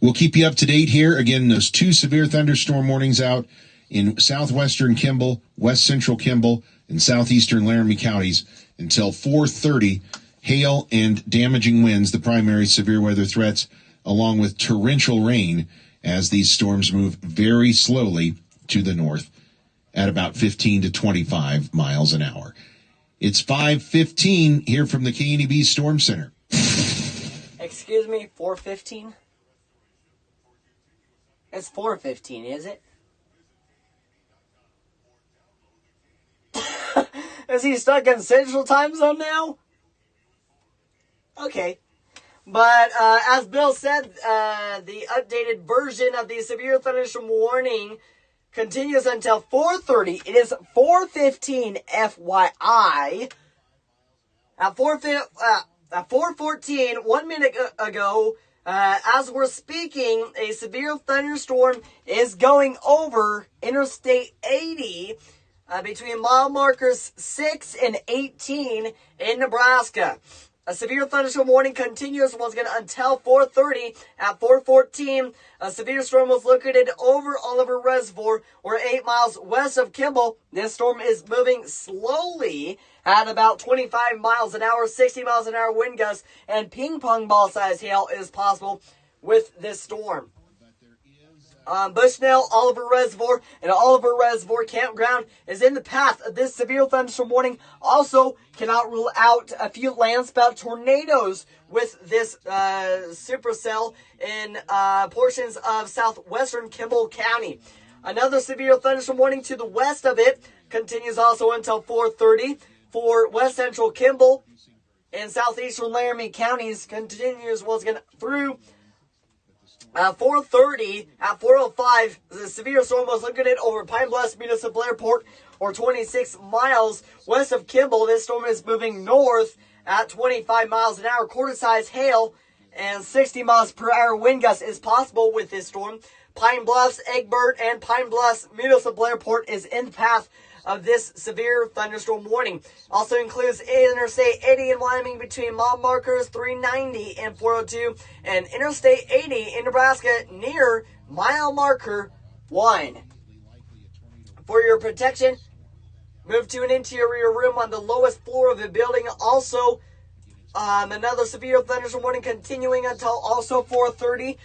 We'll keep you up to date here. Again, those 2 severe thunderstorm warnings out in southwestern Kimball, west central Kimball, and southeastern Laramie counties until 4:30. Hail and damaging winds, the primary severe weather threats, along with torrential rain as these storms move very slowly to the north at about 15 to 25 miles an hour. It's 5:15 here from the KNEB Storm Center. Excuse me, 4:15? It's 4:15, is it? Is he stuck in Central Time Zone now? Okay. But as Bill said, the updated version of the severe thunderstorm warning continues until 4:30. It is 4:15 FYI. At 4:14, 1 minute ago, as we're speaking, a severe thunderstorm is going over Interstate 80 between mile markers 6 and 18 in Nebraska. A severe thunderstorm warning continues once again until 4:30. At 4:14, a severe storm was located over Oliver Reservoir, or 8 miles west of Kimball. This storm is moving slowly at about 25 miles an hour, 60 miles an hour wind gusts, and ping-pong ball-sized hail is possible with this storm. Bushnell, Oliver Reservoir, and Oliver Reservoir Campground is in the path of this severe thunderstorm warning. Also, cannot rule out a few landspout tornadoes with this supercell in portions of southwestern Kimball County. Another severe thunderstorm warning to the west of it continues also until 4:30 for west central Kimball and southeastern Laramie counties. Continues once again through 4:30. At 4:05, the severe storm was located over Pine Bluffs Municipal Airport, or 26 miles west of Kimball. This storm is moving north at 25 miles an hour. Quarter-size hail and 60 miles per hour wind gusts is possible with this storm. Pine Bluffs, Egbert, and Pine Bluffs Municipal Airport is in the path of this severe thunderstorm warning. Also includes Interstate 80 in Wyoming between mile markers 390 and 402, and Interstate 80 in Nebraska near mile marker 1. For your protection, move to an interior room on the lowest floor of the building. Also, another severe thunderstorm warning continuing until also 4:30.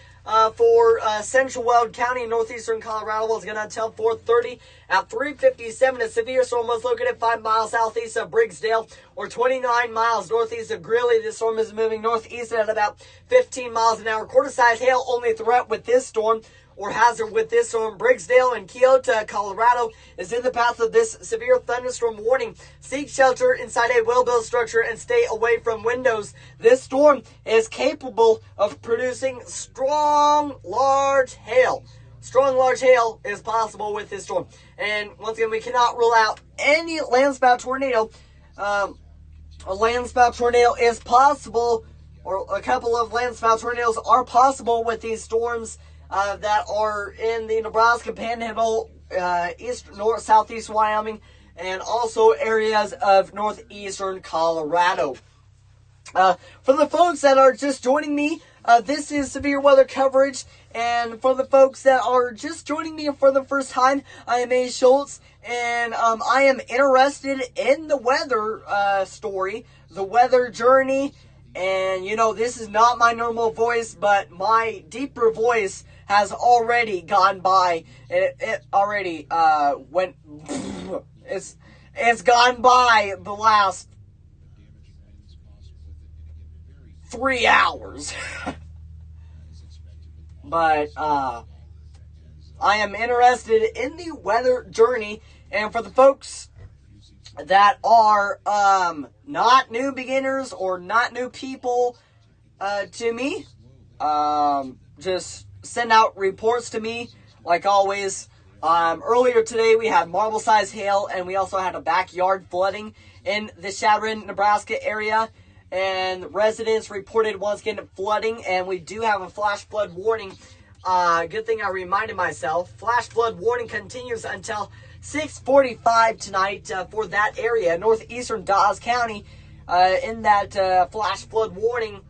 For central Weld County, northeastern Colorado, was going to until 4:30. At 3:57, a severe storm was located 5 miles southeast of Briggsdale, or 29 miles northeast of Greeley. This storm is moving northeast at about 15 miles an hour. Quarter-size hail only threat with this storm, or hazard with this storm. Briggsdale and Keota, Colorado, is in the path of this severe thunderstorm warning. Seek shelter inside a well-built structure and stay away from windows. This storm is capable of producing strong, large hail. strong large hail is possible with this storm. And once again, we cannot rule out any landspout tornado. A landspout tornado is possible, or a couple of landspout tornadoes are possible with these storms that are in the Nebraska Panhandle, southeast Wyoming, and also areas of northeastern Colorado. For the folks that are just joining me, this is severe weather coverage, and for the folks that are just joining me for the first time, I am Schultz, and I am interested in the weather story, the weather journey, and this is not my normal voice, but my deeper voice has already gone by. It already went. It's gone by the last 3 hours. But I am interested in the weather journey, and for the folks that are not new beginners or not new people to me, just send out reports to me like always. Earlier today we had marble-sized hail, and we also had a backyard flooding in the Chadron, Nebraska area. And residents reported once again flooding, and we do have a flash flood warning. Good thing I reminded myself. Flash flood warning continues until 6:45 tonight for that area, northeastern Dawes County. In that flash flood warning,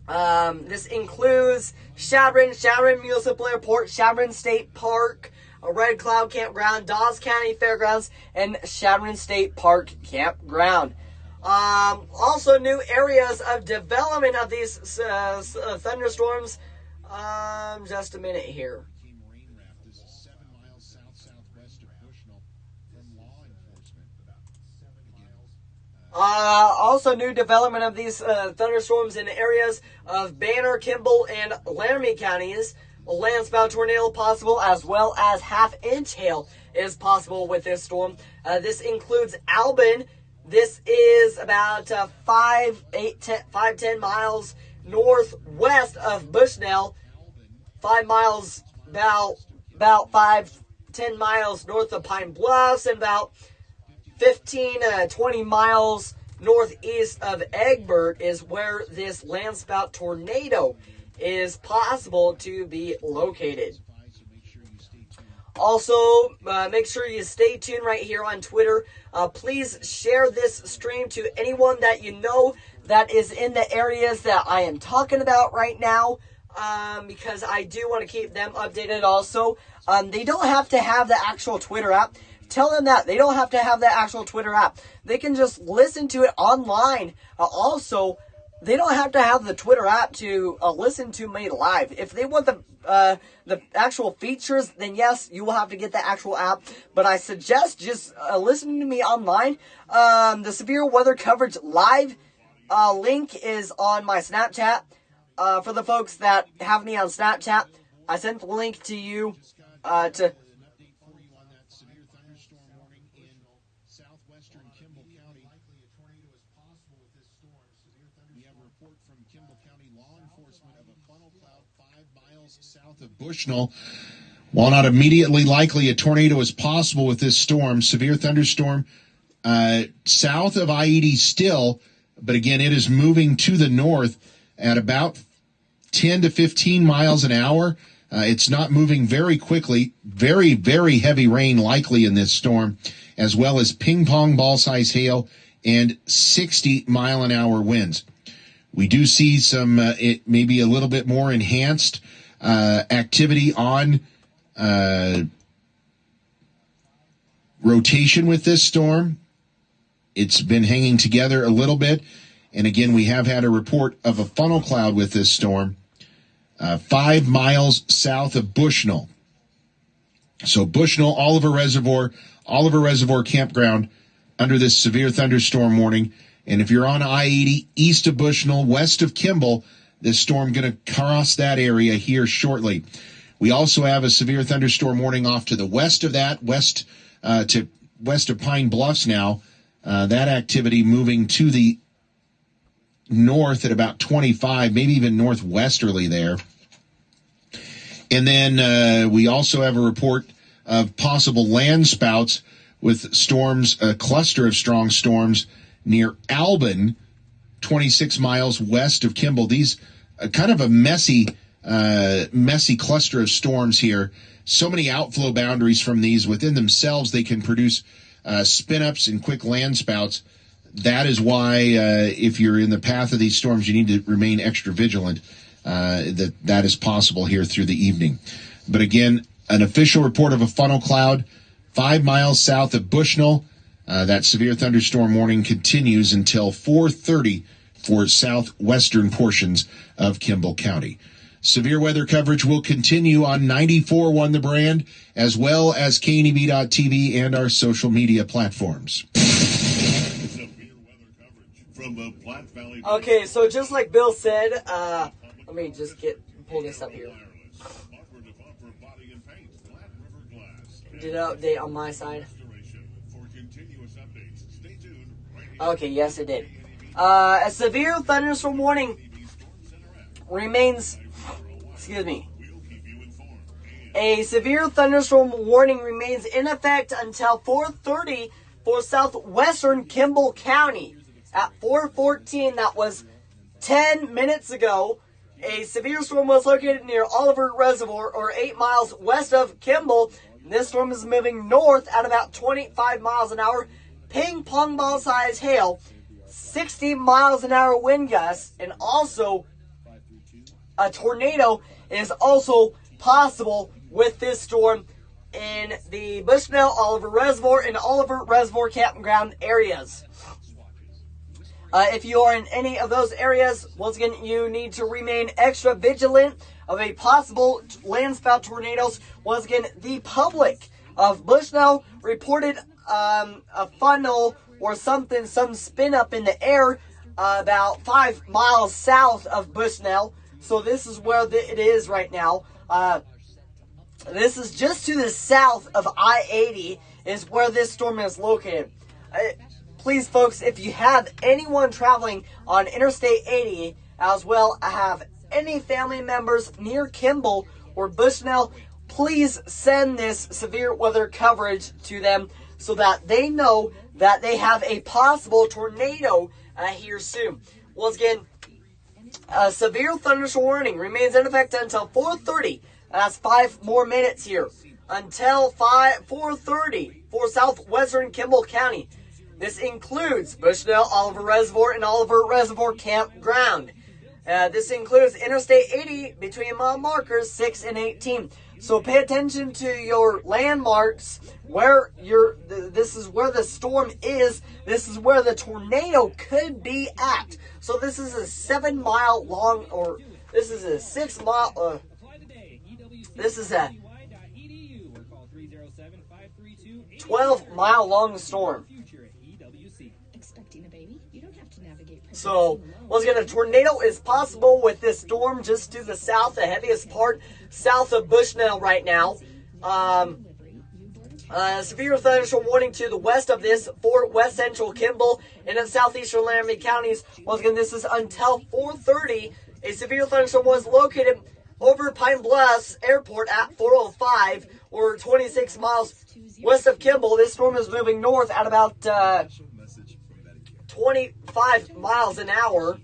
this includes Chadron Municipal Airport, Chadron State Park, Red Cloud Campground, Dawes County Fairgrounds, and Chadron State Park Campground. Also new areas of development of these thunderstorms. Just a minute here. Also new development of these thunderstorms in areas of Banner, Kimball, and Laramie counties. A landspout tornado possible, as well as half-inch hail is possible with this storm. This includes Albin. This is about 5-10 miles northwest of Bushnell. 5 miles, about 5-10 miles north of Pine Bluffs, and about 15 to 20 miles northeast of Egbert is where this landspout tornado is possible to be located. Also, make sure you stay tuned right here on Twitter. Please share this stream to anyone that you know that is in the areas that I am talking about right now, because I do want to keep them updated also. They don't have to have the actual Twitter app. Tell them that. They don't have to have the actual Twitter app. They can just listen to it online. Also, they don't have to have the Twitter app to listen to me live. If they want the actual features, then yes, you will have to get the actual app. But I suggest just listening to me online. The severe weather coverage live link is on my Snapchat. For the folks that have me on Snapchat, I sent the link to you to... South of Bushnell. While not immediately likely, a tornado is possible with this storm. Severe thunderstorm south of I-80 still, but again, it is moving to the north at about 10 to 15 miles an hour. It's not moving very quickly. Very, very heavy rain likely in this storm, as well as ping-pong ball-size hail and 60-mile-an-hour winds. We do see some, it maybe a little bit more enhanced activity on rotation with this storm. It's been hanging together a little bit. And again, we have had a report of a funnel cloud with this storm 5 miles south of Bushnell. So Bushnell, Oliver Reservoir Campground under this severe thunderstorm warning. And if you're on I-80 east of Bushnell, west of Kimball, this storm going to cross that area here shortly. We also have a severe thunderstorm warning off to the west of that, west of Pine Bluffs now. That activity moving to the north at about 25, maybe even northwesterly there. And then we also have a report of possible land spouts with storms, a cluster of strong storms near Albin, 26 miles west of Kimball. These kind of a messy cluster of storms here. So many outflow boundaries from these. Within themselves, they can produce spin-ups and quick land spouts. That is why if you're in the path of these storms, you need to remain extra vigilant. That is possible here through the evening. But again, an official report of a funnel cloud 5 miles south of Bushnell. That severe thunderstorm warning continues until 4:30 for southwestern portions of Kimball County. Severe weather coverage will continue on 94.1 The Brand, as well as KNEB.TV and our social media platforms. Okay, so just like Bill said, let me just pull this up here. Did it update on my side? Okay, yes it did. A severe thunderstorm warning remains... Excuse me. A severe thunderstorm warning remains in effect until 4:30 for southwestern Kimball County. At 4:14, that was 10 minutes ago, a severe storm was located near Oliver Reservoir, or 8 miles west of Kimball. This storm is moving north at about 25 miles an hour. Ping pong ball size hail, 60 miles an hour wind gusts, and also a tornado is also possible with this storm in the Bushnell, Oliver Reservoir, and Oliver Reservoir campground areas. If you are in any of those areas, once again, you need to remain extra vigilant of a possible landspout tornadoes. Once again, the public of Bushnell reported a funnel or something, some spin up in the air about 5 miles south of Bushnell. So this is where it is right now. This is just to the south of I-80 is where this storm is located. Please, folks, if you have anyone traveling on Interstate 80, as well as have any family members near Kimball or Bushnell, please send this severe weather coverage to them so that they know that they have a possible tornado here soon. Once again, a severe thunderstorm warning remains in effect until 4:30. That's 5 more minutes here. Until 4:30 for southwestern Kimball County. This includes Bushnell, Oliver Reservoir, and Oliver Reservoir Campground. This includes Interstate 80 between mile markers 6 and 18. So pay attention to your landmarks where this is where the storm is. This is where the tornado could be at. So this is a 7 mile long, or this is a 6 mile, this is a 12 mile long storm. So, once again, a tornado is possible with this storm just to the south, the heaviest part south of Bushnell right now. Severe thunderstorm warning to the west of this for west central Kimball and in southeastern Laramie counties. Once again, this is until 4:30. A severe thunderstorm was located over Pine Bluffs Airport at 4:05, or 26 miles west of Kimball. This storm is moving north at about 25 miles an hour.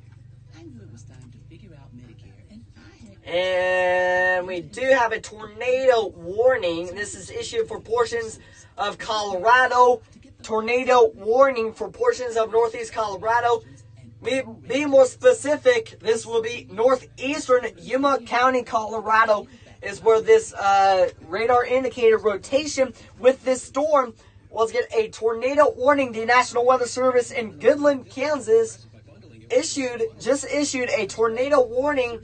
And we do have a tornado warning. This is issued for portions of Colorado. Tornado warning for portions of northeast Colorado. Be more specific, this will be northeastern Yuma County, Colorado, is where this radar indicator rotation with this storm was get a tornado warning. The National Weather Service in Goodland, Kansas just issued a tornado warning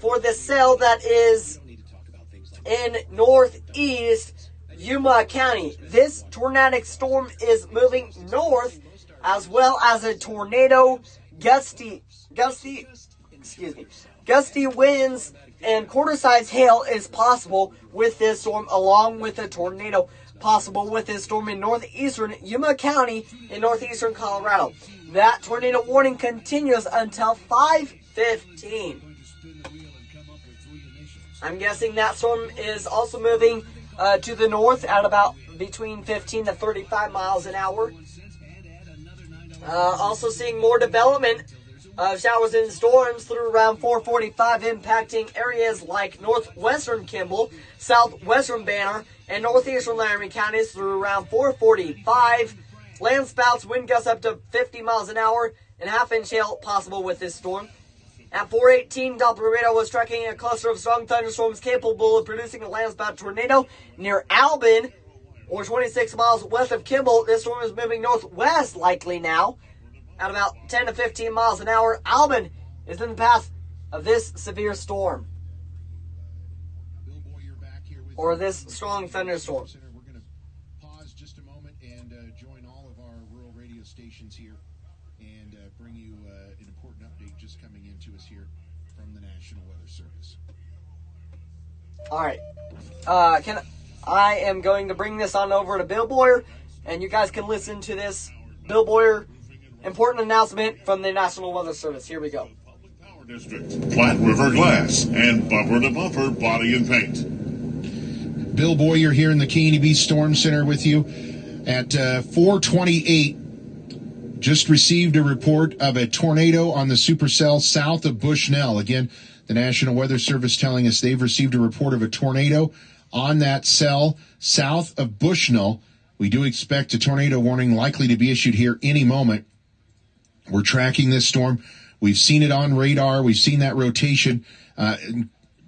for the cell that is in northeast Yuma County. This tornadic storm is moving north, as well as a tornado, gusty winds and quarter-size hail is possible with this storm, along with a tornado possible with this storm in northeastern Yuma County in northeastern Colorado. That tornado warning continues until 5:15. I'm guessing that storm is also moving to the north at about between 15 to 35 miles an hour. Also seeing more development of showers and storms through around 4:45, impacting areas like northwestern Kimball, southwestern Banner, and northeastern Laramie counties through around 4:45. Land spouts, wind gusts up to 50 miles an hour, and half-inch hail possible with this storm. At 4:18, Doppler radar was tracking a cluster of strong thunderstorms capable of producing a landspout tornado near Albin, or 26 miles west of Kimball. This storm is moving northwest likely now at about 10 to 15 miles an hour. Albin is in the path of this severe storm, or this strong thunderstorm. We're going to pause just a moment and join all of our rural radio stations here and bring you an important update just coming into us here from the National Weather Service. All right. I am going to bring this on over to Bill Boyer, and you guys can listen to this Bill Boyer important announcement from the National Weather Service. Here we go. District, Platte River Glass, and bumper-to-bumper body and paint. Bill Boyer here in the KNEB Storm Center with you at 4:28. Just received a report of a tornado on the supercell south of Bushnell. Again, the National Weather Service telling us they've received a report of a tornado on that cell south of Bushnell. We do expect a tornado warning likely to be issued here any moment. We're tracking this storm. We've seen it on radar. We've seen that rotation.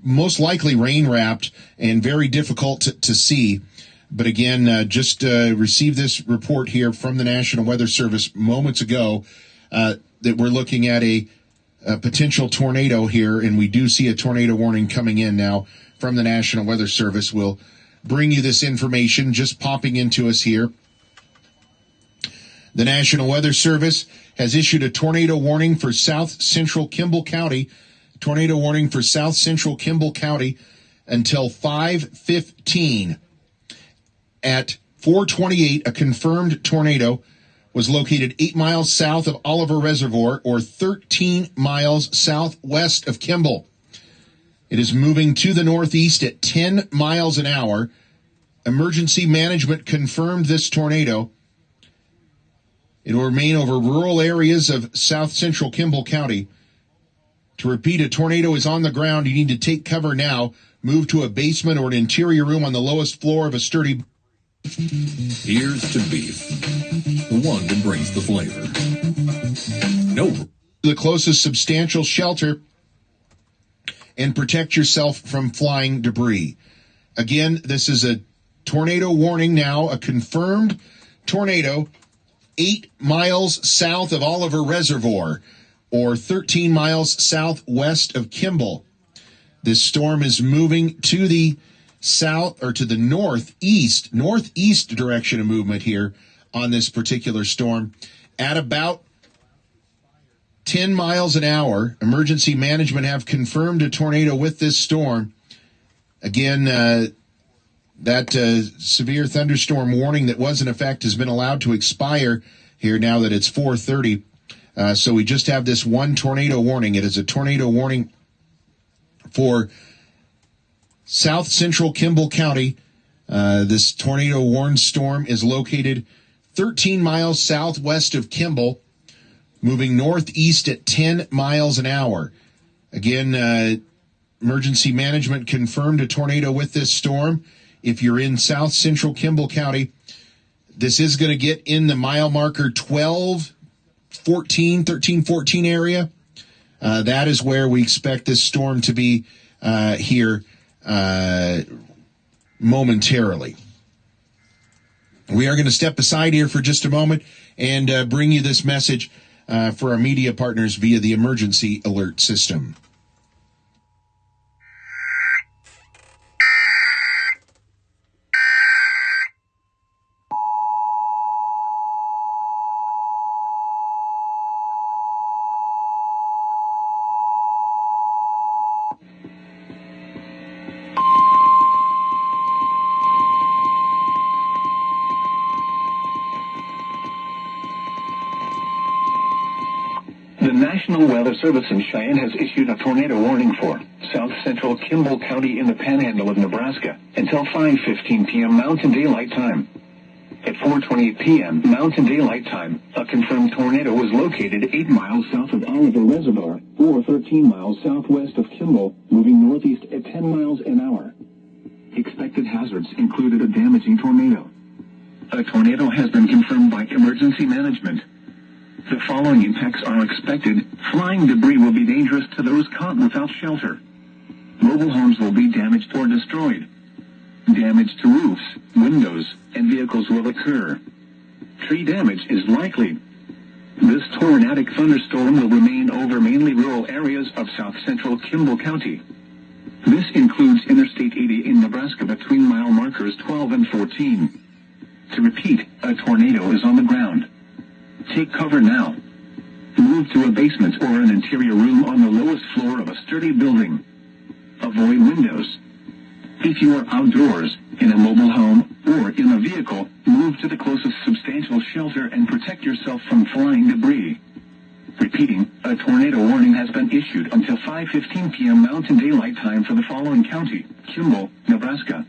Most likely rain-wrapped and very difficult to see. But again, just received this report here from the National Weather Service moments ago that we're looking at a potential tornado here, and we do see a tornado warning coming in now from the National Weather Service. We'll bring you this information just popping into us here. The National Weather Service has issued a tornado warning for south central Kimball County. Tornado warning for south central Kimball County until 5:15. At 4:28, a confirmed tornado was located 8 miles south of Oliver Reservoir, or 13 miles southwest of Kimball. It is moving to the northeast at 10 miles an hour. Emergency management confirmed this tornado. It will remain over rural areas of south central Kimball County. To repeat, a tornado is on the ground. You need to take cover now. Move to a basement or an interior room on the lowest floor of a sturdy... Here's to beef, the one that brings the flavor. No. The closest substantial shelter and protect yourself from flying debris. Again, this is a tornado warning now, a confirmed tornado 8 miles south of Oliver Reservoir, or 13 miles southwest of Kimball. This storm is moving to the south, or to the northeast direction of movement here on this particular storm at about 10 miles an hour. Emergency management have confirmed a tornado with this storm. Again, that severe thunderstorm warning that was in effect has been allowed to expire here now that it's 4:30. So we just have this one tornado warning. It is a tornado warning for south central Kimball County. This tornado warned storm is located 13 miles southwest of Kimball, moving northeast at 10 miles an hour. Again, emergency management confirmed a tornado with this storm. If you're in south central Kimball County, this is going to get in the mile marker 13, 14 area. That is where we expect this storm to be here momentarily. We are going to step aside here for just a moment and bring you this message for our media partners via the emergency alert system. The National Weather Service in Cheyenne has issued a tornado warning for south central Kimball County in the panhandle of Nebraska until 5:15 p.m. Mountain Daylight Time. At 4:28 p.m. Mountain Daylight Time, a confirmed tornado was located 8 miles south of Oliver Reservoir, or 13 miles southwest of Kimball, moving northeast at 10 miles an hour. Expected hazards included a damaging tornado. A tornado has been confirmed by emergency management. The following impacts are expected. Flying debris will be dangerous to those caught without shelter. Mobile homes will be damaged or destroyed. Damage to roofs, windows, and vehicles will occur. Tree damage is likely. This tornadic thunderstorm will remain over mainly rural areas of south central Kimball County. This includes Interstate 80 in Nebraska between mile markers 12 and 14. To repeat, a tornado is on the ground. Take cover now. Move to a basement or an interior room on the lowest floor of a sturdy building. Avoid windows. If you are outdoors, in a mobile home, or in a vehicle, move to the closest substantial shelter and protect yourself from flying debris. Repeating, a tornado warning has been issued until 5:15 p.m. Mountain Daylight Time for the following county: Kimball, Nebraska.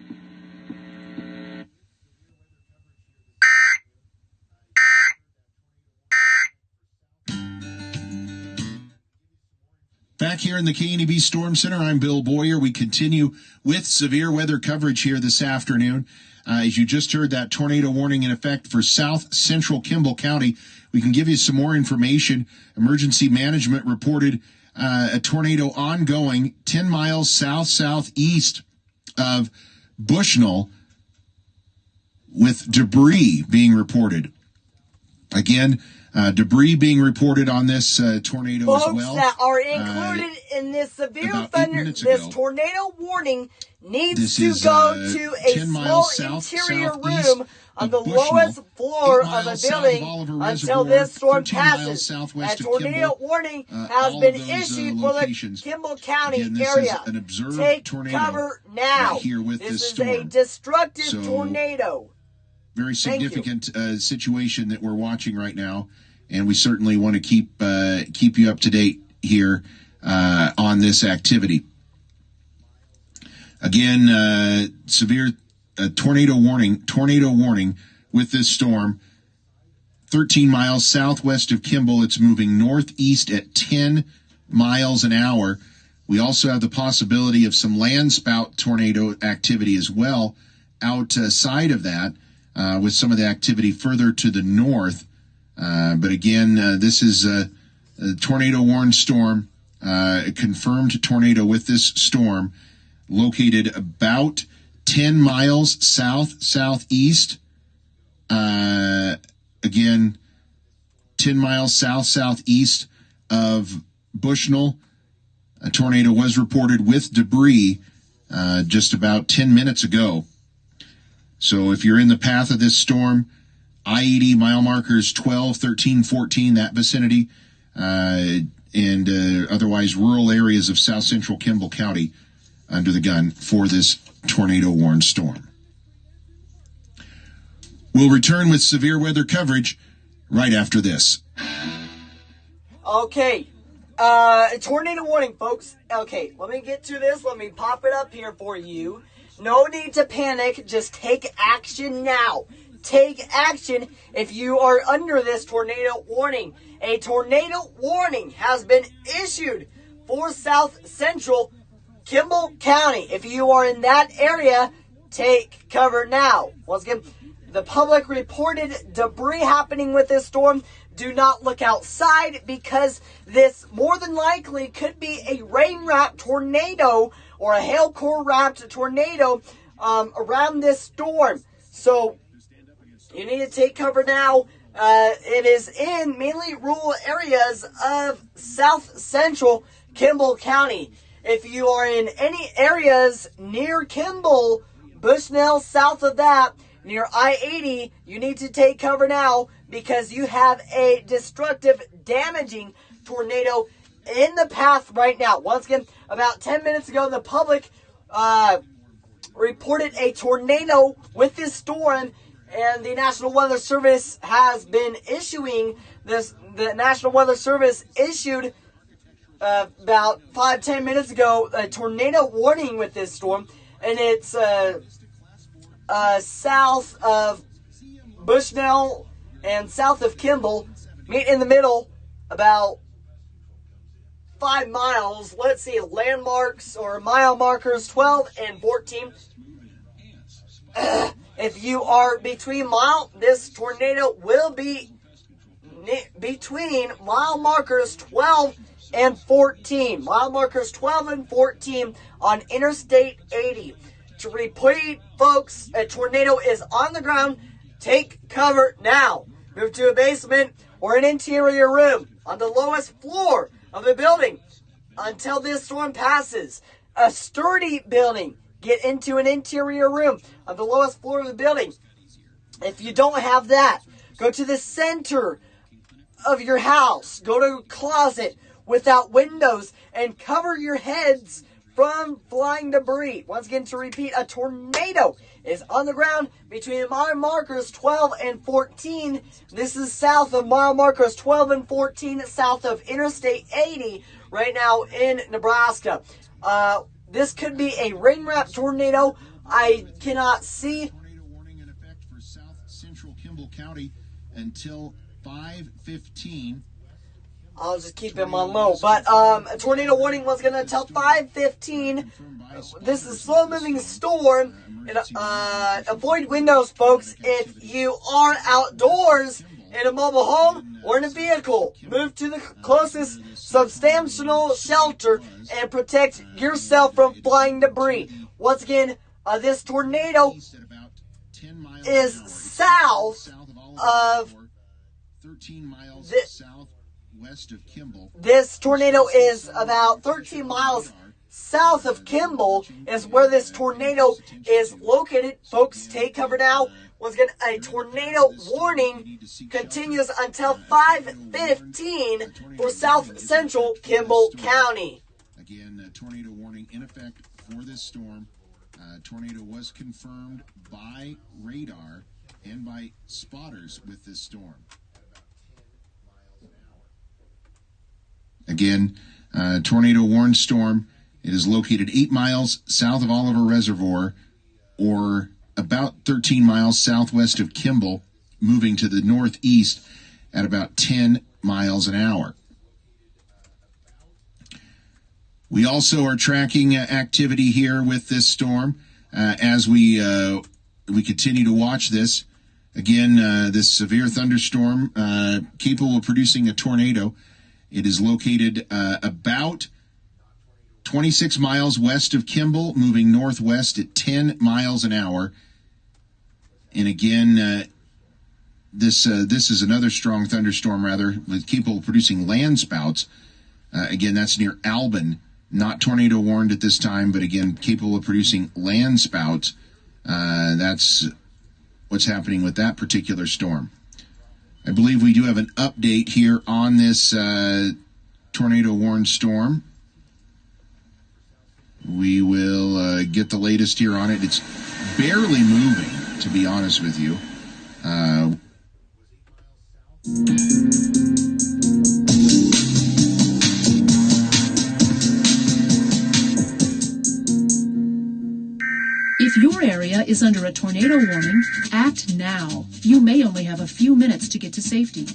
Back here in the KNEB Storm Center, I'm Bill Boyer. We continue with severe weather coverage here this afternoon. As you just heard, that tornado warning in effect for south central Kimball County. We can give you some more information. Emergency management reported a tornado ongoing 10 miles southeast of Bushnell, with debris being reported. Again, debris being reported on this tornado Folks as well. That are included in this severe thunder, this tornado warning needs to go to a small interior room on the lowest floor of a building until this storm passes. A tornado warning has been issued for the Kimball County area. Take cover now. This is a destructive tornado. Very significant situation that we're watching right now, and we certainly want to keep you up to date here on this activity. Again, severe tornado warning with this storm. 13 miles southwest of Kimball. It's moving northeast at 10 miles an hour. We also have the possibility of some landspout tornado activity as well outside of that, with some of the activity further to the north. But again, this is a tornado warned storm, a confirmed tornado with this storm, located about 10 miles southeast. Again, 10 miles southeast of Bushnell. A tornado was reported with debris just about 10 minutes ago. So if you're in the path of this storm, I-80 mile markers 12, 13, 14, that vicinity, and otherwise rural areas of south central Kimball County under the gun for this tornado warned storm. We'll return with severe weather coverage right after this. Okay. Tornado warning, folks. Okay, let me get to this. Let me pop it up here for you. No need to panic. Just take action now. Take action if you are under this tornado warning. A tornado warning has been issued for south central Kimball County. If you are in that area, take cover now. Once again, the public reported debris happening with this storm. Do not look outside because this more than likely could be a rain-wrapped tornado or a hail core-wrapped tornado around this storm. So you need to take cover now. It is in mainly rural areas of south central Kimball County. If you are in any areas near Kimball, Bushnell, south of that, near I-80, you need to take cover now because you have a destructive, damaging tornado in the path right now. Once again, about 10 minutes ago, the public reported a tornado with this storm, and the National Weather Service has been issuing the National Weather Service issued about 5-10 minutes ago a tornado warning with this storm, and it's south of Bushnell and south of Kimball. Meet in the middle, about 5 miles. Let's see, landmarks or mile markers 12 and 14. If you are between this tornado will be between mile markers 12 and 14. Mile markers 12 and 14 on Interstate 80. To repeat, folks, a tornado is on the ground. Take cover now. Move to a basement or an interior room on the lowest floor of the building until this storm passes. A sturdy building. Get into an interior room on the lowest floor of the building. If you don't have that, go to the center of your house. Go to a closet without windows and cover your heads from flying debris. Once again, to repeat, a tornado is on the ground between mile markers 12 and 14. This is south of mile markers 12 and 14, south of Interstate 80, right now in Nebraska. This could be a rain-wrapped tornado. I cannot see. Tornado warning in effect for south central Kimball County until 5:15. I'll just keep him on low. But a tornado warning was going to until 5:15. This is a slow-moving storm. And, avoid windows, folks, if you are outdoors in a mobile home or in a vehicle. Move to the closest substantial shelter and protect yourself from flying debris. Once again, this tornado is south of 13 miles southwest of Kimball. This tornado is about 13 miles south of Kimball is where this tornado is located. Folks, take cover now. Once again, a tornado warning continues until 5:15 for south central Kimball County. Again, a tornado warning in effect for this storm. Tornado was confirmed by radar and by spotters with this storm. Again, tornado warned storm. It is located 8 miles south of Oliver Reservoir, or about 13 miles southwest of Kimball, moving to the northeast at about 10 miles an hour. We also are tracking activity here with this storm as we continue to watch this. Again, this severe thunderstorm capable of producing a tornado. It is located about 26 miles west of Kimball, moving northwest at 10 miles an hour. And again, this is another strong thunderstorm, capable of producing land spouts. Again, that's near Albin. Not tornado warned at this time, but again, capable of producing land spouts. That's what's happening with that particular storm. I believe we do have an update here on this tornado warned storm. We will get the latest here on it. It's barely moving, to be honest with you. If your area is under a tornado warning, act now. You may only have a few minutes to get to safety.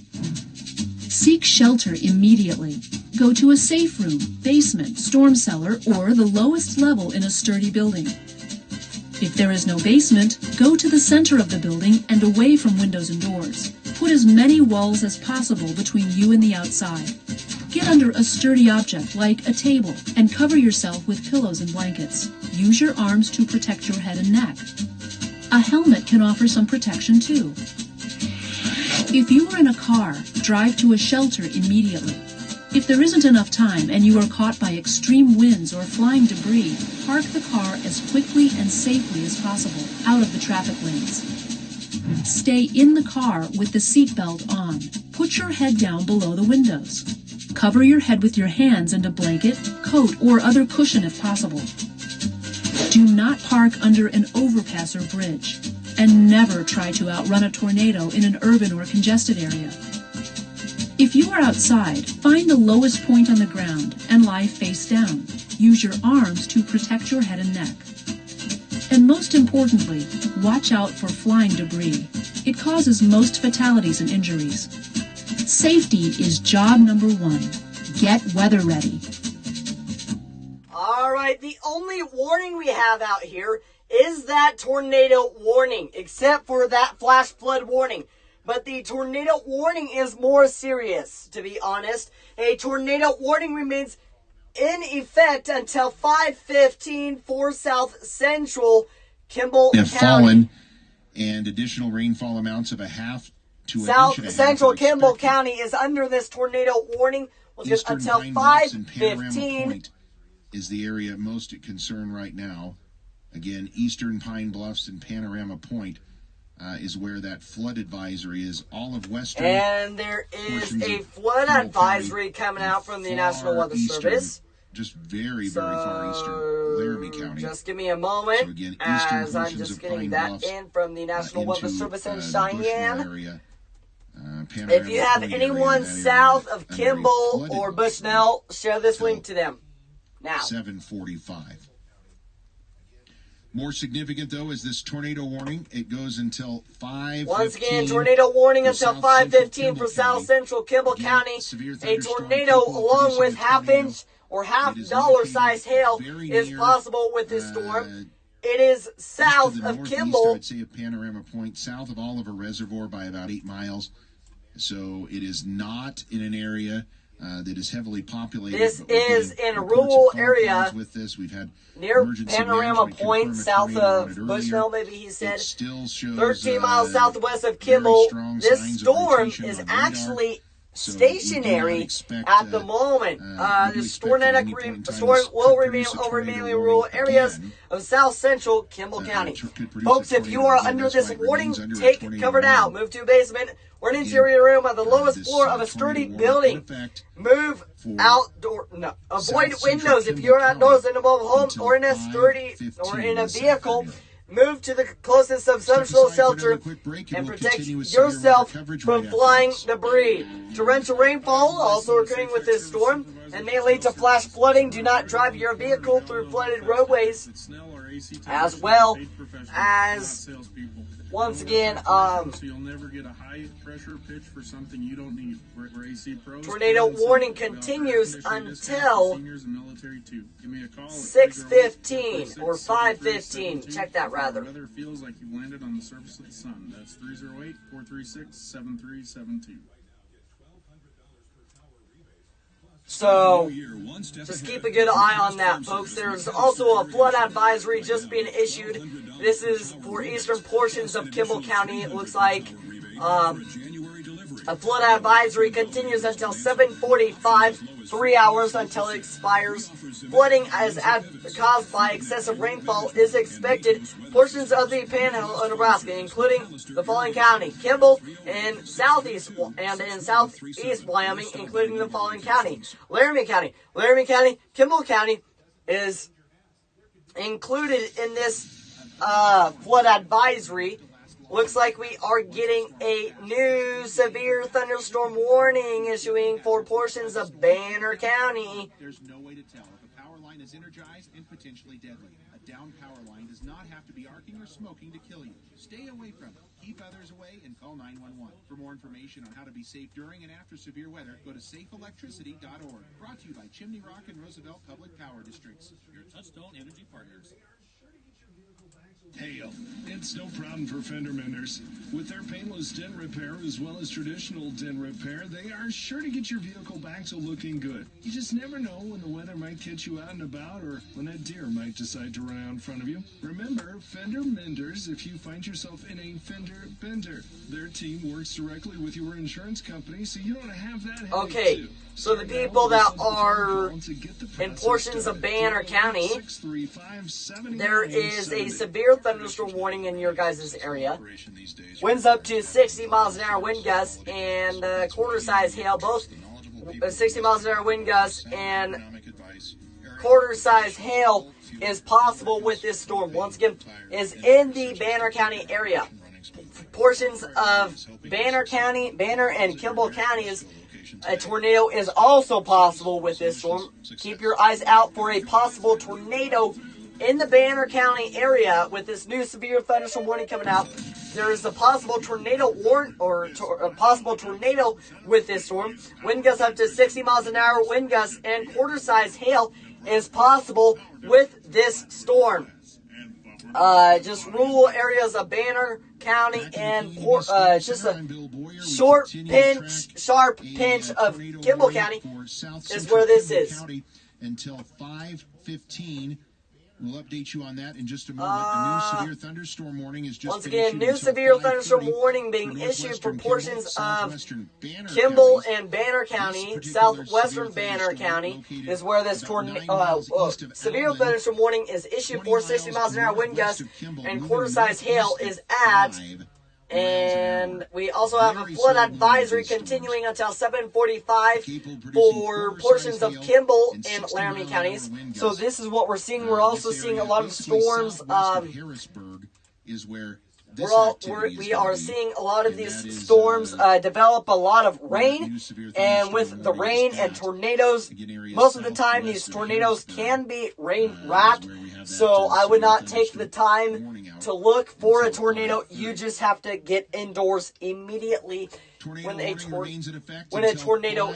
Seek shelter immediately. Go to a safe room, basement, storm cellar, or the lowest level in a sturdy building. If there is no basement, go to the center of the building and away from windows and doors. Put as many walls as possible between you and the outside. Get under a sturdy object like a table and cover yourself with pillows and blankets. Use your arms to protect your head and neck. A helmet can offer some protection too. If you are in a car, drive to a shelter immediately. If there isn't enough time and you are caught by extreme winds or flying debris, park the car as quickly and safely as possible out of the traffic lanes. Stay in the car with the seatbelt on. Put your head down below the windows. Cover your head with your hands and a blanket, coat, or other cushion if possible. Do not park under an overpass or bridge. And never try to outrun a tornado in an urban or congested area. If you are outside, find the lowest point on the ground and lie face down. Use your arms to protect your head and neck. And most importantly, watch out for flying debris. It causes most fatalities and injuries. Safety is job number one. Get weather ready. Alright, the only warning we have out here is that tornado warning, except for that flash flood warning. But the tornado warning is more serious, to be honest. A tornado warning remains in effect until 5:15 for South Central Kimball Have County. fallen, and additional rainfall amounts of a half to an South inch and a half Central are Kimball expected. County is under this tornado warning, which is Eastern until Pine Bluffs and Panorama 5:15. Point is the area most at concern right now. Again, Eastern Pine Bluffs and Panorama Point is where that flood advisory is. All of Western. And there is a flood advisory coming out from the National Weather Service. Just very, very far eastern, Laramie County. Just give me a moment, So again, eastern as I'm portions just of getting Pine that Bluffs, in from the National Weather into, Service in the Cheyenne. Bushnell area, If you have Panorama anyone Point area, south of under a Kimball flooded or zone Bushnell, share this link to them. Now. 7:45. More significant, though, is this tornado warning. It goes until 5:15. Once again, tornado warning for until South 5:15 for Central South Kimball Central Kimball Again, County. severe A thunderstorm tornado capable of along with producing a tornado. half-inch or half-dollar size hail very is near, possible with this storm. It is Just to south the of northeast, Kimball. I would say of Panorama Point, south of Oliver Reservoir by about 8 miles. So it is not in an area that is heavily populated. This but we're is getting in a reports of rural phone area calls with this. We've had near emergency Panorama management Point, confirm a south tornado of warning Bushnell, earlier. maybe he said. It still shows 13 miles southwest of very Kimball. strong This signs of storm rotation is on radar. actually So we do not stationary expect, at the moment. we do The expect at any point in time storm this will could remain produce a over tornado mainly warning rural areas again. of South Central Kimball County. Could produce Folks, a if you tornado are again. under That's this why it warning, remains under a take tornado cover now. warning. Move to a basement or an interior room on the lowest this, floor of a tornado sturdy warning building. in effect Move for outdoor. No, avoid South Central windows if Kimball you're outdoors County in a mobile home until or in a sturdy 5:15 or in a this vehicle. afternoon. Move to the closest substantial shelter and protect yourself from flying debris. Torrential rainfall also occurring with this storm and may lead to flash flooding. Do not drive your vehicle through flooded roadways, as well as, once again, so you'll never get a high pressure pitch for something you don't need. We're AC pros. tornado warning continues until Seniors and military too. Give me a call. 6:15 or 5:15. Check that rather. Weather feels like you've landed on the surface of the sun. That's 308-436-7372. So, just keep a good eye on that, folks. There's also a flood advisory just being issued. This is for eastern portions of Kimball County. It looks like a flood advisory continues until 7:45, 3 hours until it expires. Flooding as caused by excessive rainfall is expected. Portions of the Panhandle of Nebraska, including the following county: Kimball and southeast and in southeast Wyoming, including the following county: Laramie County. Laramie County, Kimball County is included in this flood advisory. Looks like we are getting a new severe thunderstorm warning issuing for portions of Banner County. There's no way to tell if a power line is energized and potentially deadly. A down power line does not have to be arcing or smoking to kill you. Stay away from it. Keep others away and call 911. For more information on how to be safe during and after severe weather, go to safeelectricity.org. Brought to you by Chimney Rock and Roosevelt Public Power Districts. Your Touchstone Energy Partners. Hey, it's no problem for fender menders. With their painless dent repair as well as traditional dent repair, they are sure to get your vehicle back to looking good. You just never know when the weather might catch you out and about or when that deer might decide to run out in front of you. Remember, fender menders if you find yourself in a fender bender. Their team works directly with your insurance company, so you don't have that headache Okay, too. so the people that are in portions of Banner County, there is a severe thunderstorm warning in your guys' area. Winds up to 60 miles an hour wind gusts and quarter-size hail, both 60 miles an hour wind gusts and quarter-size hail is possible with this storm. Once again, is in the Banner County area. Portions of Banner County, Banner and Kimball counties A tornado is also possible with this storm. Keep your eyes out for a possible tornado in the Banner County area with this new severe thunderstorm warning coming out. There is a possible tornado a possible tornado with this storm. Wind gusts up to 60 miles an hour. Wind gusts and quarter-size hail is possible with this storm. Just rural areas of Banner County and just a sharp pinch of Kimball County is where this is. Until 5:15. We'll update you on that in just a moment. A new severe thunderstorm warning is just once again, new severe thunderstorm warning being issued for portions of Kimball and Banner County. Southwestern Banner County is where this severe thunderstorm warning is issued for. 60 miles an hour wind gust and quarter-size hail is at. And we also have a flood advisory continuing until 7:45 for portions of Kimball and Laramie counties. So this is what we're seeing. We're also seeing a lot of storms. We are seeing a lot of these storms develop a lot of rain, and with the rain and tornadoes, most of the time these tornadoes can be rain wrapped. So I would not take the time to look for a tornado. You just have to get indoors immediately when a tornado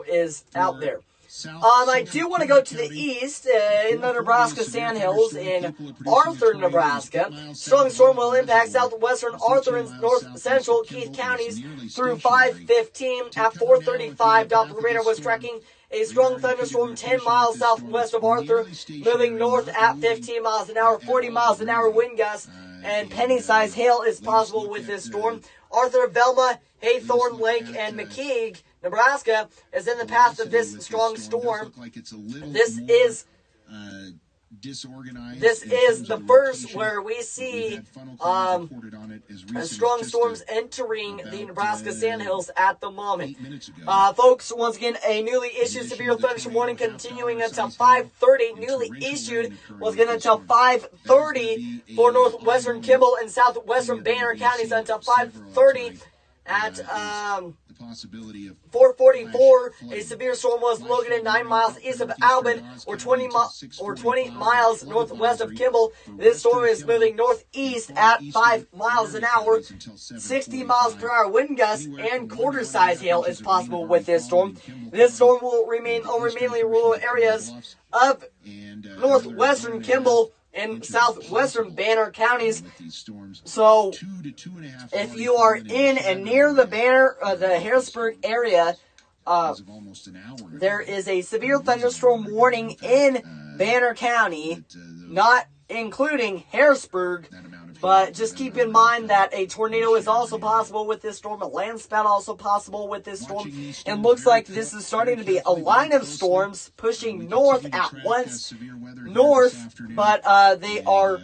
is out there. I do want to go to the east in the Nebraska Sandhills in Arthur, Nebraska. Strong storm will impact southwestern Arthur and north central Keith counties through 5:15. At 4:35, Doppler radar was tracking a strong thunderstorm 10 miles southwest of Arthur, moving north at 15 miles an hour, 40 miles an hour wind gusts, and penny-sized hail is possible with this storm. Arthur, Velma, Haythorne, Lake, and McKeague, Nebraska, is in the path of this strong storm. This is the first where we see strong storms entering the Nebraska Sandhills at the moment. Folks, once again, a newly issued severe thunderstorm warning continuing until 5:30. Newly issued once again until 5:30 for northwestern Kimball and southwestern Banner counties until 5:30 at 4:44, a severe storm was located 9 miles east of Albin, or 20 miles northwest of Kimball. This storm is moving northeast at 5 miles an hour, 60 miles per hour wind gusts, and quarter-size hail is possible with this storm. This storm will remain over mainly rural areas of northwestern Kimball and southwestern Banner counties. So, if you are in and near the the Harrisburg area, there is a severe thunderstorm warning in Banner County, not including Harrisburg. But just keep in mind that a tornado is also possible with this storm, a landspout also possible with this storm, and looks like this is starting to be a line of storms pushing north at once, but they are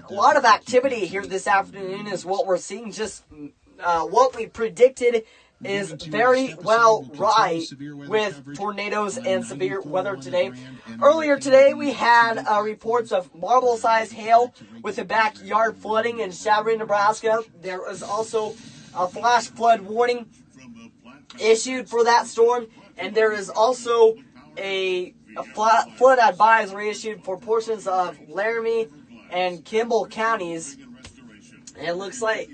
a lot of activity here this afternoon is what we're seeing. Just what we predicted is very well right with tornadoes and severe weather today. Earlier today, we had reports of marble-sized hail with the backyard flooding in Shadrach, Nebraska. There was also a flash flood warning issued for that storm, and there is also a flood advisory issued for portions of Laramie and Kimball counties. And it looks like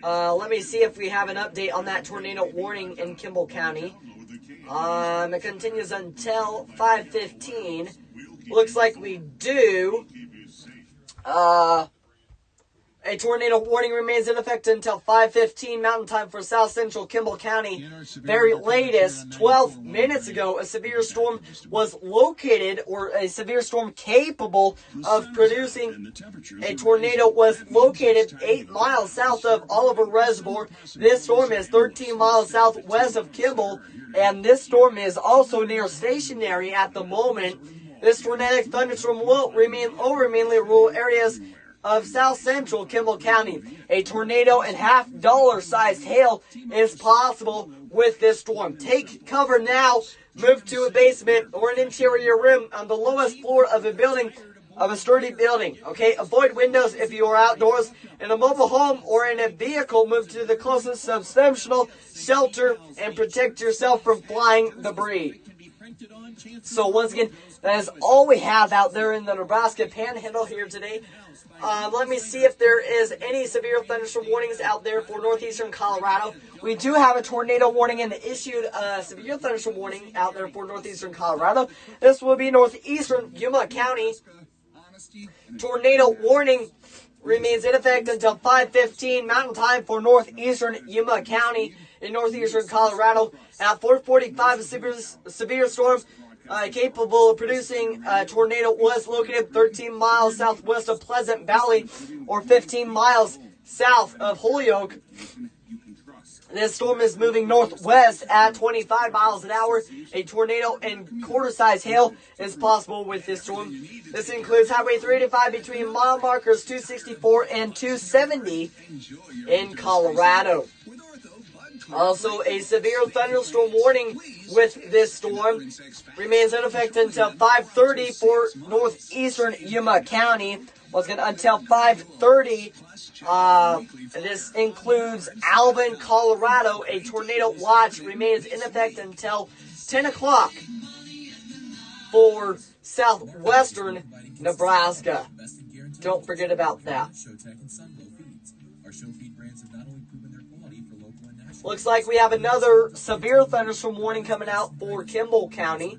let me see if we have an update on that tornado warning in Kimball County. It continues until 5:15. Looks like we do. A tornado warning remains in effect until 5:15 Mountain Time for South Central Kimball County. Very latest, 12 minutes ago, a severe storm was located, or a severe storm capable of producing a tornado was located 8 miles south of Oliver Reservoir. This storm is 13 miles southwest of Kimball, and this storm is also near stationary at the moment. This tornadic thunderstorm will remain over mainly rural areas of south central Kimball County. A tornado and $50 hail is possible with this storm. Take cover now. Move to a basement or an interior room on the lowest floor of a building of a sturdy building. Okay, avoid windows if you are outdoors. In a mobile home or in a vehicle, move to the closest substantial shelter and protect yourself from flying debris. So once again, that is all we have out there in the Nebraska Panhandle here today. Let me see if there is any severe thunderstorm warnings out there for northeastern Colorado. We do have a tornado warning and issued a severe thunderstorm warning out there for northeastern Colorado. This will be northeastern Yuma County. Tornado warning remains in effect until 5:15 Mountain Time for northeastern Yuma County in northeastern Colorado. At 4:45, a severe storm capable of producing a tornado was located 13 miles southwest of Pleasant Valley or 15 miles south of Holyoke. This storm is moving northwest at 25 miles an hour. A tornado and quarter-size hail is possible with this storm. This includes Highway 385 between mile markers 264 and 270 in Colorado. Also, a severe thunderstorm warning with this storm remains in effect until 5:30 for northeastern Yuma County. Once again, until 5:30. This includes Alvin, Colorado. A tornado watch remains in effect until 10 o'clock for southwestern Nebraska. Don't forget about that. Looks like we have another severe thunderstorm warning coming out for Kimball County.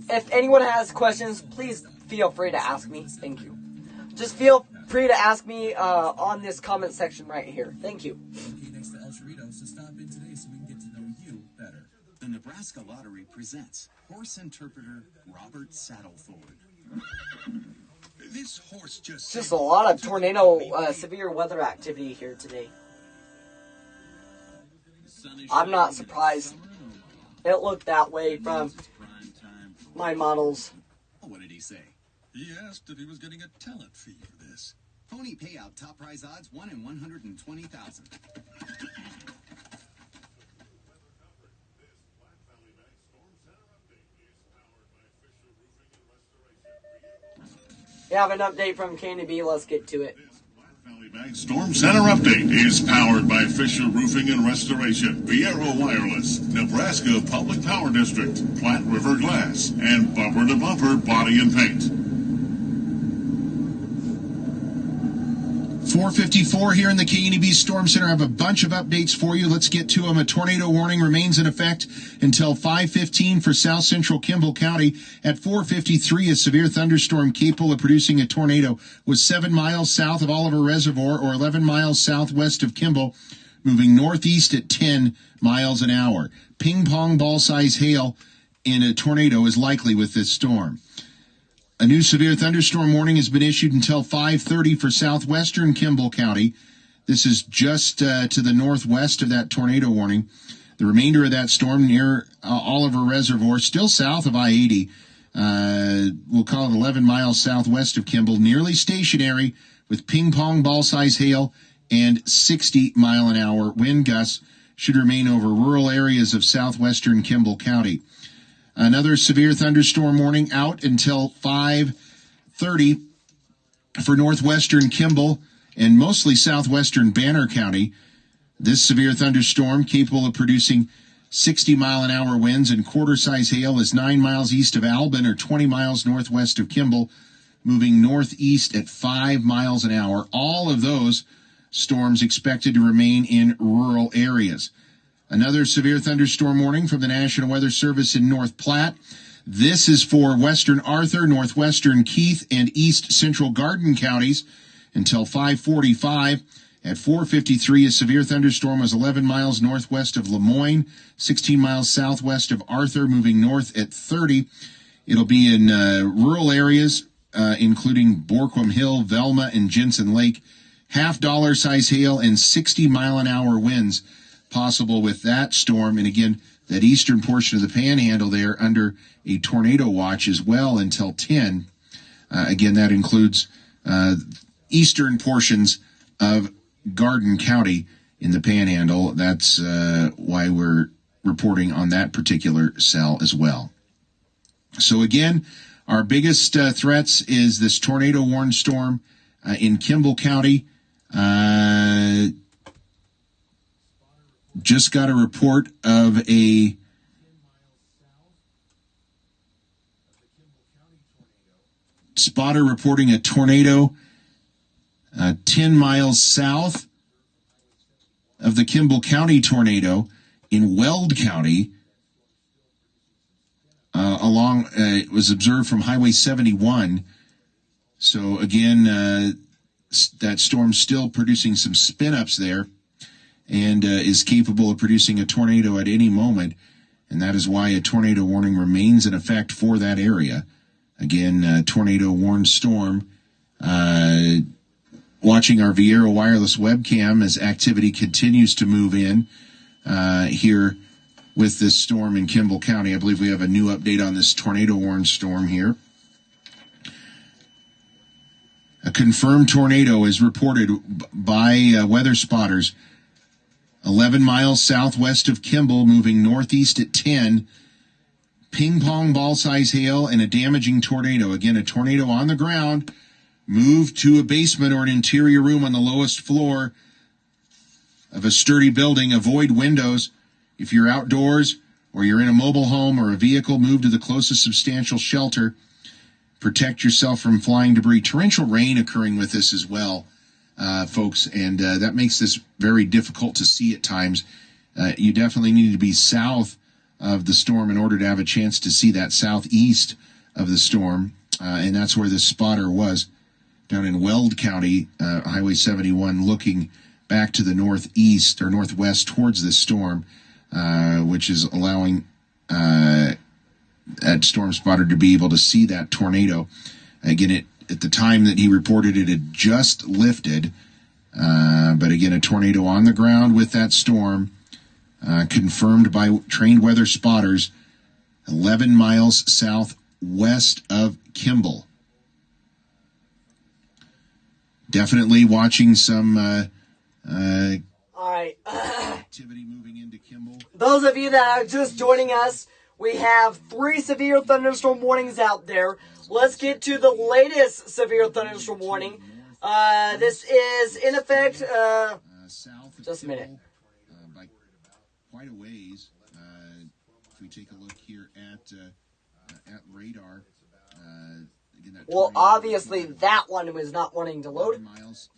If anyone has questions, please feel free to ask me. Thank you. Just feel free to ask me on this comment section right here. Thank you. The Nebraska Lottery presents horse interpreter Robert Saddleford. This horse just a lot of tornado, severe weather activity here today. I'm not surprised. It looked that way from my models. What did he say? He asked if he was getting a talent fee for this. Pony payout, top prize odds, 1 in 120,000. We have an update from K&B. Let's get to it. Storm Center Update is powered by Fisher Roofing and Restoration, Viero Wireless, Nebraska Public Power District, Platte River Glass, and Bumper to Bumper Body and Paint. 4:54 here in the K&B Storm Center. I have a bunch of updates for you. Let's get to them. A tornado warning remains in effect until 5:15 for south central Kimball County. At 4:53, a severe thunderstorm capable of producing a tornado was 7 miles south of Oliver Reservoir or 11 miles southwest of Kimball, moving northeast at 10 miles an hour. Ping-pong ball-size hail in a tornado is likely with this storm. A new severe thunderstorm warning has been issued until 5:30 for southwestern Kimball County. This is just to the northwest of that tornado warning. The remainder of that storm near Oliver Reservoir, still south of I-80, we'll call it 11 miles southwest of Kimball, nearly stationary with ping-pong ball-size hail and 60-mile-an-hour wind gusts should remain over rural areas of southwestern Kimball County. Another severe thunderstorm warning out until 5:30 for northwestern Kimball and mostly southwestern Banner County. This severe thunderstorm, capable of producing 60-mile-an-hour winds and quarter-size hail, is 9 miles east of Albin or 20 miles northwest of Kimball, moving northeast at 5 miles an hour. All of those storms expected to remain in rural areas. Another severe thunderstorm warning from the National Weather Service in North Platte. This is for western Arthur, northwestern Keith, and east central Garden counties until 5:45. At 4:53, a severe thunderstorm was 11 miles northwest of Lemoyne, 16 miles southwest of Arthur, moving north at 30. It'll be in rural areas, including Borquam Hill, Velma, and Jensen Lake. $50 size hail and 60-mile-an-hour winds possible with that storm. And again, that eastern portion of the Panhandle there under a tornado watch as well until 10. Again, that includes eastern portions of Garden County in the Panhandle. That's why we're reporting on that particular cell as well. So again, our biggest threats is this tornado warned storm in Kimball County. Just got a report of a spotter reporting a tornado 10 miles south of the Kimball County tornado in Weld County. It was observed from Highway 71. So again, that storm's still producing some spin-ups there and is capable of producing a tornado at any moment. And that is why a tornado warning remains in effect for that area. Again, tornado warned storm. Watching our Viera wireless webcam as activity continues to move in here with this storm in Kimball County. I believe we have a new update on this tornado warned storm here. A confirmed tornado is reported by weather spotters 11 miles southwest of Kimball, moving northeast at 10. Ping pong ball size hail and a damaging tornado. Again, a tornado on the ground. Move to a basement or an interior room on the lowest floor of a sturdy building. Avoid windows. If you're outdoors or you're in a mobile home or a vehicle, move to the closest substantial shelter. Protect yourself from flying debris. Torrential rain occurring with this as well, folks, and that makes this very difficult to see at times. You definitely need to be south of the storm in order to have a chance to see that southeast of the storm, and that's where this spotter was, down in Weld County, Highway 71, looking back to the northeast or northwest towards this storm, which is allowing that storm spotter to be able to see that tornado. Again, at the time that he reported it had just lifted, but again, a tornado on the ground with that storm, confirmed by trained weather spotters, 11 miles southwest of Kimball. Definitely watching some all right. activity moving into Kimball. Those of you that are just joining us, we have 3 severe thunderstorm warnings out there. Let's get to the latest severe thunderstorm warning. This is in effect, just a minute. By quite a ways. If we take a look here at radar, again, well, obviously that one was not wanting to load.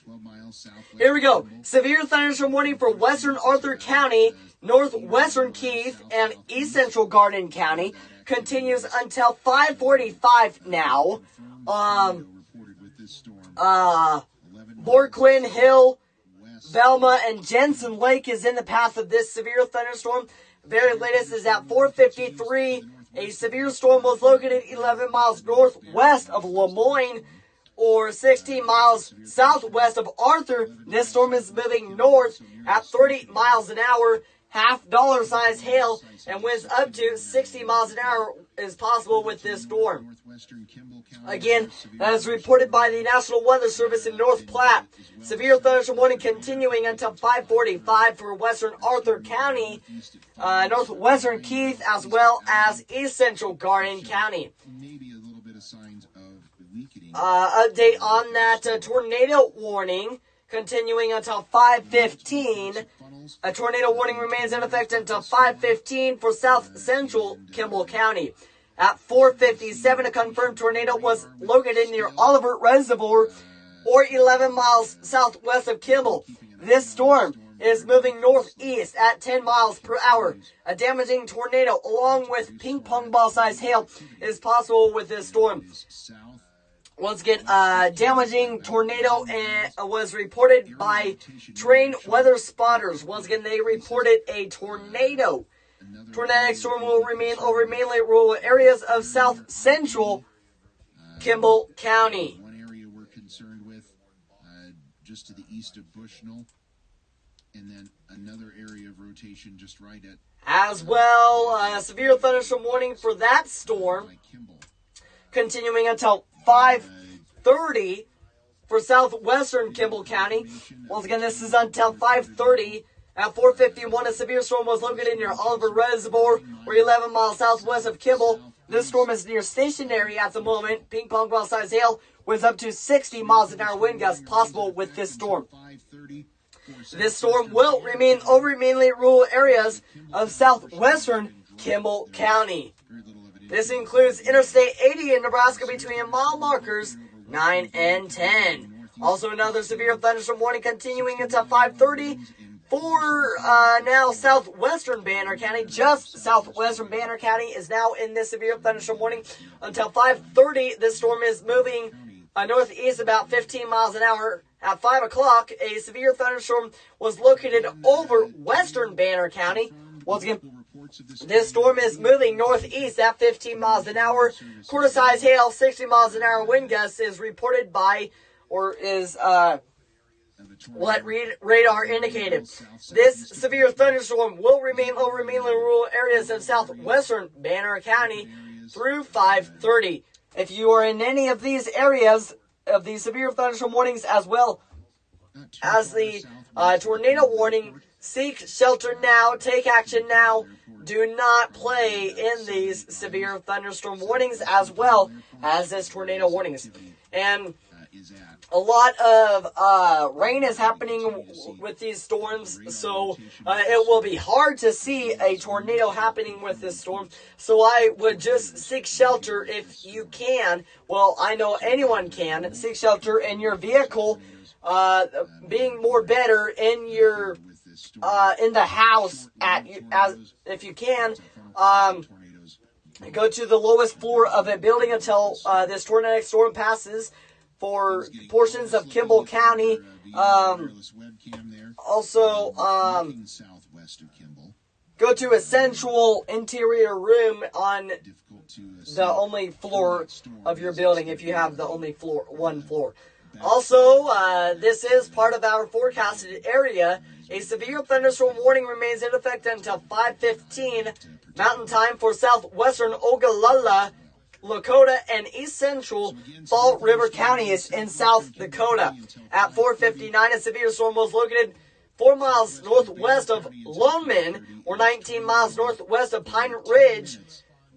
12 miles southwest. Here we go. Severe thunderstorm warning for western Arthur County, northwestern Keith, and east central Garden County continues until 5:45 now. Borquin Hill, Velma, and Jensen Lake is in the path of this severe thunderstorm. Very latest is at 4:53. A severe storm was located 11 miles northwest of Lemoyne, or 16 miles southwest of Arthur. This storm is moving north at 30 miles an hour. Half dollar size hail and winds up to 60 miles an hour is possible with this storm. Again, that is reported by the National Weather Service in North Platte. Severe thunderstorm warning continuing until 5:45 for western Arthur County, northwestern Keith, as well as east central Garden County. Update on that tornado warning continuing until 5:15. A tornado warning remains in effect until 5:15 for south central Kimball County. At 4:57, a confirmed tornado was located near Oliver Reservoir, or 11 miles southwest of Kimball. This storm is moving northeast at 10 miles per hour. A damaging tornado, along with ping pong ball size hail, is possible with this storm. Once again, damaging tornado was reported by trained weather spotters. Once again, they reported a tornado. Tornadic storm will remain over mainly rural areas of south central Kimball County. One area we're concerned with, just to the east of Bushnell, and then another area of rotation just right at... As well, severe thunderstorm warning for that storm, continuing until 5:30 for southwestern Kimball County. Once again, this is until 5:30. At 4:51, a severe storm was located near Oliver Reservoir, or 11 miles southwest of Kimball. This storm is near stationary at the moment. Ping pong ball size hail with up to 60 miles an hour wind gusts possible with this storm. This storm will remain over mainly rural areas of southwestern Kimball County. This includes Interstate 80 in Nebraska between mile markers 9 and 10. Also another severe thunderstorm warning continuing until 5:30 for now southwestern Banner County. Just southwestern Banner County is now in this severe thunderstorm warning until 5:30. This storm is moving northeast about 15 miles an hour. At 5 o'clock, a severe thunderstorm was located over western Banner County. Once again, this storm is moving northeast at 15 miles an hour. Quarter-size hail, 60 miles an hour wind gusts is reported by, or is what radar indicated. This severe thunderstorm will remain over mainly rural areas of southwestern Banner County through 5:30. If you are in any of these areas of these severe thunderstorm warnings, as well as the tornado warning, seek shelter now, take action now. Do not play in these severe thunderstorm warnings, as well as this tornado warnings. And a lot of rain is happening with these storms, so it will be hard to see a tornado happening with this storm. So I would just seek shelter if you can. Well, I know anyone can. Seek shelter in your vehicle, being more better in your in the house as if you can. Go to the lowest floor of a building until this tornadic storm passes for portions of Kimball County. Also, go to a central interior room on the only floor of your building if you have the only one floor. Also, this is part of our forecasted area. A severe thunderstorm warning remains in effect until 5:15 Mountain Time for southwestern Ogallala, Lakota, and east central Fall River counties in South Dakota. At 4:59, a severe storm was located 4 miles northwest of Loman, or 19 miles northwest of Pine Ridge,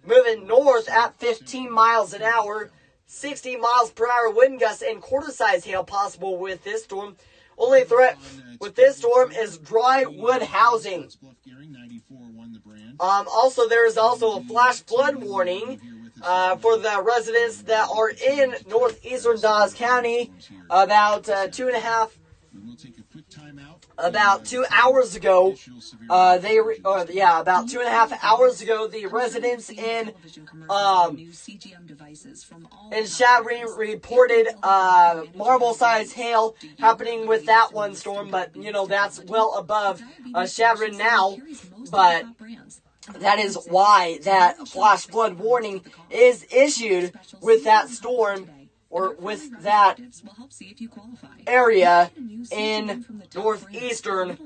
moving north at 15 miles an hour. 60 miles per hour wind gusts and quarter-size hail possible with this storm. Only threat with this storm is dry wood housing. Also, there is also a flash flood warning for the residents that are in northeastern Dawes County. About 2 hours ago, about 2.5 hours ago, the residents in Chadron reported marble-sized hail happening with that one storm, but that's well above Chadron now. But that is why that flash flood warning is issued with that storm, or with that area in northeastern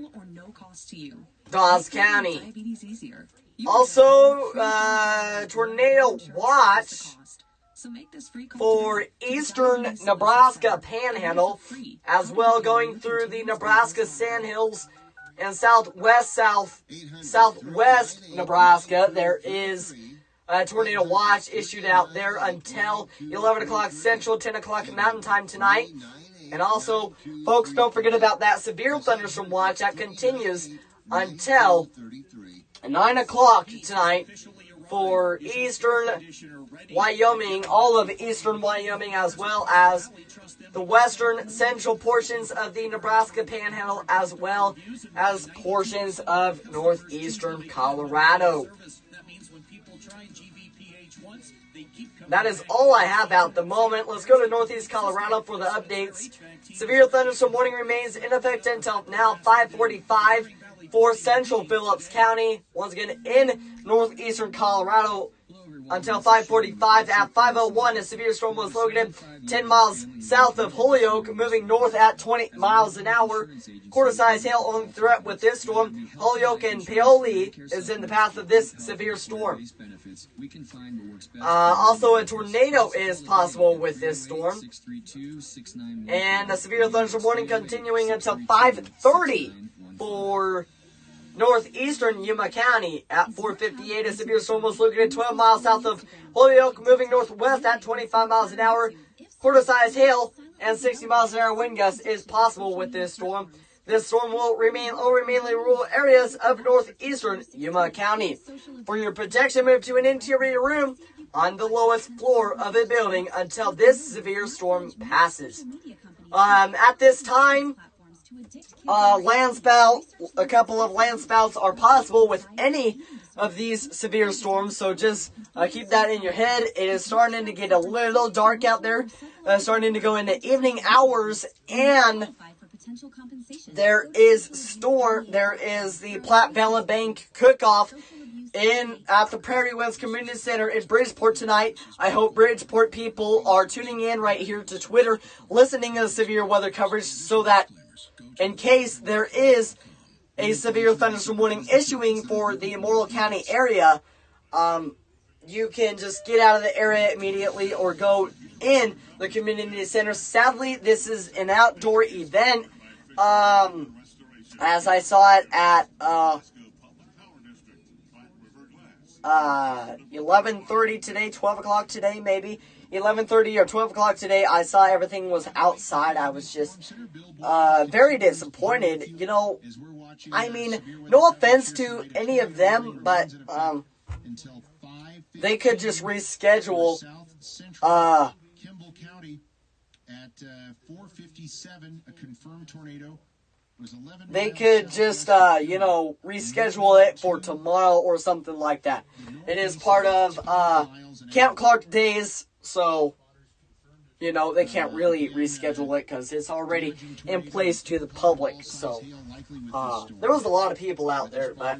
Dawes County. Also, tornado watch for eastern Nebraska Panhandle, as well going through the Nebraska Sandhills and southwest Nebraska. There is a tornado watch issued out there until 11 o'clock Central, 10 o'clock Mountain Time tonight. And also, folks, don't forget about that severe thunderstorm watch that continues until 9 o'clock tonight for eastern Wyoming, all of eastern Wyoming, as well as the western central portions of the Nebraska Panhandle, as well as portions of northeastern Colorado. That is all I have at the moment. Let's go to northeast Colorado for the updates. Severe thunderstorm warning remains in effect until now 5:45 for central Phillips County. Once again, in northeastern Colorado until 5:45. At 5:01, a severe storm was located 10 miles south of Holyoke, moving north at 20 miles an hour. Quarter-size hail only threat with this storm. Holyoke and Paoli is in the path of this severe storm. Also, a tornado is possible with this storm. And a severe thunderstorm warning continuing until 5:30 for northeastern Yuma County. At 4:58, a severe storm was located 12 miles south of Holyoke, moving northwest at 25 miles an hour. Quarter-size hail and 60 miles an hour wind gusts is possible with this storm. This storm will remain over mainly rural areas of northeastern Yuma County. For your protection, move to an interior room on the lowest floor of a building until this severe storm passes. At this time, a couple of land spouts are possible with any of these severe storms, so just keep that in your head. It is starting to get a little dark out there, starting to go into evening hours, and there is the Platte Valley Bank cook-off at the Prairie West Community Center in Bridgeport tonight. I hope Bridgeport people are tuning in right here to Twitter, listening to the severe weather coverage, so that in case there is a severe thunderstorm warning issuing for the Morrill County area, you can just get out of the area immediately or go in the community center. Sadly, this is an outdoor event. As I saw it at 11:30 today, 12 o'clock today, maybe 11:30 or 12 o'clock today, I saw everything was outside. I was just very disappointed. You know, I mean, no offense to any of them, but they could just reschedule. Kimball County at 4:57, a confirmed tornado. They could just, reschedule it for tomorrow or something like that. It is part of Camp Clark Days, so, they can't really reschedule it because it's already in place to the public. So, there was a lot of people out there, but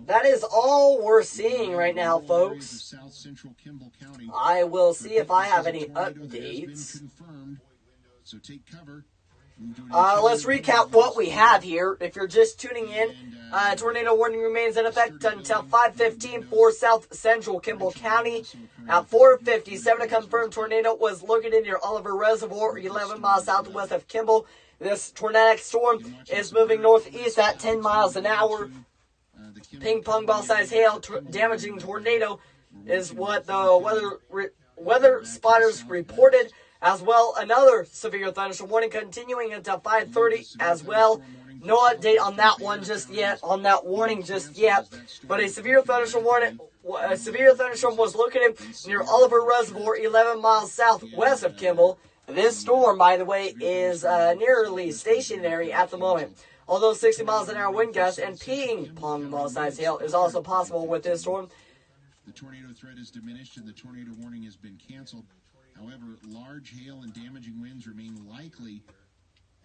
that is all we're seeing right now, folks. I will see if I have any updates. So take cover. Let's recap what we have here. If you're just tuning in, tornado warning remains in effect until 5:15 for south central Kimball County. At 4:57, a confirmed tornado was located near Oliver Reservoir, 11 miles southwest of Kimball. This tornadic storm is moving northeast at 10 miles an hour. Ping pong ball size hail, damaging tornado is what the weather spotters reported. As well, another severe thunderstorm warning continuing until 5:30 as well. No update on that one just yet, on that warning just yet. But a severe thunderstorm was located near Oliver Reservoir, 11 miles southwest of Kimball. This storm, by the way, is nearly stationary at the moment. Although 60 miles an hour wind gusts and ping pong ball size hail is also possible with this storm. The tornado threat is diminished and the tornado warning has been canceled. However, large hail and damaging winds remain likely,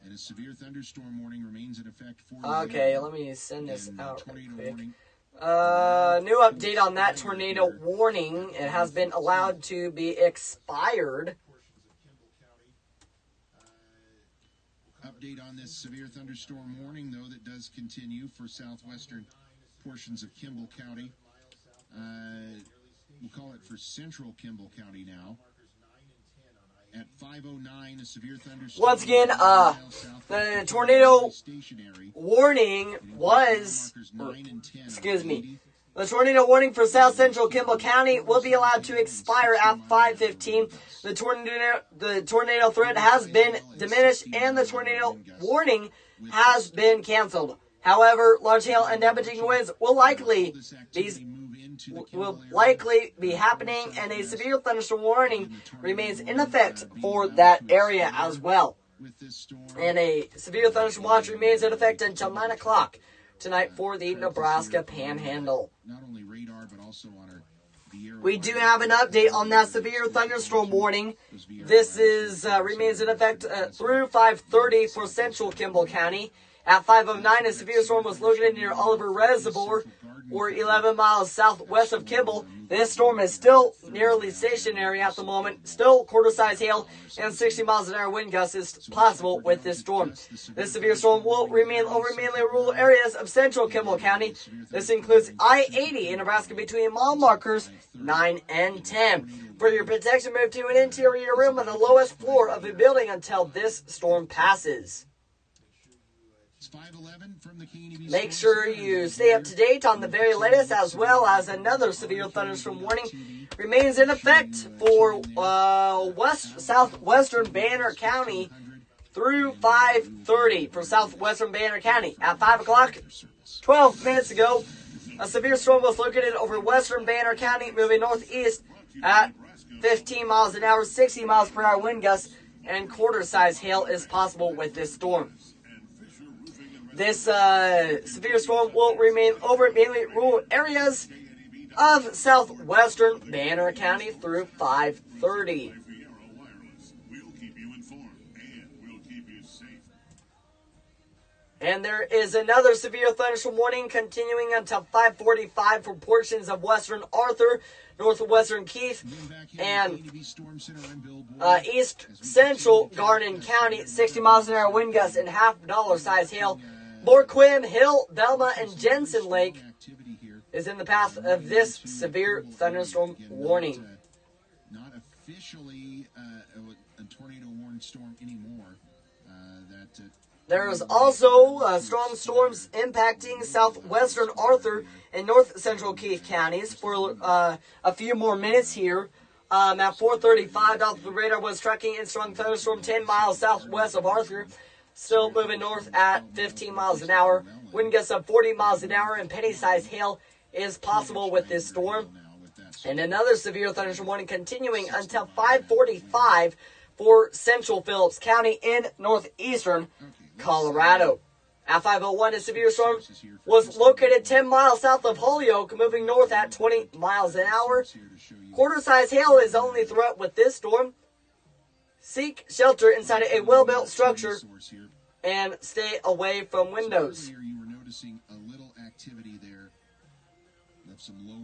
and a severe thunderstorm warning remains in effect for Okay, let me send this out real quick. New update on that tornado warning. It has been allowed to be expired. Update on this severe thunderstorm warning, though, that does continue for southwestern portions of Kimball County. We'll call it for central Kimball County now. At 5:09, a severe thunderstorm. Once again, the tornado warning was, the tornado warning for south central Kimball County will be allowed to expire at 5:15. The tornado threat has been diminished and the tornado warning has been canceled. However, large hail and damaging winds will likely be happening, and a severe thunderstorm warning remains in effect for that area as well. And a severe thunderstorm watch remains in effect until 9 o'clock tonight for the Nebraska Panhandle. We do have an update on that severe thunderstorm warning. This remains in effect through 5:30 for central Kimball County. At 5:09, a severe storm was located near Oliver Reservoir, or 11 miles southwest of Kimball. This storm is still nearly stationary at the moment. Still quarter-size hail and 60 miles an hour wind gusts is possible with this storm. This severe storm will remain over mainly rural areas of central Kimball County. This includes I-80 in Nebraska between mile markers 9 and 10. For your protection, move to an interior room on the lowest floor of a building until this storm passes. Make sure you stay up to date on the very latest, as well as another severe thunderstorm warning remains in effect for southwestern Banner County through 5:30 for southwestern Banner County. At 5 o'clock, 12 minutes ago, a severe storm was located over western Banner County, moving northeast at 15 miles an hour, 60 miles per hour wind gusts, and quarter-size hail is possible with this storm. This severe storm will remain over mainly rural areas of southwestern Banner County through 5:30. And there is another severe thunderstorm warning continuing until 5:45 for portions of western Arthur, northwestern Keith, and east central Garden County. 60 miles an hour wind gusts and $50 size hail. Borquim, Hill, Belma, and Jensen Lake is in the path of this severe thunderstorm warning. Not officially a tornado warning storm anymore. There's also strong storms impacting southwestern Arthur and north central Keith counties for a few more minutes here. At 4:35, the radar was tracking in strong thunderstorm 10 miles southwest of Arthur. Still moving north at 15 miles an hour. Wind gusts of 40 miles an hour and penny-sized hail is possible with this storm. And another severe thunderstorm warning continuing until 5:45 for central Phillips County in northeastern Colorado. At 5:01, a severe storm was located 10 miles south of Holyoke, moving north at 20 miles an hour. Quarter-size hail is the only threat with this storm. Seek shelter inside a well-built structure and stay away from windows.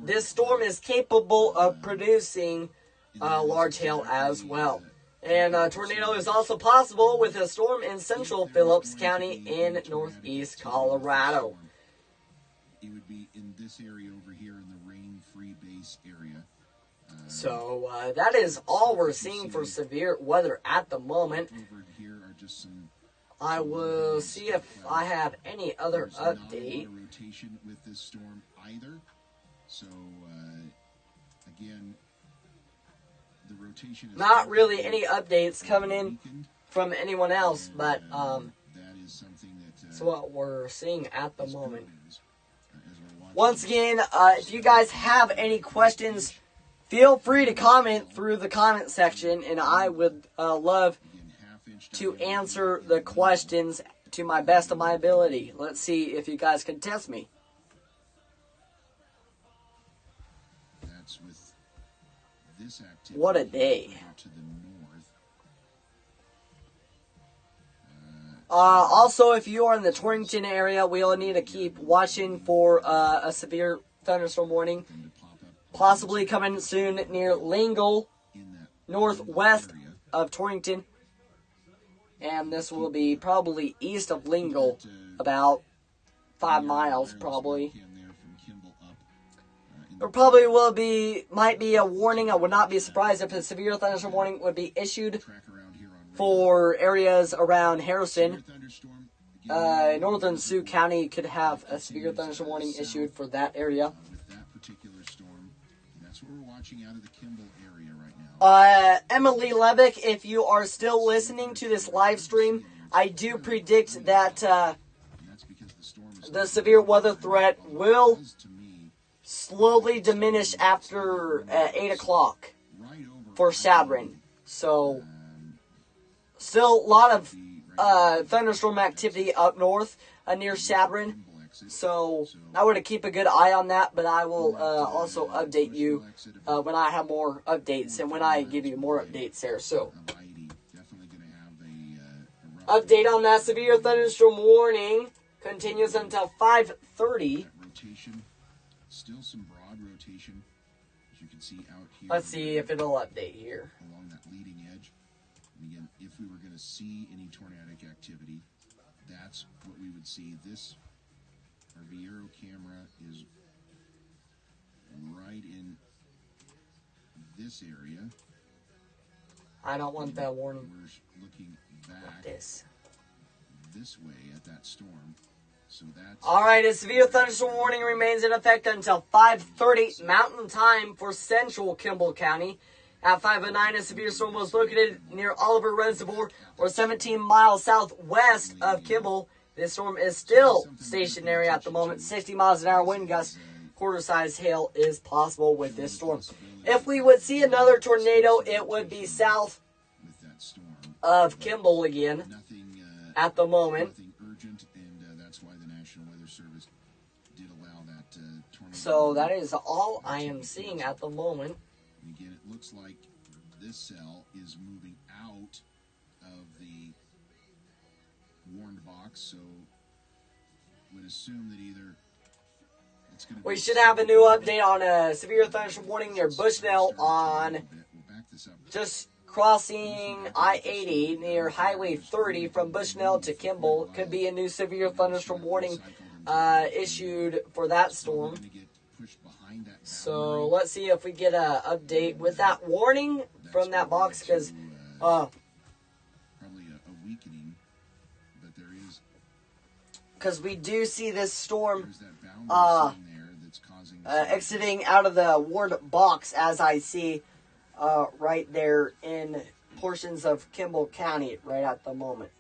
This storm is capable of producing large hail as well. And a tornado is also possible with a storm in central Phillips County in northeast Colorado. It would be in this area over here in the rain-free base area. So that is all we're seeing for severe weather at the moment. I will see if I have any other update. Rotation with this storm either. So again, the rotation is not really any updates coming in from anyone else, but that's what we're seeing at the moment. Once again, if you guys have any questions, feel free to comment through the comment section, and I would love to answer the questions to my best of my ability. Let's see if you guys can test me. What a day. Also, if you are in the Torrington area, we'll need to keep watching for a severe thunderstorm warning. Possibly coming soon near Lingle, northwest of Torrington. And this will be probably east of Lingle, about 5 miles probably. There probably might be a warning. I would not be surprised if a severe thunderstorm warning would be issued for areas around Harrison. Northern Sioux County could have a severe thunderstorm warning issued for that area. Emily Levick, if you are still listening to this live stream, I do predict that the severe weather threat will slowly diminish after 8 o'clock for Sabrin. So, still a lot of thunderstorm activity up north near Sabrin. So, I want to keep a good eye on that, but I will also update you when I have more updates and when I give you more updates there. So, update on that severe thunderstorm warning continues until 5:30. Still some broad rotation, as you can see out here. Let's see if it'll update here. Along that leading edge. And again, if we were going to see any tornadic activity, that's what we would see. Our Viero camera is right in this area. I don't want that warning. We're looking back. Like this. this way at that storm. So that's All right, a severe thunderstorm warning remains in effect until 5:30 Mountain Time for central Kimball County. At 5:09, a severe storm was located near Oliver Reservoir, or 17 miles southwest of Kimball. This storm is still stationary at the moment. 60 miles an hour wind gusts. Quarter-size hail is possible with this storm. If we would see another tornado, it would be south of Kimball again at the moment. So that is all I am seeing at the moment. Again, it looks like this cell is moving out of the warned box, so would assume that either it's going to We should have a new update on a severe thunderstorm warning near Bushnell on just crossing I-80 near Highway 30 from Bushnell to Kimball. Could be a new severe thunderstorm warning issued for that storm. So let's see if we get an update with that warning from that box, because probably a weakening, but there is because we do see this storm exiting out of the warned box, as I see right there in portions of Kimball County right at the moment.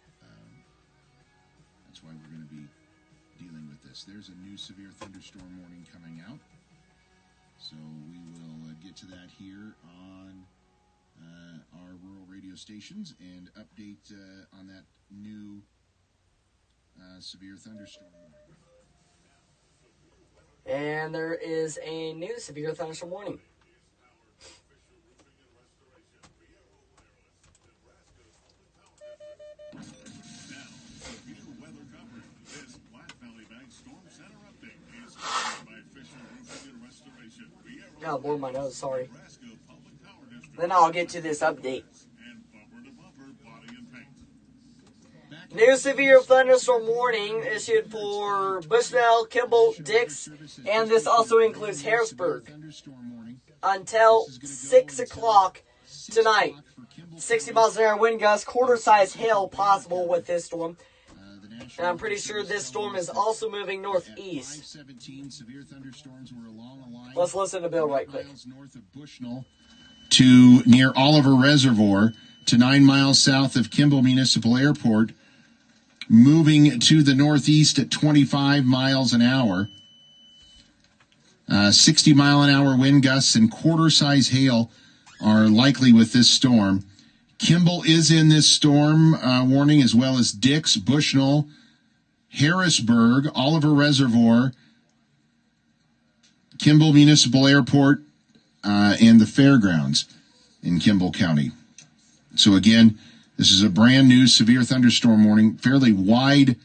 That's why we're going to be dealing with this. There's a new severe thunderstorm warning coming out. So we will get to that here on our rural radio stations and update on that new severe thunderstorm warning. And there is a new severe thunderstorm warning. Oh, blow my nose, sorry. Then I'll get to this update. New severe thunderstorm warning issued for Bushnell, Kimball, Dix, and this also includes Harrisburg until 6 o'clock tonight. 60 miles an hour wind gusts, quarter-size hail possible with this storm. And I'm pretty sure this storm is also moving northeast. Let's listen to Bill right quick. North of Bushnell to near Oliver Reservoir to 9 miles south of Kimball Municipal Airport, moving to the northeast at 25 miles an hour. 60 mile an hour wind gusts and quarter-size hail are likely with this storm. Kimball is in this storm warning, as well as Dix, Bushnell, Harrisburg, Oliver Reservoir, Kimball Municipal Airport, and the fairgrounds in Kimball County. So again, this is a brand new severe thunderstorm warning, fairly wide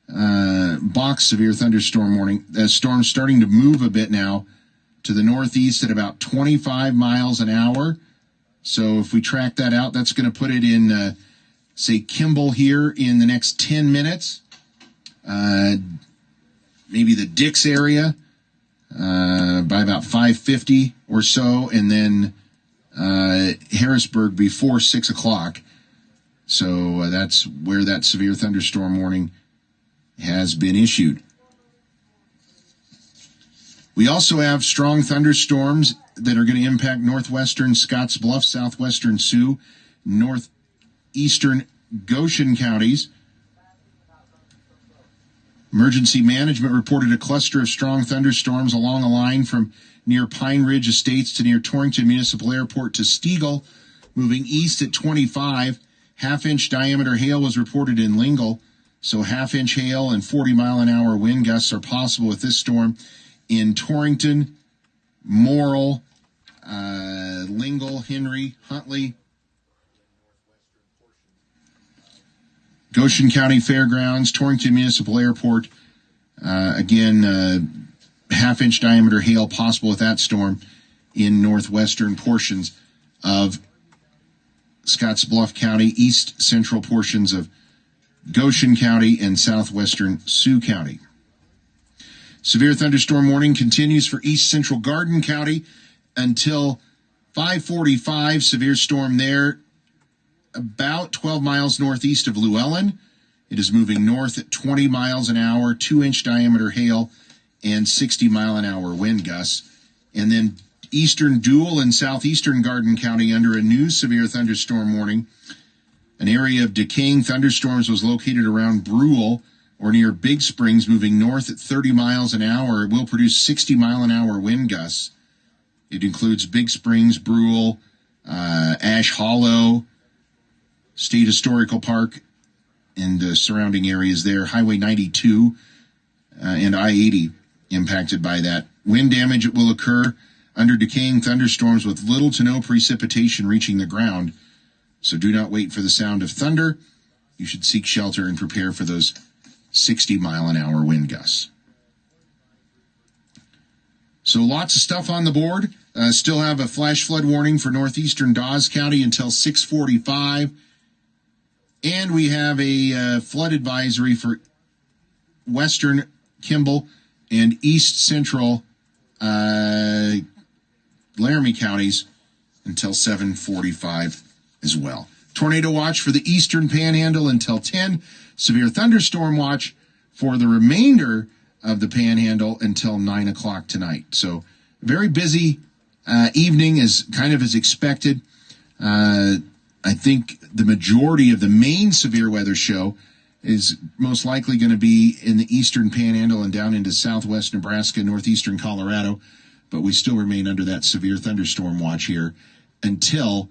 box severe thunderstorm warning. The storm's starting to move a bit now to the northeast at about 25 miles an hour. So if we track that out, that's going to put it in, say, Kimball here in the next 10 minutes. Maybe the Dix area by about 5:50 or so, and then Harrisburg before 6 o'clock. So that's where that severe thunderstorm warning has been issued. We also have strong thunderstorms that are going to impact northwestern Scotts Bluff, southwestern Sioux, northeastern Goshen counties. Emergency management reported a cluster of strong thunderstorms along a line from near Pine Ridge Estates to near Torrington Municipal Airport to Stegall, moving east at 25. Half-inch diameter hail was reported in Lingle, so half-inch hail and 40-mile-an-hour wind gusts are possible with this storm in Torrington, Morrill, Lingle, Henry, Huntley, Goshen County Fairgrounds, Torrington Municipal Airport. Again, half-inch diameter hail possible with that storm in northwestern portions of Scotts Bluff County, east central portions of Goshen County, and southwestern Sioux County. Severe thunderstorm warning continues for east central Garden County until 5:45. Severe storm there about 12 miles northeast of Llewellyn. It is moving north at 20 miles an hour, 2-inch diameter hail, and 60-mile-an-hour wind gusts. And then eastern Dual and southeastern Garden County under a new severe thunderstorm warning. An area of decaying thunderstorms was located around Brule or near Big Springs, moving north at 30 miles an hour. It will produce 60-mile-an-hour wind gusts. It includes Big Springs, Brule, Ash Hollow, State Historical Park, and the surrounding areas there. Highway 92 and I-80 impacted by that. Wind damage will occur under decaying thunderstorms with little to no precipitation reaching the ground. So do not wait for the sound of thunder. You should seek shelter and prepare for those 60-mile-an-hour wind gusts. So lots of stuff on the board. Still have a flash flood warning for northeastern Dawes County until 6:45. And we have a flood advisory for western Kimball and east central Laramie counties until 7:45 as well. Tornado watch for the eastern panhandle until 10. Severe thunderstorm watch for the remainder of the panhandle until 9 o'clock tonight. So very busy evening, as kind of as expected. I think the majority of the main severe weather show is most likely going to be in the eastern panhandle and down into southwest Nebraska, northeastern Colorado. But we still remain under that severe thunderstorm watch here until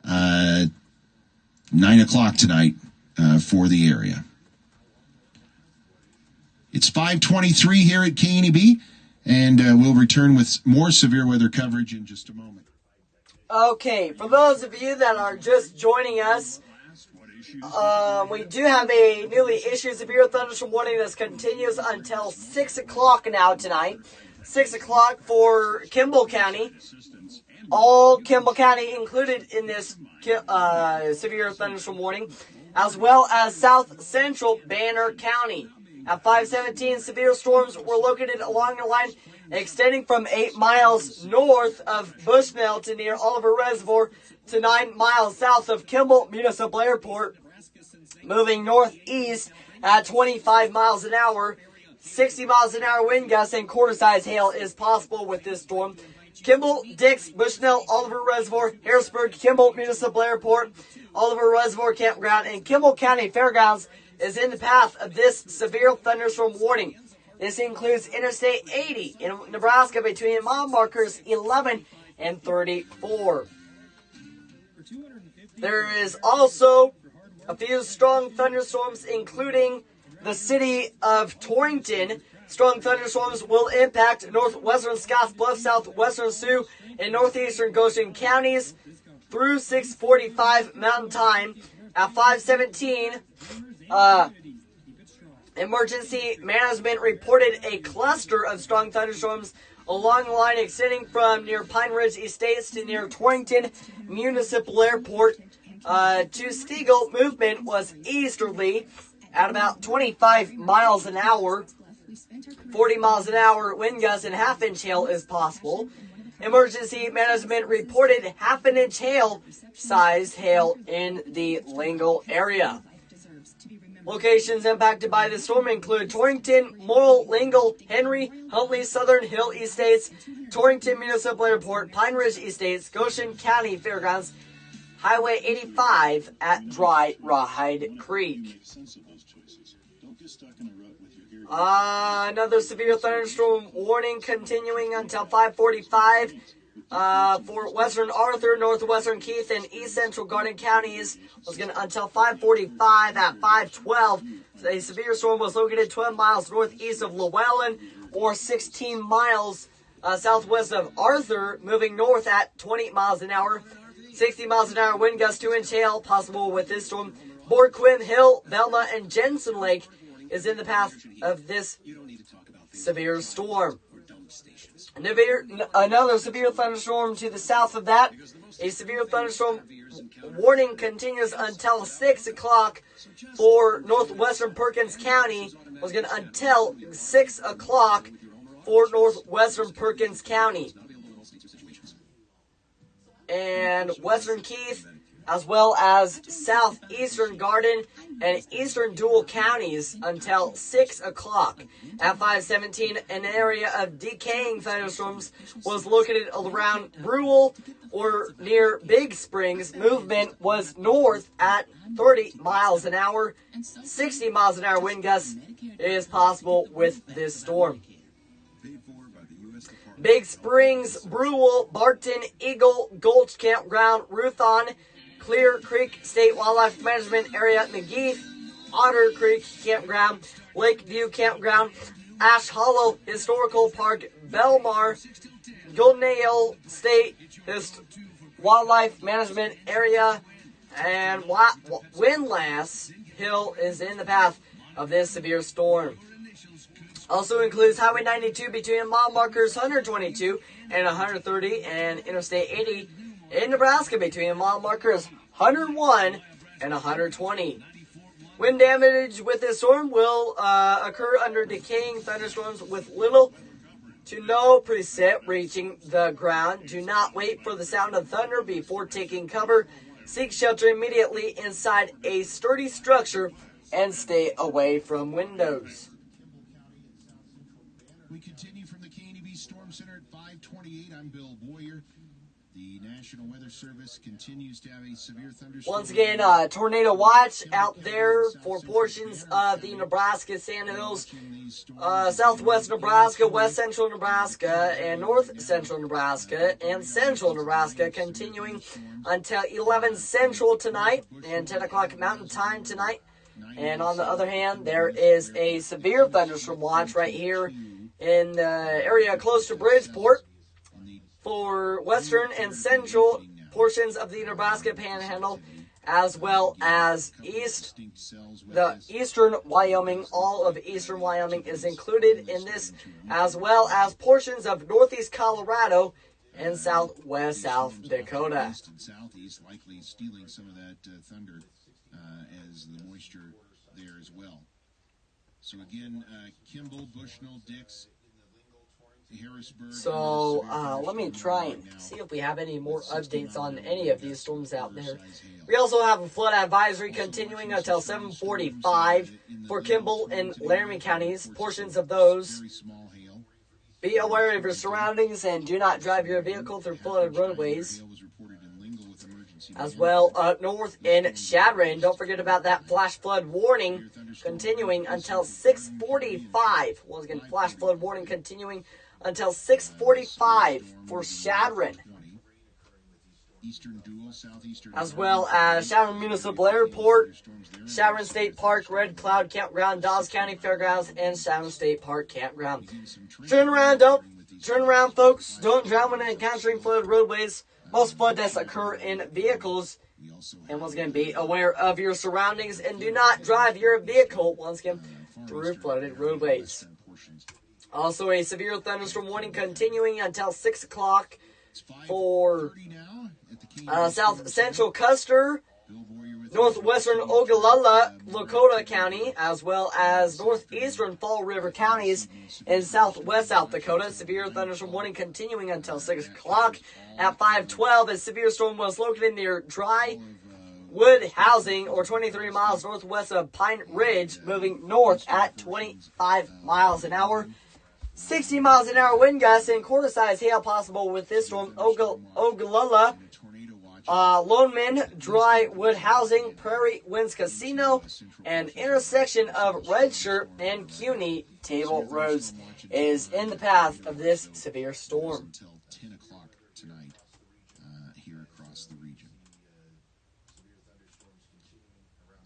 9 o'clock tonight for the area. It's 5:23 here at KNEB, and we'll return with more severe weather coverage in just a moment. Okay, for those of you that are just joining us, we do have a newly issued severe thunderstorm warning that continues until 6 o'clock now tonight. 6 o'clock for Kimball County. All Kimball County included in this severe thunderstorm warning, as well as south central Banner County. At 5:17, severe storms were located along the line extending from 8 miles north of Bushnell to near Oliver Reservoir to 9 miles south of Kimball Municipal Airport, moving northeast at 25 miles an hour. 60 miles an hour wind gusts and quarter-size hail is possible with this storm. Kimball, Dix, Bushnell, Oliver Reservoir, Harrisburg, Kimball Municipal Airport, Oliver Reservoir Campground, and Kimball County Fairgrounds is in the path of this severe thunderstorm warning. This includes Interstate 80 in Nebraska between mile markers 11 and 34. There is also a few strong thunderstorms, including the city of Torrington. Strong thunderstorms will impact northwestern Scottsbluff, southwestern Sioux, and northeastern Goshen counties through 6:45 Mountain Time. At 5:17, emergency management reported a cluster of strong thunderstorms along the line extending from near Pine Ridge Estates to near Torrington Municipal Airport to Stegall. Movement was easterly at about 25 miles an hour. 40 miles an hour wind gusts and half-inch hail is possible. Emergency management reported half-an-inch hail-sized hail in the Lingle area. Locations impacted by the storm include Torrington, Morrill, Lingle, Henry, Huntley, Southern Hill Estates, Torrington Municipal Airport, Pine Ridge Estates, Goshen County Fairgrounds, Highway 85 at Dry Rawhide Creek. Another severe thunderstorm warning continuing until 5:45 for western Arthur, northwestern Keith, and east central Garden counties was going to until 5:45. At 5:12, a severe storm was located 12 miles northeast of Llewellyn or 16 miles southwest of Arthur, moving north at 20 miles an hour. 60 miles an hour wind gusts, 2-inch hail possible with this storm. Borquin Hill, Velma, and Jensen Lake is in the path of this severe storm. Another severe thunderstorm to the south of that. A severe thunderstorm warning continues until 6 o'clock for northwestern Perkins County. Was going to until 6 o'clock for northwestern Perkins County. And western Keith as well as southeastern Garden and eastern Dual counties until 6 o'clock. At 5:17, an area of decaying thunderstorms was located around Brule or near Big Springs. Movement was north at 30 miles an hour. 60 miles an hour wind gusts is possible with this storm. Big Springs, Brule, Barton, Eagle, Gulch Campground, Ruthon, Clear Creek State Wildlife Management Area, McGeeth, Otter Creek Campground, Lakeview Campground, Ash Hollow Historical Park, Belmar, Golden State Wildlife Management Area, and Windlass Hill is in the path of this severe storm. Also includes Highway 92 between mile markers 122 and 130, and Interstate 80 in Nebraska between mile markers 101 and 120. Wind damage with this storm will occur under decaying thunderstorms with little to no precip reaching the ground. Do not wait for the sound of thunder before taking cover. Seek shelter immediately inside a sturdy structure and stay away from windows. We continue from the KNEB Storm Center at 5:28. I'm Bill Boyer. The National Weather Service continues to have a severe thunderstorm. Once again, tornado watch out there for portions of the Nebraska Sand Hills, southwest Nebraska, west central Nebraska, and north central Nebraska, and central Nebraska, continuing until 11 central tonight and 10 o'clock mountain time tonight. And on the other hand, there is a severe thunderstorm watch right here in the area close to Bridgeport for western and central portions of the Nebraska Panhandle, as well as the eastern Wyoming. All of eastern Wyoming is included in this, as well as portions of northeast Colorado and southwest South Dakota. Southeast likely stealing some of that thunder as the moisture there as well. So again, Kimball, Bushnell, Dix, Harrisburg. So let me try and see if we have any more updates on any of these storms out there. We also have a flood advisory continuing until 7:45 for Kimball and Laramie counties. Portions of those. Be aware of your surroundings and do not drive your vehicle through flooded roadways. As well, up north in Shadron, don't forget about that flash flood warning continuing until 6:45. Once again, flash flood warning continuing until 6:45 for Shadron. As well as Shadron Municipal Airport, Shadron State Park, Red Cloud Campground, Dawes County Fairgrounds, and Shadron State Park Campground. Turn around, folks. Don't drown when encountering flooded roadways. Most flood deaths occur in vehicles. And once again, be aware of your surroundings and do not drive your vehicle, once again, through flooded roadways. Also, a severe thunderstorm warning continuing until 6 o'clock for south central Custer, northwestern Ogallala, Lakota County, as well as northeastern Fall River counties in southwest South Dakota. Severe thunderstorm warning continuing until 6 o'clock. At 5:12, a severe storm was located near Dry Wood Housing, or 23 miles northwest of Pine Ridge, moving north at 25 miles an hour. 60 miles an hour wind gusts and quarter-size hail possible with this storm. Ogallala, Loneman, Dry Wood Housing, Prairie Winds Casino, and intersection of Red Shirt and CUNY Table Roads is in the path of this severe storm. Until 10 o'clock tonight here across the region.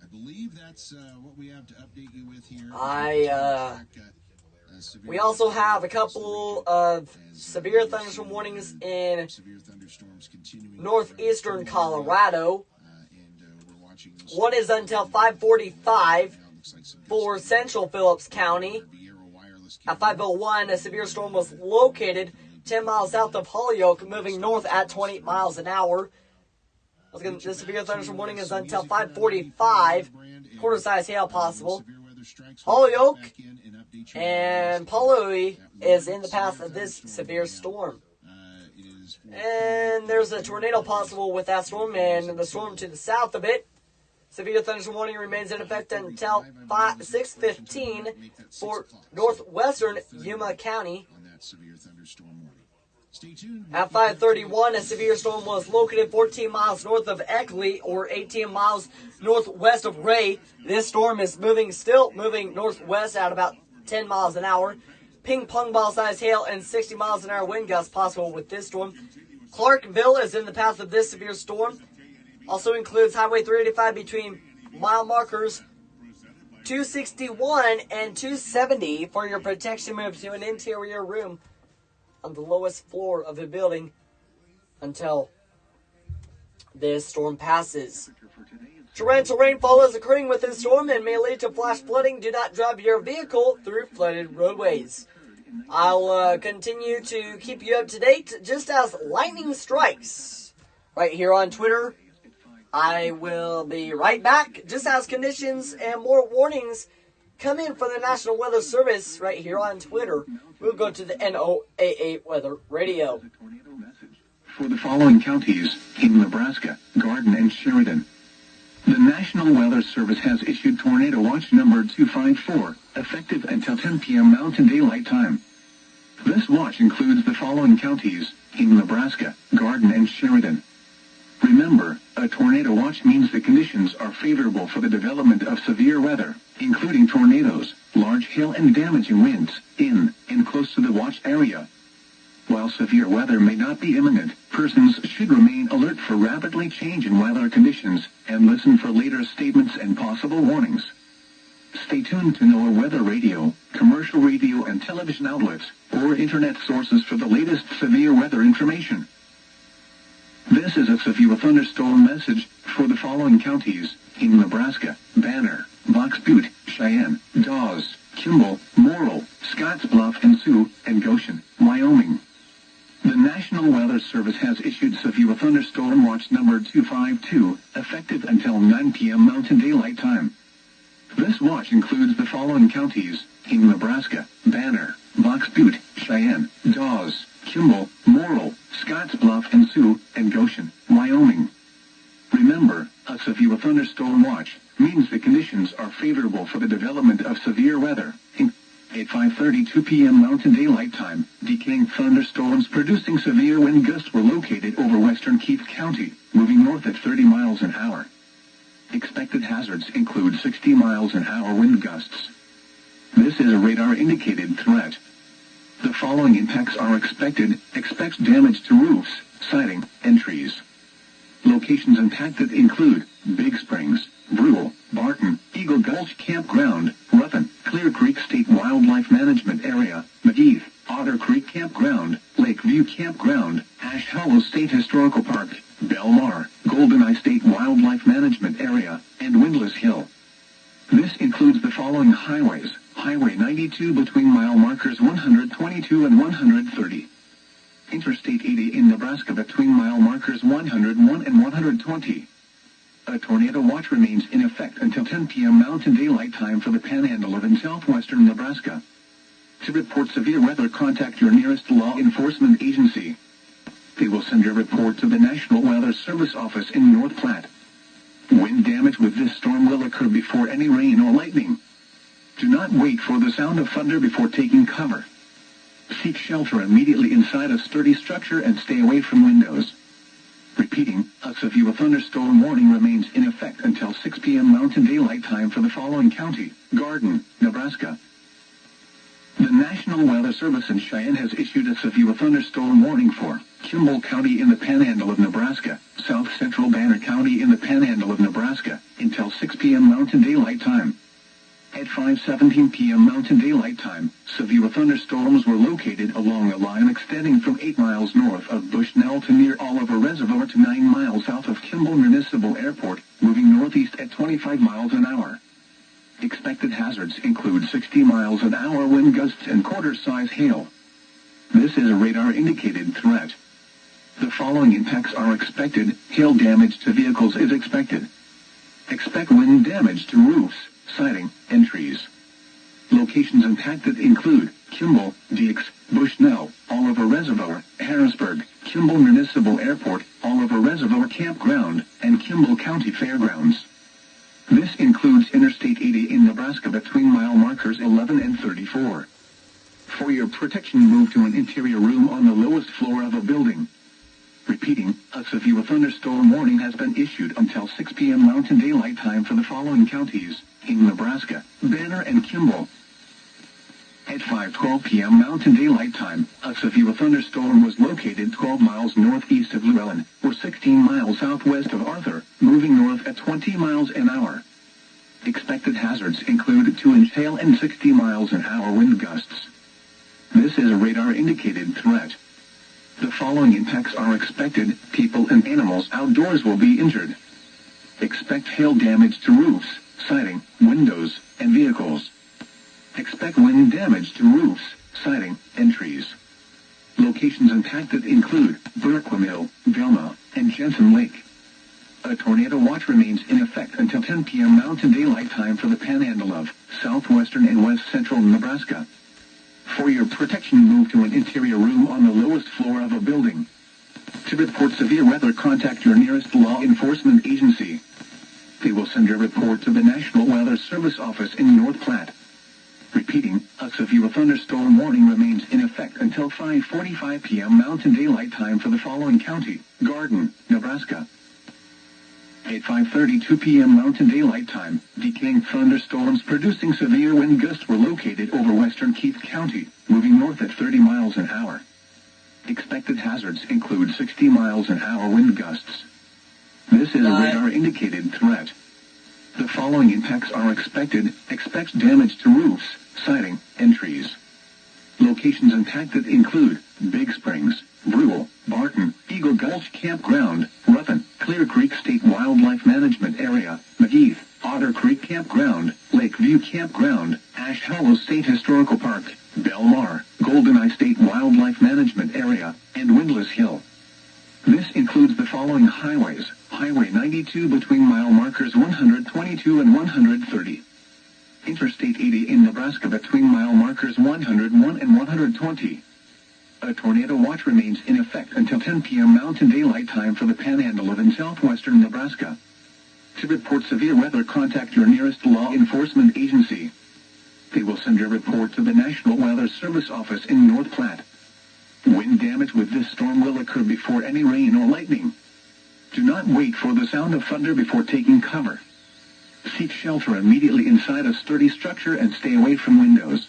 I believe that's what we have to update you with here. We also have a couple of severe thunderstorm warnings in northeastern Colorado. One is until 5:45 for central Phillips County. At 5:01, a severe storm was located 10 miles south of Holyoke, moving north at 20 miles an hour. The severe thunderstorm warning is until 5:45. Quarter-size hail possible. Holyoke and Paului is in the path of this severe storm. And there's a tornado possible with that storm, and the storm to the south a bit. Severe thunderstorm warning remains in effect until 6:15 for northwestern Yuma County. At 5:31, a severe storm was located 14 miles north of Eckley, or 18 miles northwest of Ray. This storm is still moving northwest at about 10 miles an hour. Ping pong ball size hail and 60 miles an hour wind gusts possible with this storm. Clarkville is in the path of this severe storm. Also includes Highway 385 between mile markers 261 and 270 for your protection. Move to an interior room on the lowest floor of the building until this storm passes. Torrential rainfall is occurring with this storm and may lead to flash flooding. Do not drive your vehicle through flooded roadways. I'll continue to keep you up to date just as lightning strikes right here on Twitter. I will be right back just as conditions and more warnings come in from the National Weather Service right here on Twitter. We'll go to the NOAA Weather Radio. For the following counties in Nebraska, Garden, and Sheridan. The National Weather Service has issued Tornado Watch number 254, effective until 10 p.m. Mountain Daylight Time. This watch includes the following counties in Nebraska, Garden, and Sheridan. Remember, a tornado watch means the conditions are favorable for the development of severe weather, including tornadoes, large hail, and damaging winds in and close to the watch area. While severe weather may not be imminent, persons should remain alert for rapidly changing weather conditions and listen for later statements and possible warnings. Stay tuned to NOAA Weather Radio, commercial radio and television outlets, or internet sources for the latest severe weather information. This is a severe thunderstorm message for the following counties in Nebraska: Banner, Box Butte, Cheyenne, Dawes, Kimball, Morrill, Scottsbluff, and Sioux, and Goshen, Wyoming. The National Weather Service has issued severe thunderstorm watch number 252, effective until 9 p.m. Mountain Daylight Time. This watch includes the following counties in Nebraska: Banner, Box Butte, Cheyenne, Dawes, Kimball, Morrill, Scottsbluff, and Sioux, and Goshen, Wyoming. Remember, a severe thunderstorm watch means the conditions are favorable for the development of severe weather. At 5:32 p.m. Mountain Daylight Time, decaying thunderstorms producing severe wind gusts were located over western Keith County, moving north at 30 miles an hour. Expected hazards include 60 miles an hour wind gusts. This is a radar-indicated threat. The following impacts are expected. Expect damage to roofs, siding, and trees. Locations impacted include Big Springs, Brule, Barton, Eagle Gulch Campground, Ruffin, Clear Creek State Wildlife Management Area, McGeeth, Otter Creek Campground, Lakeview Campground, Ash Hollow State Historical Park, Belmar, Goldeneye State Wildlife Management Area, and Windlass Hill. This includes the following highways: Highway 92 between mile markers 122 and 130. Interstate 80 in Nebraska between mile markers 101 and 120. A tornado watch remains in effect until 10 p.m. Mountain Daylight Time for the Panhandle of and southwestern Nebraska. To report severe weather, contact your nearest law enforcement agency. They will send your report to the National Weather Service office in North Platte. Wind damage with this storm will occur before any rain or lightning. Do not wait for the sound of thunder before taking cover. Seek shelter immediately inside a sturdy structure and stay away from windows. Repeating, a severe thunderstorm warning remains in effect until 6 p.m. Mountain Daylight Time for the following county: Garden, Nebraska. The National Weather Service in Cheyenne has issued a severe thunderstorm warning for Kimball County in the Panhandle of Nebraska, South Central Banner County in the Panhandle of Nebraska, until 6 p.m. Mountain Daylight Time. At 5:17 p.m. Mountain Daylight Time, severe thunderstorms were located along a line extending from 8 miles north of Bushnell to near Oliver Reservoir to 9 miles south of Kimball Municipal Airport, moving northeast at 25 miles an hour. Expected hazards include 60 miles an hour wind gusts and quarter-size hail. This is a radar-indicated threat. The following impacts are expected. Hail damage to vehicles is expected. Expect wind damage to roofs, siding, and trees. Locations impacted include Kimball, Dix, Bushnell, Oliver Reservoir, Harrisburg, Kimball Municipal Airport, Oliver Reservoir Campground, and Kimball County Fairgrounds. This includes Interstate 80 in Nebraska between mile markers 11 and 34. For your protection, move to an interior room on the lowest floor of a building. Repeating, a severe thunderstorm warning has been issued until 6 p.m. Mountain Daylight Time for the following counties in Nebraska: Banner and Kimball. At 5:12 p.m. Mountain Daylight Time, a severe thunderstorm was located 12 miles northeast of Llewellyn, or 16 miles southwest of Arthur, moving north at 20 miles an hour. Expected hazards include 2-inch hail and 60 miles an hour wind gusts. This is a radar-indicated threat. The following impacts are expected: people and animals outdoors will be injured. Expect hail damage to roofs, siding, windows, and vehicles. Expect wind damage to roofs, siding, and trees. Locations impacted include Burquamill, Velma, and Jensen Lake. A tornado watch remains in effect until 10 p.m. Mountain Daylight Time for the panhandle of southwestern and west central Nebraska. For your protection, move to an interior room on the lowest floor of a building. To report severe weather, contact your nearest law enforcement agency. They will send your report to the National Weather Service office in North Platte. Repeating, a severe thunderstorm warning remains in effect until 5:45 p.m. Mountain Daylight Time for the following county: Garden, Nebraska. At 5:32 p.m. Mountain Daylight Time, decaying thunderstorms producing severe wind gusts were located over western Keith County, moving north at 30 miles an hour. Expected hazards include 60 miles an hour wind gusts. This is a radar-indicated threat. The following impacts are expected: expect damage to roofs, siding, and trees. Locations impacted include Big Springs, Brule, Barton, Eagle Gulch Campground, Ruffin, Clear Creek State Wildlife Management Area, McGeeth, Otter Creek Campground, Lakeview Campground, Ash Hollow State Historical Park, Belmar, Goldeneye State Wildlife Management Area, and Windlass Hill. This includes the following highways: Highway 92 between mile markers 122 and 130. Interstate 80 in Nebraska between mile markers 101 and 120. A tornado watch remains in effect until 10 p.m. Mountain Daylight Time for the panhandle of in southwestern Nebraska. To report severe weather, contact your nearest law enforcement agency. They will send your report to the National Weather Service office in North Platte. Wind damage with this storm will occur before any rain or lightning. Do not wait for the sound of thunder before taking cover. Seek shelter immediately inside a sturdy structure and stay away from windows.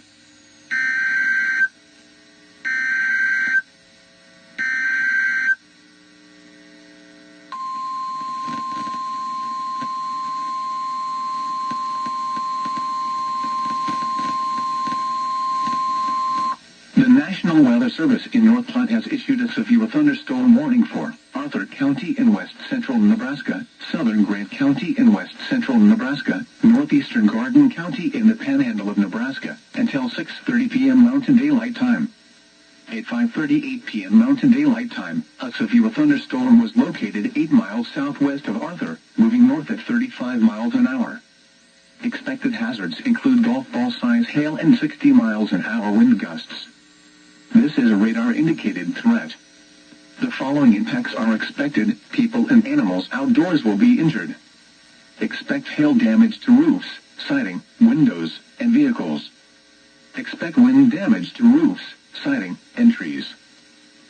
The National Weather Service in North Platte has issued a severe thunderstorm warning for Arthur County in west central Nebraska, southern Grant County in west central Nebraska, northeastern Garden County in the panhandle of Nebraska, until 6:30 p.m. Mountain Daylight Time. At 5:38 p.m. Mountain Daylight Time, a severe thunderstorm was located 8 miles southwest of Arthur, moving north at 35 miles an hour. Expected hazards include golf ball-size hail and 60 miles an hour wind gusts. This is a radar-indicated threat. The following impacts are expected: people and animals outdoors will be injured. Expect hail damage to roofs, siding, windows, and vehicles. Expect wind damage to roofs, siding, and trees.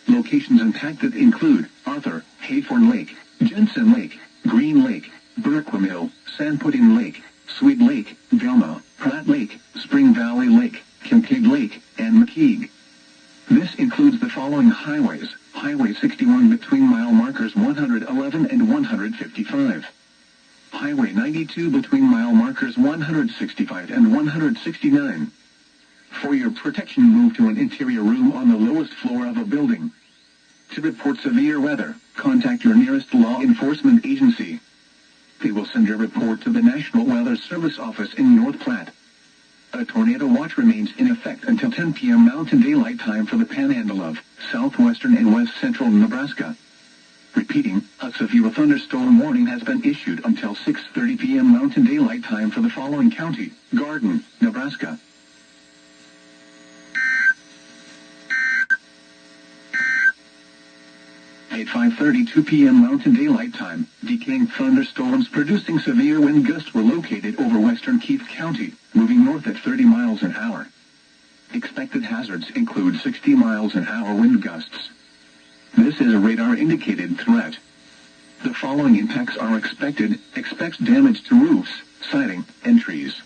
Locations impacted include Arthur, Hayford Lake, Jensen Lake, Green Lake, Burquamill, Sanputin Lake, Swede Lake, Velma, Pratt Lake, Spring Valley Lake, Kincaid Lake, and McKeague. This includes the following highways: Highway 61 between mile markers 111 and 155. Highway 92 between mile markers 165 and 169. For your protection, move to an interior room on the lowest floor of a building. To report severe weather, contact your nearest law enforcement agency. They will send your report to the National Weather Service office in North Platte. A tornado watch remains in effect until 10 p.m. Mountain Daylight Time for the panhandle of southwestern and west central Nebraska. Repeating, a severe thunderstorm warning has been issued until 6:30 p.m. Mountain Daylight Time for the following county: Garden, Nebraska. At 5:32 p.m. Mountain Daylight Time, decaying thunderstorms producing severe wind gusts were located over western Keith County, moving north at 30 miles an hour. Expected hazards include 60 miles an hour wind gusts. This is a radar-indicated threat. The following impacts are expected. Expect damage to roofs, siding, and trees.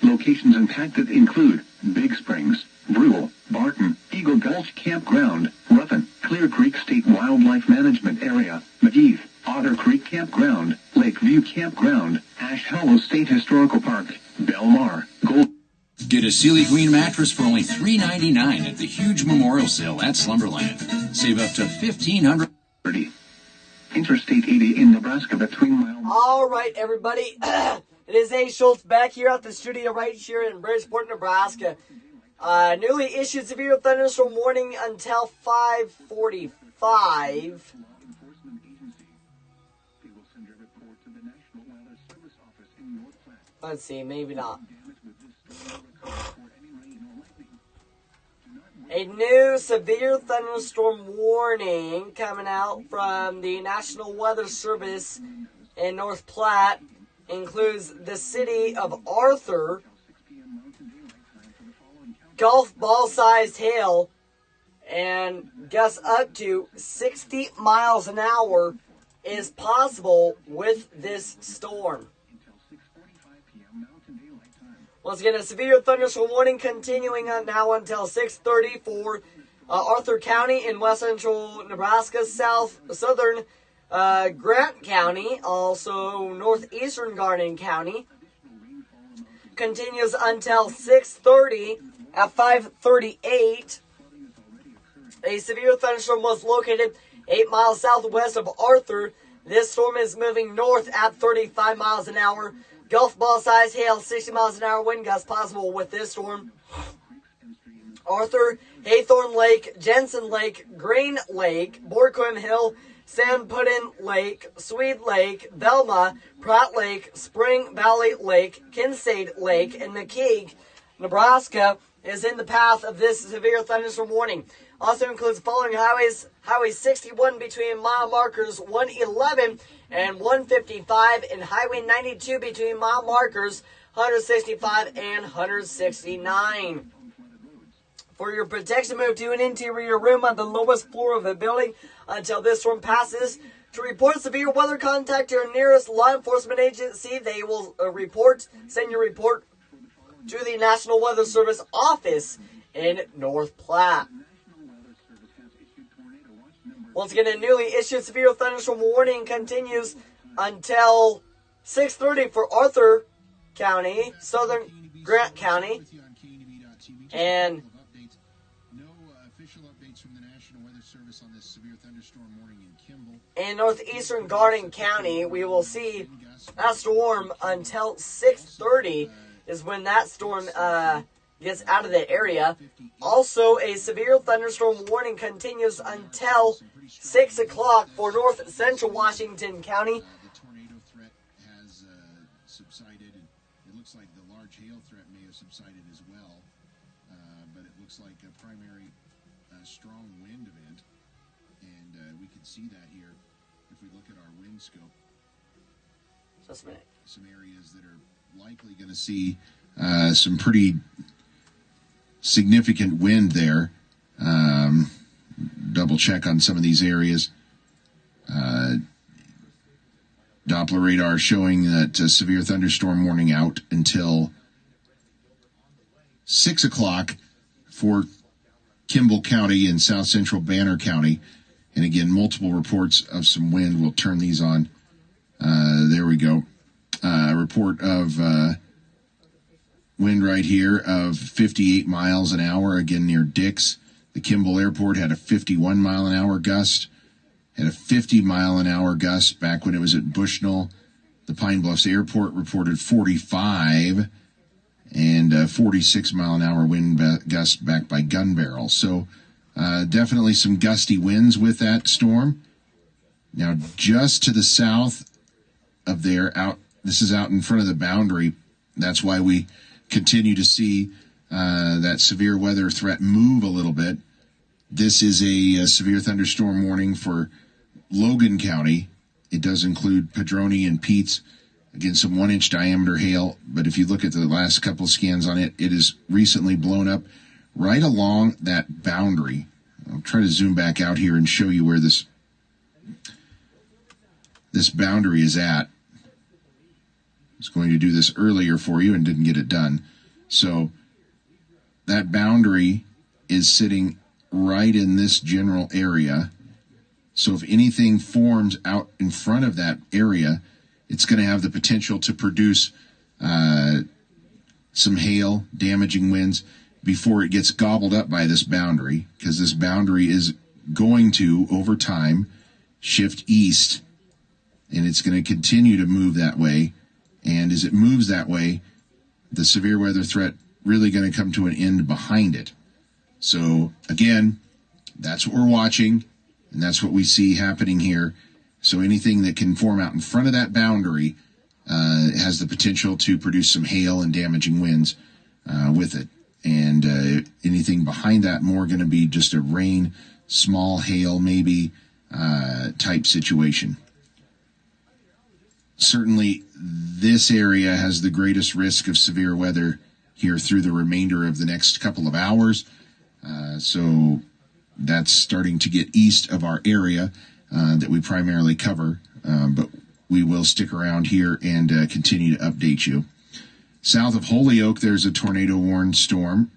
Locations impacted include Big Springs, Brule, Barton, Eagle Gulch Campground, Ruffin, Clear Creek State Wildlife Management Area, McGeeth, Otter Creek Campground, Lakeview Campground, Ash Hollow State Historical Park, Belmar, Gold. Get a Sealy Green mattress for only $3.99 at the huge memorial sale at Slumberland. Save up to $1,530. Interstate 80 in Nebraska between miles. All right, everybody. It is A. Schultz back here at the studio right here in Bridgeport, Nebraska. Newly issued severe thunderstorm warning until 5:45. Let's see, maybe not. A new severe thunderstorm warning coming out from the National Weather Service in North Platte includes the city of Arthur. Golf ball-sized hail and gusts up to 60 miles an hour is possible with this storm. Once again, a severe thunderstorm warning continuing on now until 6:30 for Arthur County in west central Nebraska, southern Grant County, also northeastern Garden County. Continues until 6:30. At 5:38, a severe thunderstorm was located 8 miles southwest of Arthur. This storm is moving north at 35 miles an hour. Golf ball size hail, 60 miles an hour wind gusts possible with this storm. Arthur, Haythorne Lake, Jensen Lake, Green Lake, Borquim Hill, San Puddin Lake, Swede Lake, Velma, Pratt Lake, Spring Valley Lake, Kincaid Lake, and McKeague, Nebraska, is in the path of this severe thunderstorm warning. Also includes the following highways: Highway 61 between mile markers 111 and 155, and Highway 92 between mile markers 165 and 169. For your protection, move to an interior room on the lowest floor of the building until this storm passes. To report severe weather, contact your nearest law enforcement agency. They will send your report to the National Weather Service office in North Platte. Once again, a newly issued severe thunderstorm warning continues until 6:30 for Arthur County, southern Grant County, and in northeastern Garden County. We will see that storm until 6:30 is when that storm gets out of the area. Also, a severe thunderstorm warning continues until 6 o'clock for north central Washington County. The tornado threat has subsided. It looks like the large hail threat may have subsided as well, but it looks like a primary strong wind event, and we can see that here if we look at our wind scope. Just a minute. Some areas that are likely going to see some pretty significant wind there. Double check on some of these areas. Doppler radar showing that severe thunderstorm warning out until 6 o'clock for Kimball County and south central Banner County. And again, multiple reports of some wind. We'll turn these on. There we go. Report of wind right here of 58 miles an hour, again near Dix. The Kimball Airport had a 51 mile an hour gust, had a 50 mile an hour gust back when it was at Bushnell. The Pine Bluffs Airport reported 45 and 46 mile an hour wind gust back by Gun Barrel. So definitely some gusty winds with that storm. Now just to the south of there, this is out in front of the boundary. That's why we continue to see that severe weather threat move a little bit. This is a severe thunderstorm warning for Logan County. It does include Padrone and Peets. Again, some 1-inch diameter hail, but if you look at the last couple of scans on it, it is recently blown up right along that boundary. I'll try to zoom back out here and show you where this boundary is at. I was going to do this earlier for you and didn't get it done. So that boundary is sitting right in this general area. So if anything forms out in front of that area, it's going to have the potential to produce some hail, damaging winds before it gets gobbled up by this boundary, because this boundary is going to, over time, shift east, and it's going to continue to move that way. And as it moves that way, the severe weather threat really going to come to an end behind it. So, again, that's what we're watching, and that's what we see happening here. So anything that can form out in front of that boundary has the potential to produce some hail and damaging winds with it. And anything behind that more going to be just a rain, small hail maybe type situation. Certainly this area has the greatest risk of severe weather here through the remainder of the next couple of hours. So that's starting to get east of our area that we primarily cover, but we will stick around here and continue to update you. South of Holyoke, there's a tornado warned storm.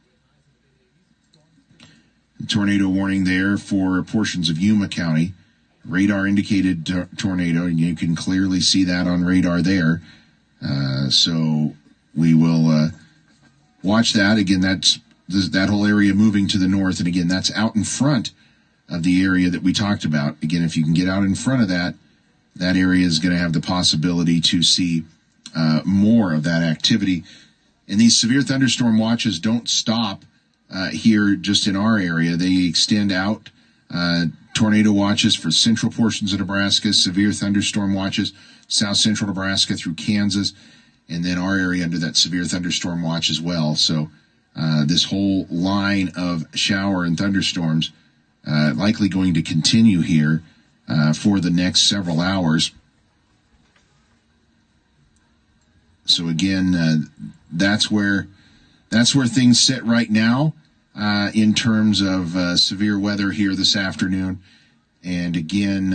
Tornado warning there for portions of Yuma County. Radar indicated tornado, and you can clearly see that on radar there. So we will watch that. Again, that's that whole area moving to the north, and again, that's out in front of the area that we talked about. Again, if you can get out in front of that, that area is going to have the possibility to see more of that activity. And these severe thunderstorm watches don't stop here just in our area. They extend out. Tornado watches for central portions of Nebraska, severe thunderstorm watches, south central Nebraska through Kansas, and then our area under that severe thunderstorm watch as well. So this whole line of shower and thunderstorms likely going to continue here for the next several hours. So again, that's where things sit right now in terms of severe weather here this afternoon. And again,